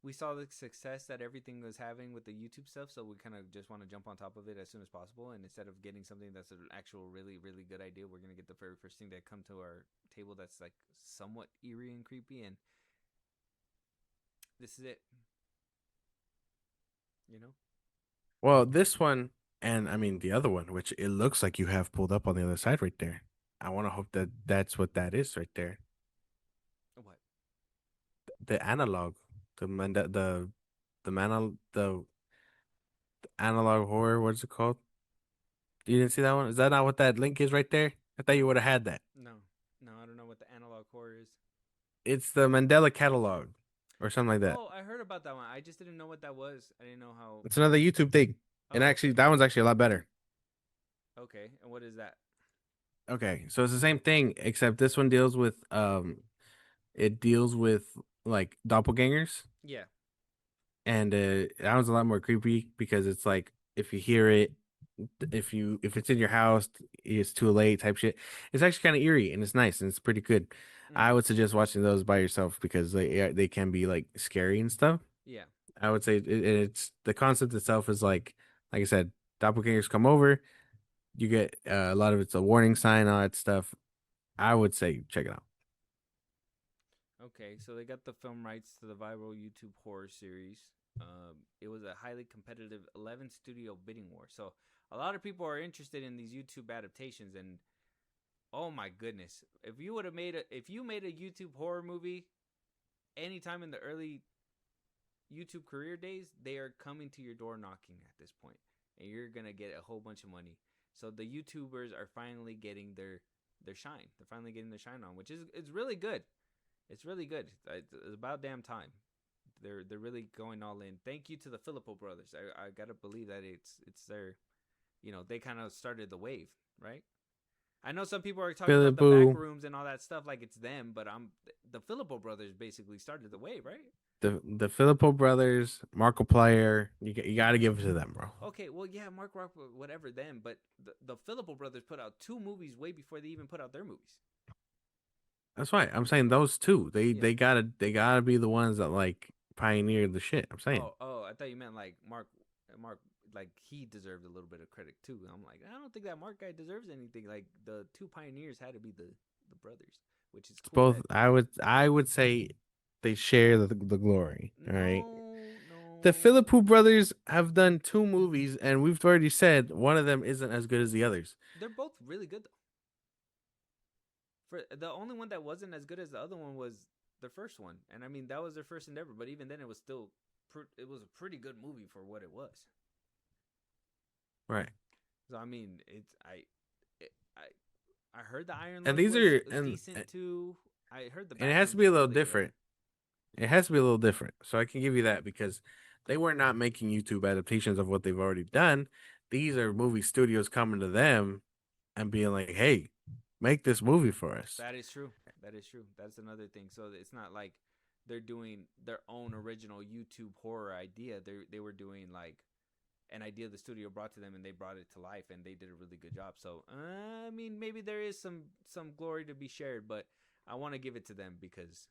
we saw the success that everything was having with the YouTube stuff, so we kind of just want to jump on top of it as soon as possible. And instead of getting something that's an actual really, really good idea, we're going to get the very first thing that come to our table that's like somewhat eerie and creepy. And this is it. You know? Well, this one, and I mean the other one, which it looks like you have pulled up on the other side right there. I want to hope that that's what that is right there. What? The analog. The analog horror. What's it called? You didn't see that one? Is that not what that link is right there? I thought you would have had that. No, I don't know what the analog horror is. It's the Mandela catalog. or something like that. Oh, I heard about that one. I just didn't know what that was. I didn't know how. It's another YouTube thing, and Oh, actually, okay. that one's actually a lot better. Okay, and what is that? Okay, so it's the same thing, except this one deals with it deals with like doppelgangers, Yeah. and that one's a lot more creepy because it's like if you hear it, if it's in your house, it's too late type shit. It's actually kind of eerie and it's nice and it's pretty good. I would suggest watching those by yourself because they can be like scary and stuff. Yeah. I would say it's the concept itself is like I said, doppelgangers come over. You get a lot of it's a warning sign, all that stuff. I would say check it out. Okay, so they got the film rights to the viral YouTube horror series. It was a highly competitive 11 studio bidding war. So a lot of people are interested in these YouTube adaptations, and oh my goodness, if you made a YouTube horror movie anytime in the early YouTube career days, they are coming to your door knocking at this point, and you're gonna get a whole bunch of money. So the YouTubers are finally getting their shine. They're finally getting their shine on, which is it's really good. It's really good. It's about damn time. They're really going all in. Thank you to the Filippo brothers. I gotta believe that it's their, they kind of started the wave, right? I know some people are talking about the back rooms and all that stuff like it's them, but the Filippo brothers basically started the wave, right? The Filippo brothers, Markiplier, you got to give it to them, bro. Okay, well, yeah, Mark Rock, whatever them, but the Filippo brothers put out 2 movies way before they even put out their movies. That's right. I'm saying those two. They gotta be the ones that like pioneered the shit. I'm saying. Oh, I thought you meant like Mark, like he deserved a little bit of credit too. I'm like, I don't think that Mark guy deserves anything. Like the 2 pioneers had to be the brothers, which is cool. Both. I would say they share the glory. All right. No. The Filippo brothers have done 2 movies, and we've already said one of them isn't as good as the others. They're both really good though. For the only one that wasn't as good as the other one was the first one, and I mean that was their first endeavor. But even then, it was still it was a pretty good movie for what it was. Right. So I mean, I heard the Iron And Lung these are decent too. I heard the and it has to be a little really different. It has to be a little different. So I can give you that because they were not making YouTube adaptations of what they've already done. These are movie studios coming to them and being like, "Hey, make this movie for us." That is true. That's another thing. So it's not like they're doing their own original YouTube horror idea. They were doing like an idea the studio brought to them, and they brought it to life, and they did a really good job. So I mean, maybe there is some glory to be shared, but I want to give it to them because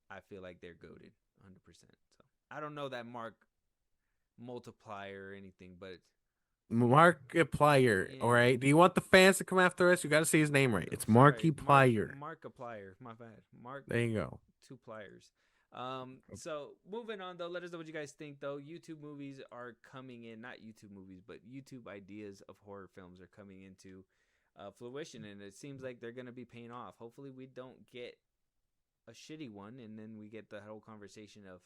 I feel like they're goated 100%. So I don't know that Mark multiplier or anything, but Markiplier. Yeah. All right. Do you want the fans to come after us? You got to say his name right. It's Markiplier. Markiplier. My bad. Mark. There you go. 2 pliers. So moving on though, let us know what you guys think though. YouTube movies are coming in, not YouTube movies, but YouTube ideas of horror films are coming into fruition, and it seems like they're gonna be paying off. Hopefully, we don't get a shitty one, and then we get the whole conversation of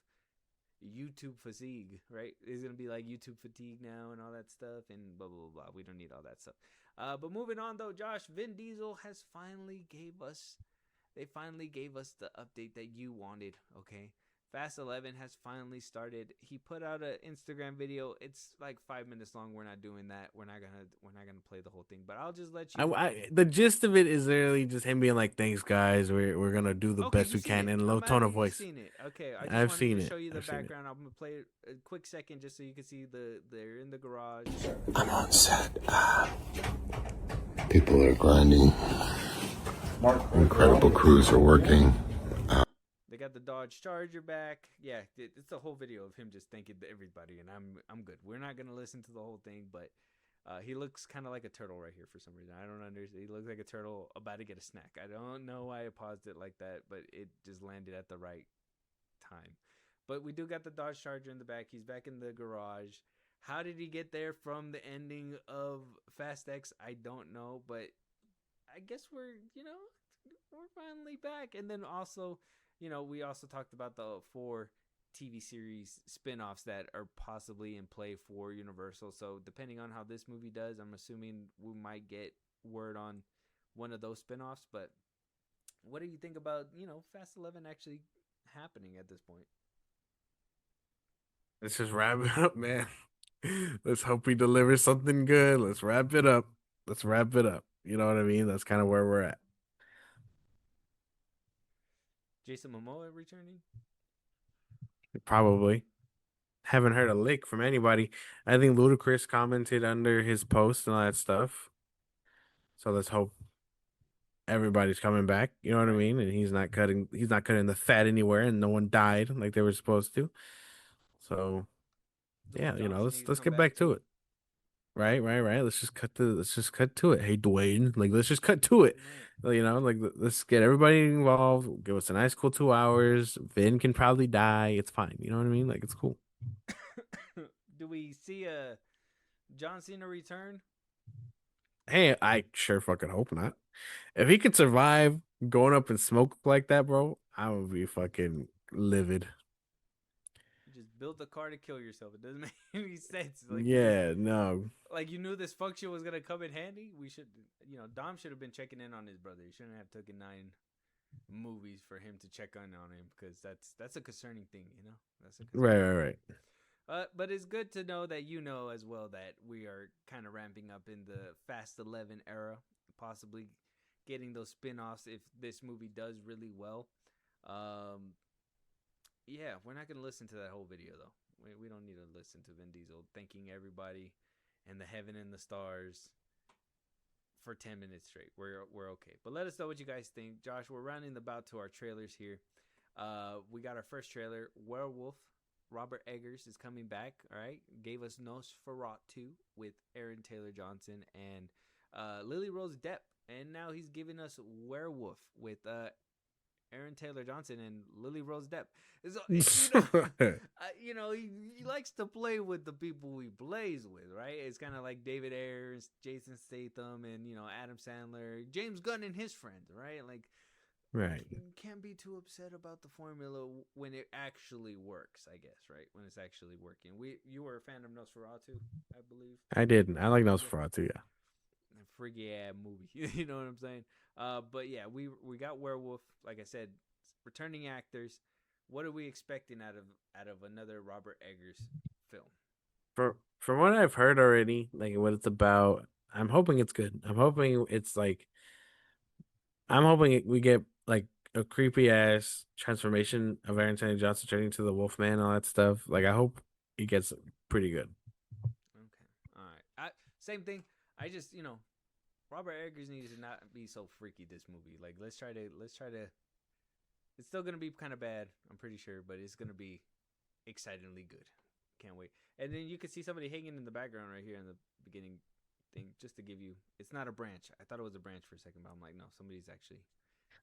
YouTube fatigue, right? It's gonna be like YouTube fatigue now and all that stuff, and blah blah blah. We don't need all that stuff. But moving on though, Josh, Vin Diesel has finally gave us the update that you wanted. Okay, Fast 11 has finally started. He put out an Instagram video. It's like 5 minutes long. We're not doing that. We're not gonna play the whole thing. But I'll just let you. The gist of it is literally just him being like, "Thanks, guys. We're gonna do the best we can" in a low tone of voice. Seen it. Okay, I've seen to it. show you the I've seen it. background. I'm gonna play it a quick second just so you can see they're in the garage. I'm on set. People are grinding. Incredible crews are working. They got the Dodge Charger back. Yeah, it's a whole video of him just thanking everybody, and I'm good. We're not gonna listen to the whole thing, but he looks kind of like a turtle right here for some reason. I don't understand. He looks like a turtle about to get a snack. I don't know why I paused it like that, but it just landed at the right time. But we do got the Dodge Charger in the back. He's back in the garage. How did he get there from the ending of Fast X? I don't know, but I guess we're finally back. And then also, we also talked about the 4 TV series spin-offs that are possibly in play for Universal. So depending on how this movie does, I'm assuming we might get word on one of those spin-offs. But what do you think about, Fast 11 actually happening at this point? Let's just wrap it up, man. Let's hope we deliver something good. Let's wrap it up. Let's wrap it up. You know what I mean? That's kind of where we're at. Jason Momoa returning? Probably. Haven't heard a lick from anybody. I think Ludacris commented under his post and all that stuff. So let's hope everybody's coming back. You know what I mean? And he's not cutting the fat anywhere, and no one died like they were supposed to. So yeah, you know, let's get back to it. Right. Let's just cut to it. Hey, Dwayne, like let's just cut to it. You know, like let's get everybody involved. Give us a nice cool 2 hours. Vin can probably die. It's fine. You know what I mean? Like it's cool. Do we see a John Cena return? Hey, I sure fucking hope not. If he could survive going up in smoke like that, bro, I would be fucking livid. You just build the car to kill yourself. It doesn't make any sense. Like, yeah, no. Like you knew this function was gonna come in handy. We should, Dom should have been checking in on his brother. He shouldn't have taken 9 movies for him to check on him, because that's a concerning thing, That's a right. But it's good to know that as well that we are kind of ramping up in the Fast 11 era, possibly getting those spin-offs if this movie does really well. Yeah, we're not gonna listen to that whole video though. We don't need to listen to Vin Diesel thanking everybody and the heaven and the stars for 10 minutes straight. We're okay. But let us know what you guys think. Josh, we're rounding about to our trailers here. We got our first trailer, Werewolf. Robert Eggers is coming back, all right? Gave us Nosferatu with Aaron Taylor Johnson and Lily Rose Depp. And now he's giving us Werewolf with Aaron Taylor Johnson and Lily Rose Depp. So, he likes to play with the people he plays with, right? It's kind of like David Ayers, Jason Statham, and, Adam Sandler, James Gunn and his friends, right? Like, right. You can't be too upset about the formula when it actually works, I guess, right? When it's actually working. You were a fan of Nosferatu, I believe. I did. I like Nosferatu, yeah. Freaky ass movie. You know what I'm saying? But yeah, we got Werewolf, like I said, returning actors. What are we expecting out of another Robert Eggers film? From what I've heard already, like what it's about, I'm hoping it's good. I'm hoping we get like a creepy ass transformation of Aaron Taylor Johnson turning to the Wolfman and all that stuff. Like I hope he gets pretty good. Okay. All right. Same thing. I just, Robert Eggers needs to not be so freaky this movie. Like let's try to it's still going to be kind of bad, I'm pretty sure, but it's going to be excitingly good. Can't wait. And then you can see somebody hanging in the background right here in the beginning thing, just to give you, it's not a branch. I thought it was a branch for a second, but I'm like, no, somebody's actually.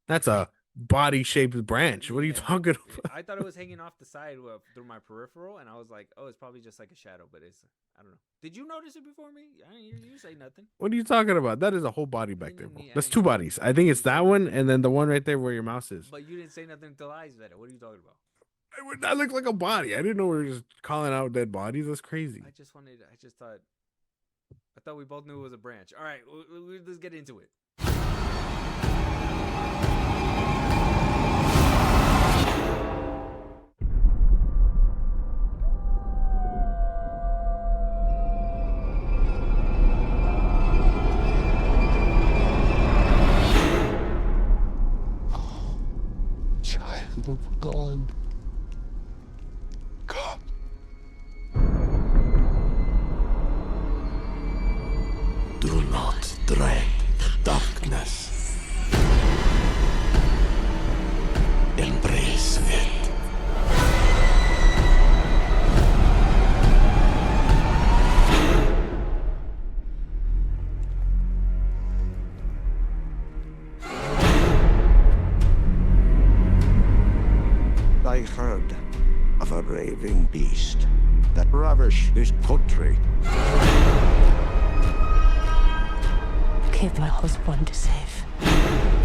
That's a body-shaped branch. What are you talking about? I thought it was hanging off the side through my peripheral, and I was like, oh, it's probably just like a shadow, but I don't know. Did you notice it before me? I didn't hear you say nothing. What are you talking about? That is a whole body back there, bro. That's 2 bodies. I think it's that one and then the one right there where your mouse is. But you didn't say nothing until I said it. What are you talking about? That looks like a body. I didn't know we were just calling out dead bodies. That's crazy. I thought we both knew it was a branch. All right, let's get into it. Child of God. Come. Do not dread the darkness. Embrace it. I heard of a raving beast that ravished this country. Keep my husband safe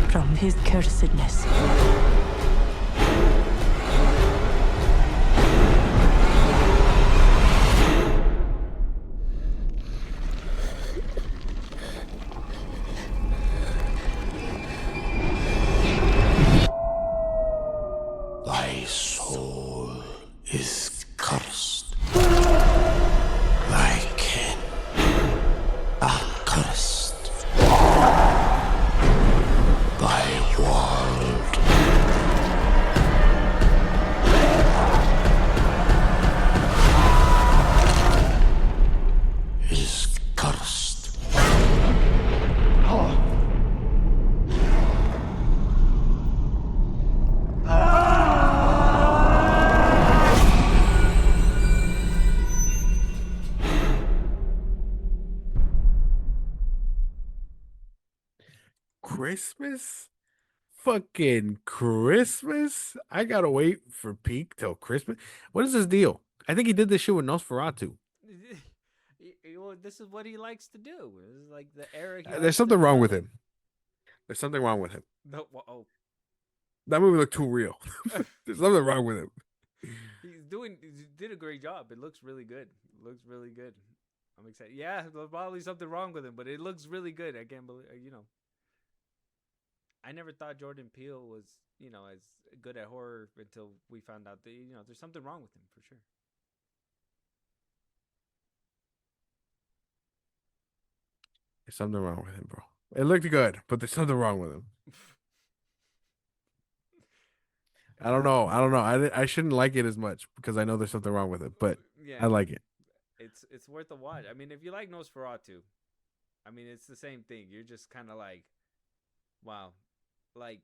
from his cursedness. Thy soul is cursed. Christmas? Fucking Christmas? I gotta wait for peak till Christmas. What is this deal? I think he did this shit with Nosferatu. Well, this is what he likes to do. This is like the era. There's something wrong with him. There's something wrong with him. No, oh. That movie looked too real. There's something wrong with him. He did a great job. It looks really good. It looks really good. I'm excited. Yeah, there's probably something wrong with him, but it looks really good. I can't believe, I never thought Jordan Peele was, as good at horror until we found out that, there's something wrong with him for sure. There's something wrong with him, bro. It looked good, but there's something wrong with him. I don't know. I shouldn't like it as much because I know there's something wrong with it, but yeah, I like it. It's worth a watch. I mean, if you like Nosferatu, I mean, it's the same thing. You're just kind of like, wow, like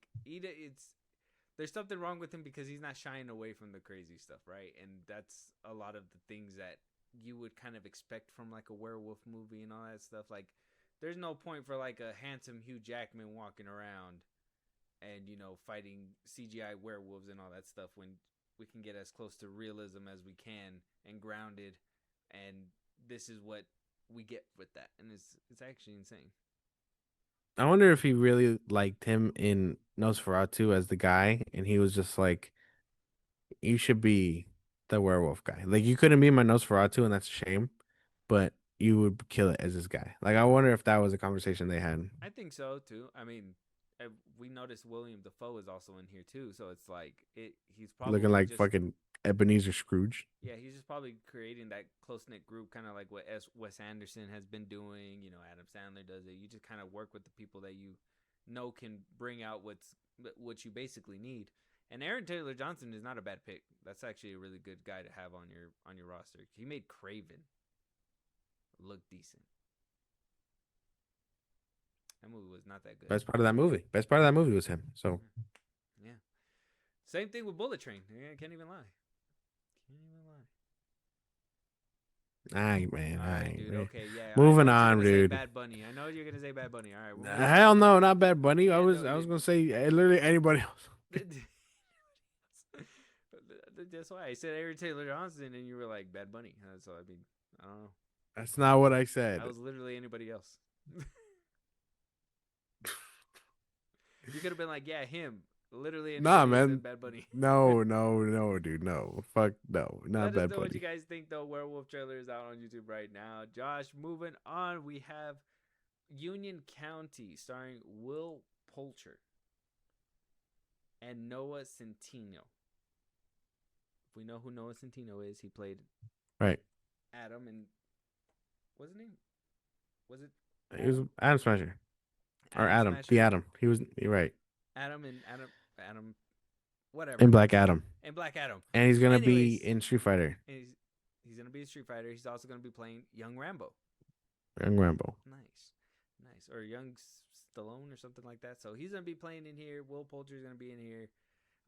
there's something wrong with him because he's not shying away from the crazy stuff, right? And that's a lot of the things that you would kind of expect from like a werewolf movie and all that stuff. Like, there's no point for like a handsome Hugh Jackman walking around and, fighting CGI werewolves and all that stuff when we can get as close to realism as we can and grounded. And this is what we get with that. And it's actually insane. I wonder if he really liked him in Nosferatu as the guy. And he was just like, you should be the werewolf guy. Like, you couldn't be my Nosferatu, and that's a shame. But you would kill it as this guy. Like, I wonder if that was a conversation they had. I think so, too. I mean, we noticed William Dafoe is also in here, too. So it's like, he's probably looking like fucking Ebenezer Scrooge. Yeah, he's just probably creating that close-knit group, kind of like what Wes Anderson has been doing. Adam Sandler does it. You just kind of work with the people that you know can bring out what you basically need. And Aaron Taylor Johnson is not a bad pick. That's actually a really good guy to have on your roster. He made Craven look decent. That movie was not that good. Best part of that movie was him. So, yeah. Same thing with Bullet Train. I can't even lie. All right, man. All right, dude. man. Okay, yeah. Moving on, dude. Bad Bunny. I know you're gonna say Bad Bunny. All right. Hell no, not Bad Bunny. Yeah, I was gonna say literally anybody else. That's why I said Aaron Taylor Johnson, and you were like Bad Bunny. So I mean, I don't know. That's not what I said. I was literally anybody else. You could have been like, yeah, him. Literally. Nah, man. Bad Bunny. No, dude. No. Fuck no. Not Bad Bunny. What you guys think, though? Werewolf trailer is out on YouTube right now. Josh, moving on. We have Union County starring Will Poulter and Noah Centineo. If we know who Noah Centineo is, he played Adam and what's his name? Was it? He was Adam Smasher. Or Adam. Smasher. The Adam. You're right. Adam, whatever. And Black Adam. And Black Adam. And he's going to be in Street Fighter. He's going to be in Street Fighter. He's also going to be playing Young Rambo. Nice. Or Young Stallone or something like that. So he's going to be playing in here. Will Poulter's going to be in here.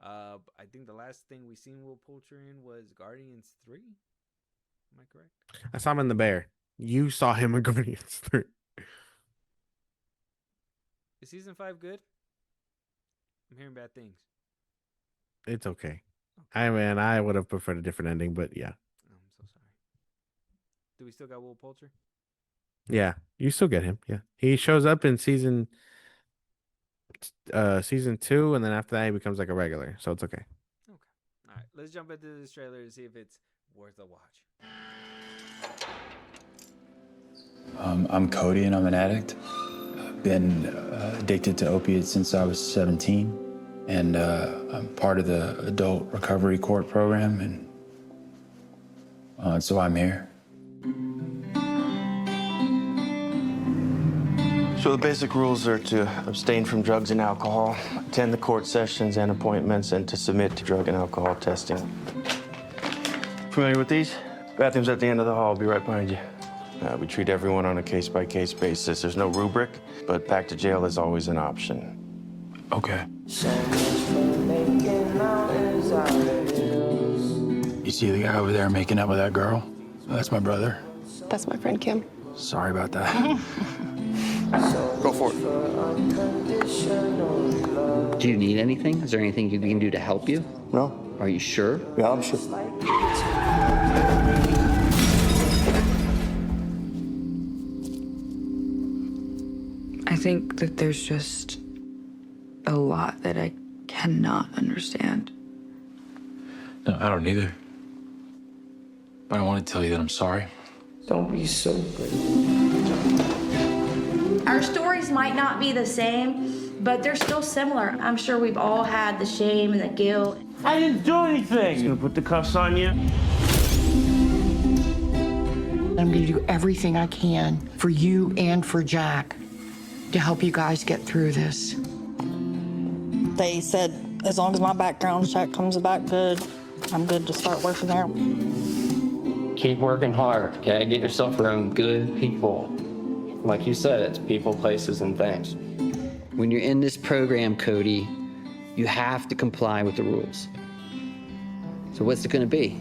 I think the last thing we seen Will Poulter in was Guardians 3. Am I correct? I saw him in The Bear. You saw him in Guardians 3. Is season 5 good? I'm hearing bad things. It's okay. I would have preferred a different ending, but yeah. I'm so sorry. Do we still got Will Poulter? Yeah, you still get him. Yeah, he shows up in season 2, and then after that he becomes like a regular, so it's okay. Okay. All right, let's jump into this trailer and see if it's worth a watch. I'm Cody, and I'm an addict. I've been addicted to opiates since I was 17, and I'm part of the adult recovery court program, and so I'm here. So the basic rules are to abstain from drugs and alcohol, attend the court sessions and appointments, and to submit to drug and alcohol testing. Familiar with these? Bathroom's at the end of the hall. I'll be right behind you. We treat everyone on a case-by-case basis. There's no rubric, but back to jail is always an option. Okay. You see the guy over there making up with that girl? That's my brother. That's my friend Kim. Sorry about that. Go for it. Do you need anything? Is there anything we can do to help you? No. Are you sure? Yeah, I'm sure. I think that there's just a lot that I cannot understand. No, I don't either. But I want to tell you that I'm sorry. Don't be so good. Our stories might not be the same, but they're still similar. I'm sure we've all had the shame and the guilt. I didn't do anything. He's gonna put the cuffs on you. I'm gonna do everything I can for you and for Jack to help you guys get through this. They said as long as my background check comes back good, I'm good to start working there. Keep working hard, okay? Get yourself around good people. Like you said, it's people, places, and things. When you're in this program, Cody, you have to comply with the rules. So what's it gonna be?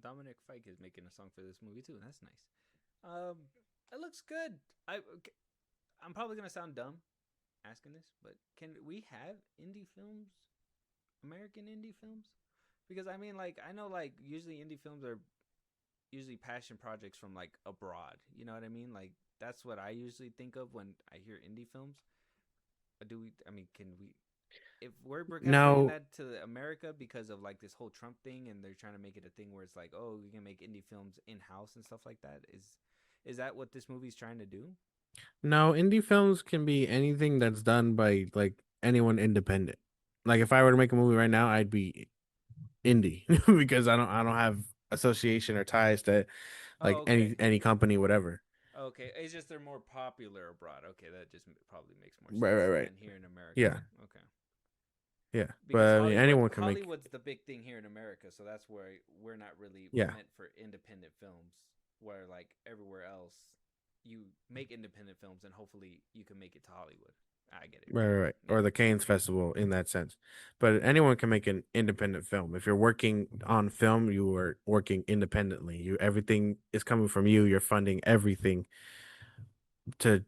Dominic Fike is making a song for this movie too. That's nice. It looks good. I'm probably gonna sound dumb asking this, but can we have indie films, American indie films? Because I mean, like, I know, like, usually indie films are usually passion projects from like abroad. You know what I mean? Like, that's what I usually think of when I hear indie films. Do we? I mean, can we? If we're bringing that to America because of like this whole Trump thing, and they're trying to make it a thing where it's like, oh, we can make indie films in house and stuff like that. Is that what this movie's trying to do? No, indie films can be anything that's done by like anyone independent. Like if I were to make a movie right now, I'd be indie because I don't have association or ties to like any company, whatever. Okay, it's just they're more popular abroad. Okay, that just probably makes more sense Right. than here in America. Yeah. Okay. Yeah, Because but I mean, anyone can make. Hollywood's the big thing here in America, so that's where we're not really Yeah. meant for independent films. Where like everywhere else, you make independent films, and hopefully you can make it to Hollywood. I get it. Right. Or the Cannes Festival in that sense. But anyone can make an independent film. If you're working on film, you are working independently. Everything is coming from you. You're funding everything to,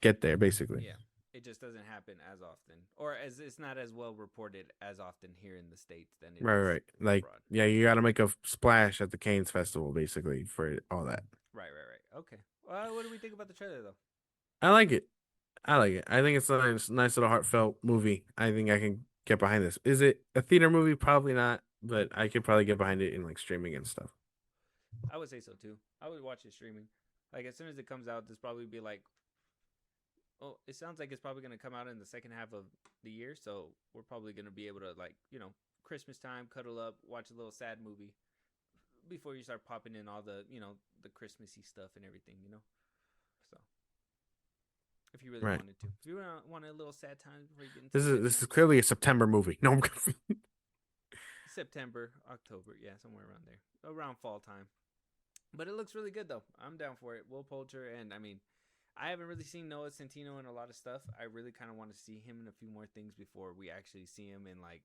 get there basically. Yeah. It just doesn't happen as often, or as it's not as well reported as often here in the States than it is Right. Like, abroad. yeah, you got to make a splash at the Cannes Festival basically for all that. Right. Okay. Well, what do we think about the trailer though? I like it. I think it's a nice little heartfelt movie. I think I can get behind this. Is it a theater movie? Probably not, but I could probably get behind it in like streaming and stuff. I would say so too. I would watch it streaming. Like as soon as it comes out, this probably be like, oh, it sounds like it's probably gonna come out in the second half of the year. So we're probably gonna be able to like, Christmas time, cuddle up, watch a little sad movie before you start popping in all the, the Christmassy stuff and everything, So if you really wanted to, if you want a little sad time before you get into This is clearly a September movie. No, September, October, yeah, somewhere around there, around fall time. But it looks really good though. I'm down for it. Will Poulter, and I mean, I haven't really seen Noah Centineo in a lot of stuff. I really kind of want to see him in a few more things before we actually see him in like,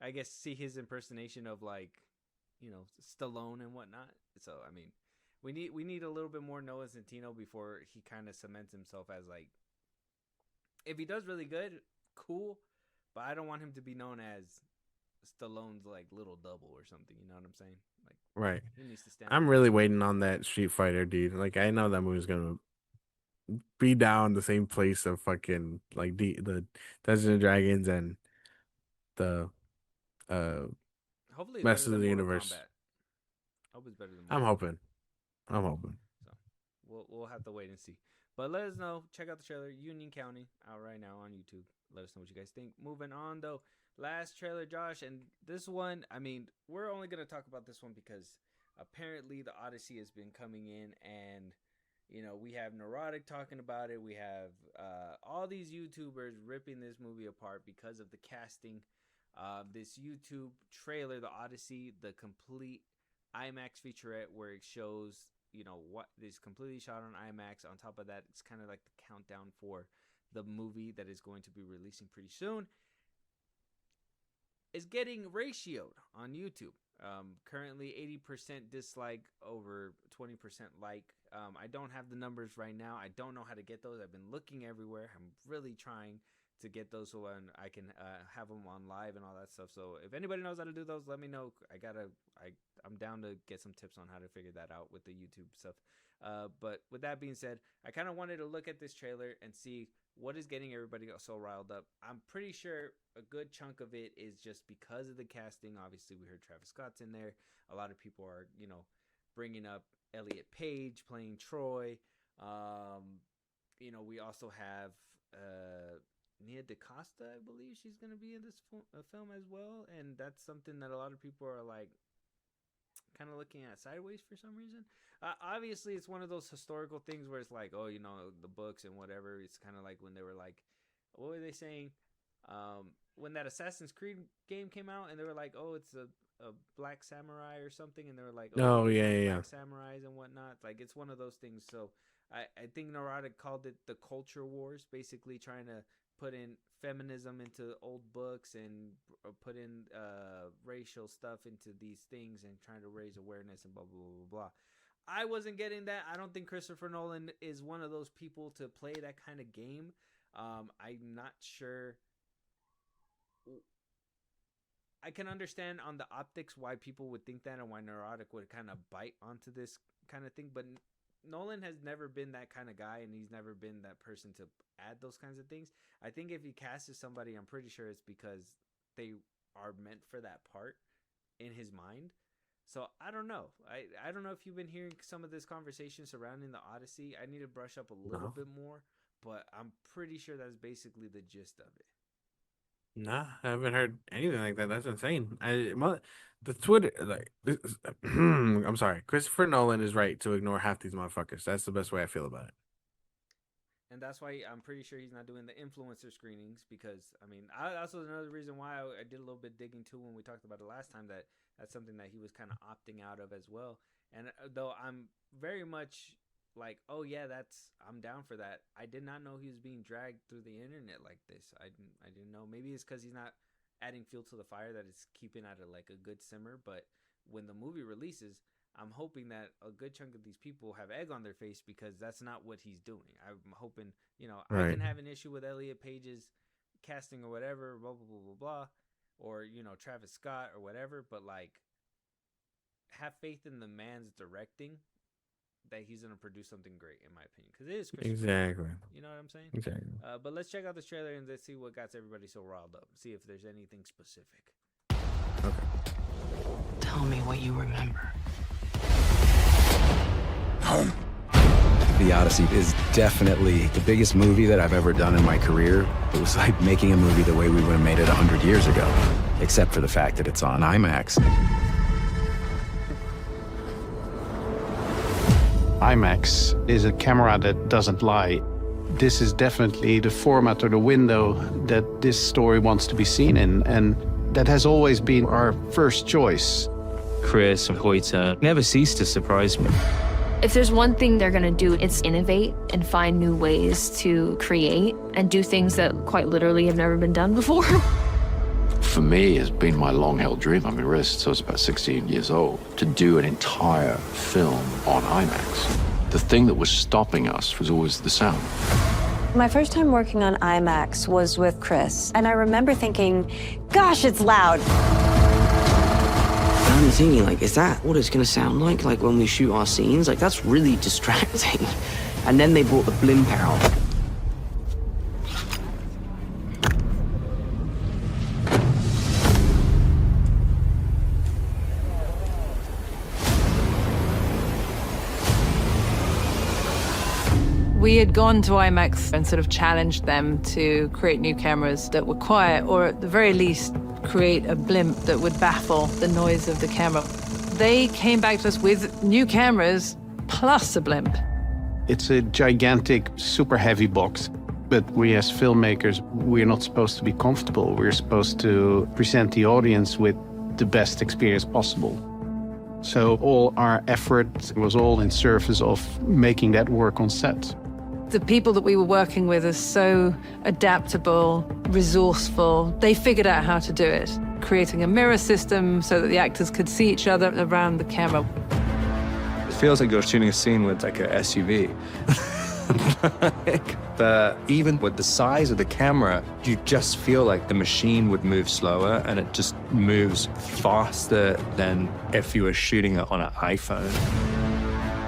I guess see his impersonation of like, Stallone and whatnot. So I mean, we need a little bit more Noah Centineo before he kind of cements himself as like, if he does really good, cool, but I don't want him to be known as Stallone's like little double or something. You know what I'm saying? Like, right. He needs to stand. I'm really waiting on that Street Fighter, dude. Like I know that movie's gonna be down the same place of fucking like the Dungeons and Dragons and the hopefully Masters of the Universe. I hope it's better than I'm Mortal hoping. So we'll have to wait and see. But let us know. Check out the trailer. Union County out right now on YouTube. Let us know what you guys think. Moving on though. Last trailer, Josh, and this one, I mean, we're only going to talk about this one because apparently the Odyssey has been coming in, and, we have Neurotic talking about it. We have all these YouTubers ripping this movie apart because of the casting. This YouTube trailer, the Odyssey, the complete IMAX featurette where it shows, what is completely shot on IMAX. On top of that, it's kind of like the countdown for the movie that is going to be releasing pretty soon, is getting ratioed on YouTube. Currently 80% dislike over 20% like. I don't have the numbers right now. I don't know how to get those. I've been looking everywhere. I'm really trying to get those so I can have them on live and all that stuff. So if anybody knows how to do those, let me know. I'm down to get some tips on how to figure that out with the YouTube stuff. But with that being said, I kind of wanted to look at this trailer and see what is getting everybody so riled up. I'm pretty sure a good chunk of it is just because of the casting. Obviously, we heard Travis Scott's in there. A lot of people are, bringing up Elliot Page playing Troy. We also have Nia DaCosta, I believe she's going to be in this film as well. And that's something that a lot of people are like kind of looking at sideways for some reason. Obviously, it's one of those historical things where it's like, oh, the books and whatever. It's kind of like when they were like, what were they saying? When that Assassin's Creed game came out and they were like, oh, it's a black samurai or something. And they were like, oh yeah. Black samurais and whatnot. Like, it's one of those things. So I think Neurotic called it the culture wars, basically trying to put in feminism into old books and put in racial stuff into these things and trying to raise awareness and blah, blah, blah, blah. I wasn't getting that. I don't think Christopher Nolan is one of those people to play that kind of game. I'm not sure. I can understand on the optics why people would think that and why Neurotic would kind of bite onto this kind of thing. But Nolan has never been that kind of guy, and he's never been that person to add those kinds of things. I think if he casts somebody, I'm pretty sure it's because they are meant for that part in his mind. So I don't know. I don't know if you've been hearing some of this conversation surrounding the Odyssey. I need to brush up a little bit more, but I'm pretty sure that's basically the gist of it. Nah, I haven't heard anything like that. That's insane. The Twitter, I'm sorry. Christopher Nolan is right to ignore half these motherfuckers. That's the best way I feel about it. And that's why I'm pretty sure he's not doing the influencer screenings because, also another reason why I did a little bit digging too when we talked about it last time, that's something that he was kind of opting out of as well. And though I'm very much like, oh yeah, I'm down for that. I did not know he was being dragged through the internet like this. I didn't know. Maybe it's because he's not adding fuel to the fire that it's keeping at a good simmer. But when the movie releases, I'm hoping that a good chunk of these people have egg on their face because that's not what he's doing. I'm hoping, I can have an issue with Elliot Page's casting or whatever, blah, blah, blah, blah, blah, or, Travis Scott or whatever, but have faith in the man's directing that he's going to produce something great, in my opinion, because it is Christopher. Exactly. You know what I'm saying? Exactly. But let's check out this trailer and let's see what got everybody so riled up. See if there's anything specific. Okay. Tell me what you remember. The Odyssey is definitely the biggest movie that I've ever done in my career. It was like making a movie the way we would have made it 100 years ago, except for the fact that it's on IMAX. IMAX is a camera that doesn't lie. This is definitely the format or the window that this story wants to be seen in, and that has always been our first choice. Chris and Hoyta never cease to surprise me. If there's one thing they're gonna do, it's innovate and find new ways to create and do things that quite literally have never been done before. For me, it's been my long-held dream. I've been raised since I was about 16 years old to do an entire film on IMAX. The thing that was stopping us was always the sound. My first time working on IMAX was with Chris, and I remember thinking, gosh, it's loud. I'm thinking, is that what it's gonna sound like when we shoot our scenes? That's really distracting. And then they brought the blimp out. We had gone to IMAX and sort of challenged them to create new cameras that were quiet, or at the very least, create a blimp that would baffle the noise of the camera. They came back to us with new cameras plus a blimp. It's a gigantic, super heavy box, but we as filmmakers, we're not supposed to be comfortable. We're supposed to present the audience with the best experience possible. So all our effort was all in service of making that work on set. The people that we were working with are so adaptable, resourceful. They figured out how to do it, creating a mirror system so that the actors could see each other around the camera. It feels like you're shooting a scene with like a SUV. But even with the size of the camera, you just feel like the machine would move slower, and it just moves faster than if you were shooting it on an iPhone.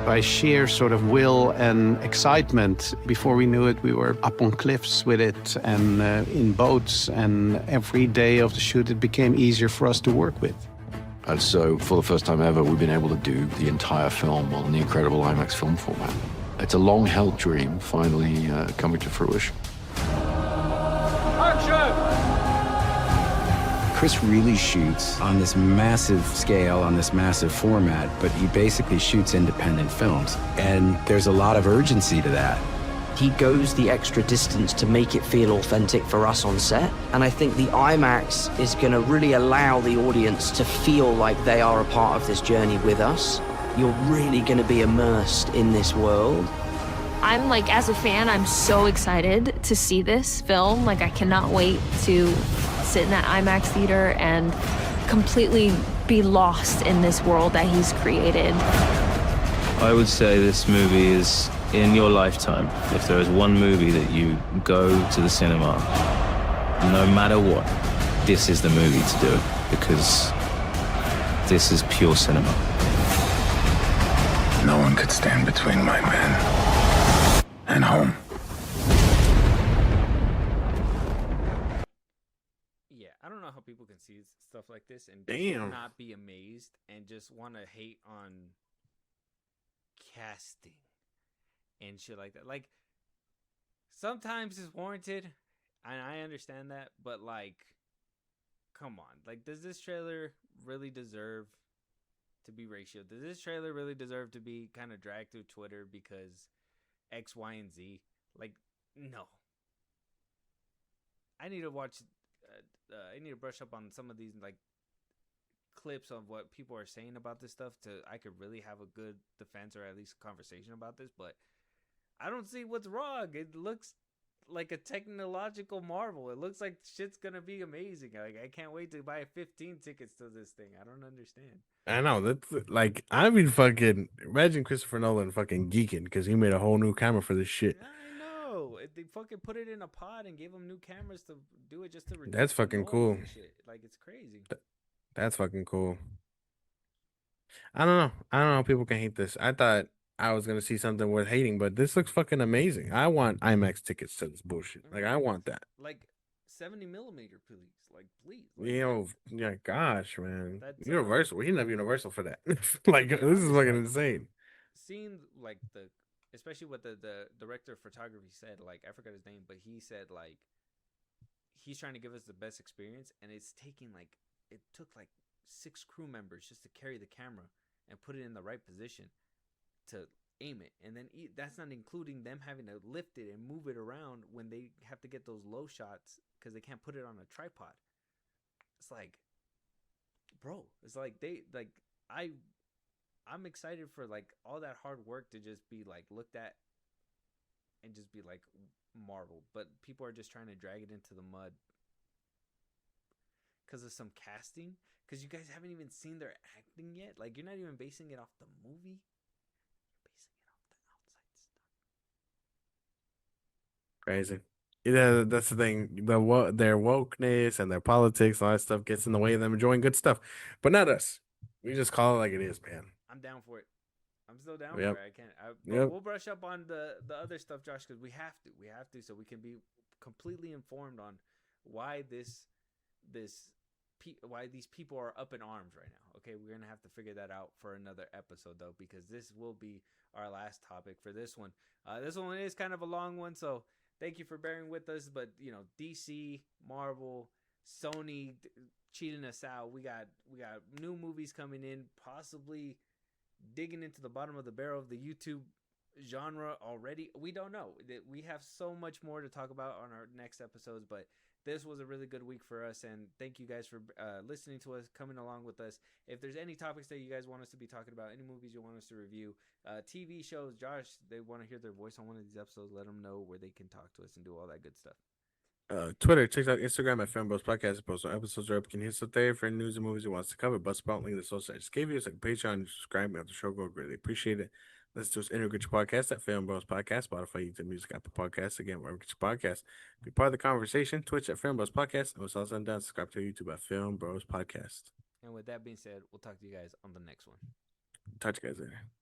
By sheer sort of will and excitement, before we knew it, we were up on cliffs with it and in boats, and every day of the shoot, it became easier for us to work with. And so, for the first time ever, we've been able to do the entire film on the incredible IMAX film format. It's a long-held dream, finally coming to fruition. Chris really shoots on this massive scale, on this massive format, but he basically shoots independent films. And there's a lot of urgency to that. He goes the extra distance to make it feel authentic for us on set. And I think the IMAX is going to really allow the audience to feel like they are a part of this journey with us. You're really going to be immersed in this world. I'm like, as a fan, I'm so excited to see this film. Like, I cannot wait to sit in that IMAX theater and completely be lost in this world that he's created. I would say this movie is, in your lifetime, if there is one movie that you go to the cinema, no matter what, this is the movie to do it, because this is pure cinema. No one could stand between my men and home. Yeah, I don't know how people can see stuff like this and Damn. not be amazed and just want to hate on casting and shit like that. Like, sometimes it's warranted, and I understand that, but like, come on. Like, does this trailer really deserve to be ratioed? Does this trailer really deserve to be kind of dragged through Twitter because X, Y, and Z? Like, no. I need to watch. I need to brush up on some of these like clips of what people are saying about this stuff to I could really have a good defense or at least a conversation about this. But I don't see what's wrong. It looks like a technological marvel. It looks like shit's gonna be amazing. Like, I can't wait to buy 15 tickets to this thing. I don't understand. I know that's like I mean fucking imagine Christopher Nolan fucking geeking because he made a whole new camera for this shit. I know. They fucking put it in a pod and gave him new cameras to do it just to. That's fucking cool. Shit. Like, it's crazy. That's fucking cool. I don't know. I don't know how people can hate this. I thought I was gonna see something worth hating, but this looks fucking amazing. I want IMAX tickets to this bullshit. Like, I want that. Like 70 millimeter, please. Like, please. Like, You know, yeah, gosh, man. That's, Universal. We didn't have Universal for that. Like, this is fucking insane. Seeing like especially what the director of photography said, like, I forgot his name, but he said like he's trying to give us the best experience, and it took like 6 crew members just to carry the camera and put it in the right position to aim it, and then that's not including them having to lift it and move it around when they have to get those low shots because they can't put it on a tripod. It's like, bro, it's like I'm excited for like all that hard work to just be like looked at and just be like marveled, but people are just trying to drag it into the mud because of some casting, because you guys haven't even seen their acting yet. Like, you're not even basing it off the movie. Crazy. Yeah, that's the thing. Their wokeness and their politics, all that stuff gets in the way of them enjoying good stuff, but not us. We just call it like it is, man. I'm down for it. I'm still down Yep. for it. I can't. Yep. We'll brush up on the other stuff, Josh, because we have to, so we can be completely informed on why why these people are up in arms right now. Okay, we're gonna have to figure that out for another episode though, because this will be our last topic for this one. This one is kind of a long one, so thank you for bearing with us. But you know, DC, Marvel, Sony cheating us out. We got new movies coming in, possibly digging into the bottom of the barrel of the YouTube genre already? We don't know. We have so much more to talk about on our next episodes, but this was a really good week for us, and thank you guys for listening to us, coming along with us. If there's any topics that you guys want us to be talking about, any movies you want us to review, TV shows, Josh, they want to hear their voice on one of these episodes, let them know where they can talk to us and do all that good stuff. Twitter, TikTok, Instagram at Filmbros Podcast. Post on episodes up. Can hit us up there for news and movies you want us to cover. Bust about link in the social I just gave you. It's like Patreon. Subscribe me on the show. Go greatly appreciate it. Listen to us Integrate Your Podcast at Filmbros Podcast, Spotify, YouTube Music, Apple Podcasts. Again, wherever you get your podcast. Be part of the conversation. Twitch at Filmbros Podcast. And what's all done, subscribe to YouTube at Filmbros Podcast. And with that being said, we'll talk to you guys on the next one. Talk to you guys later.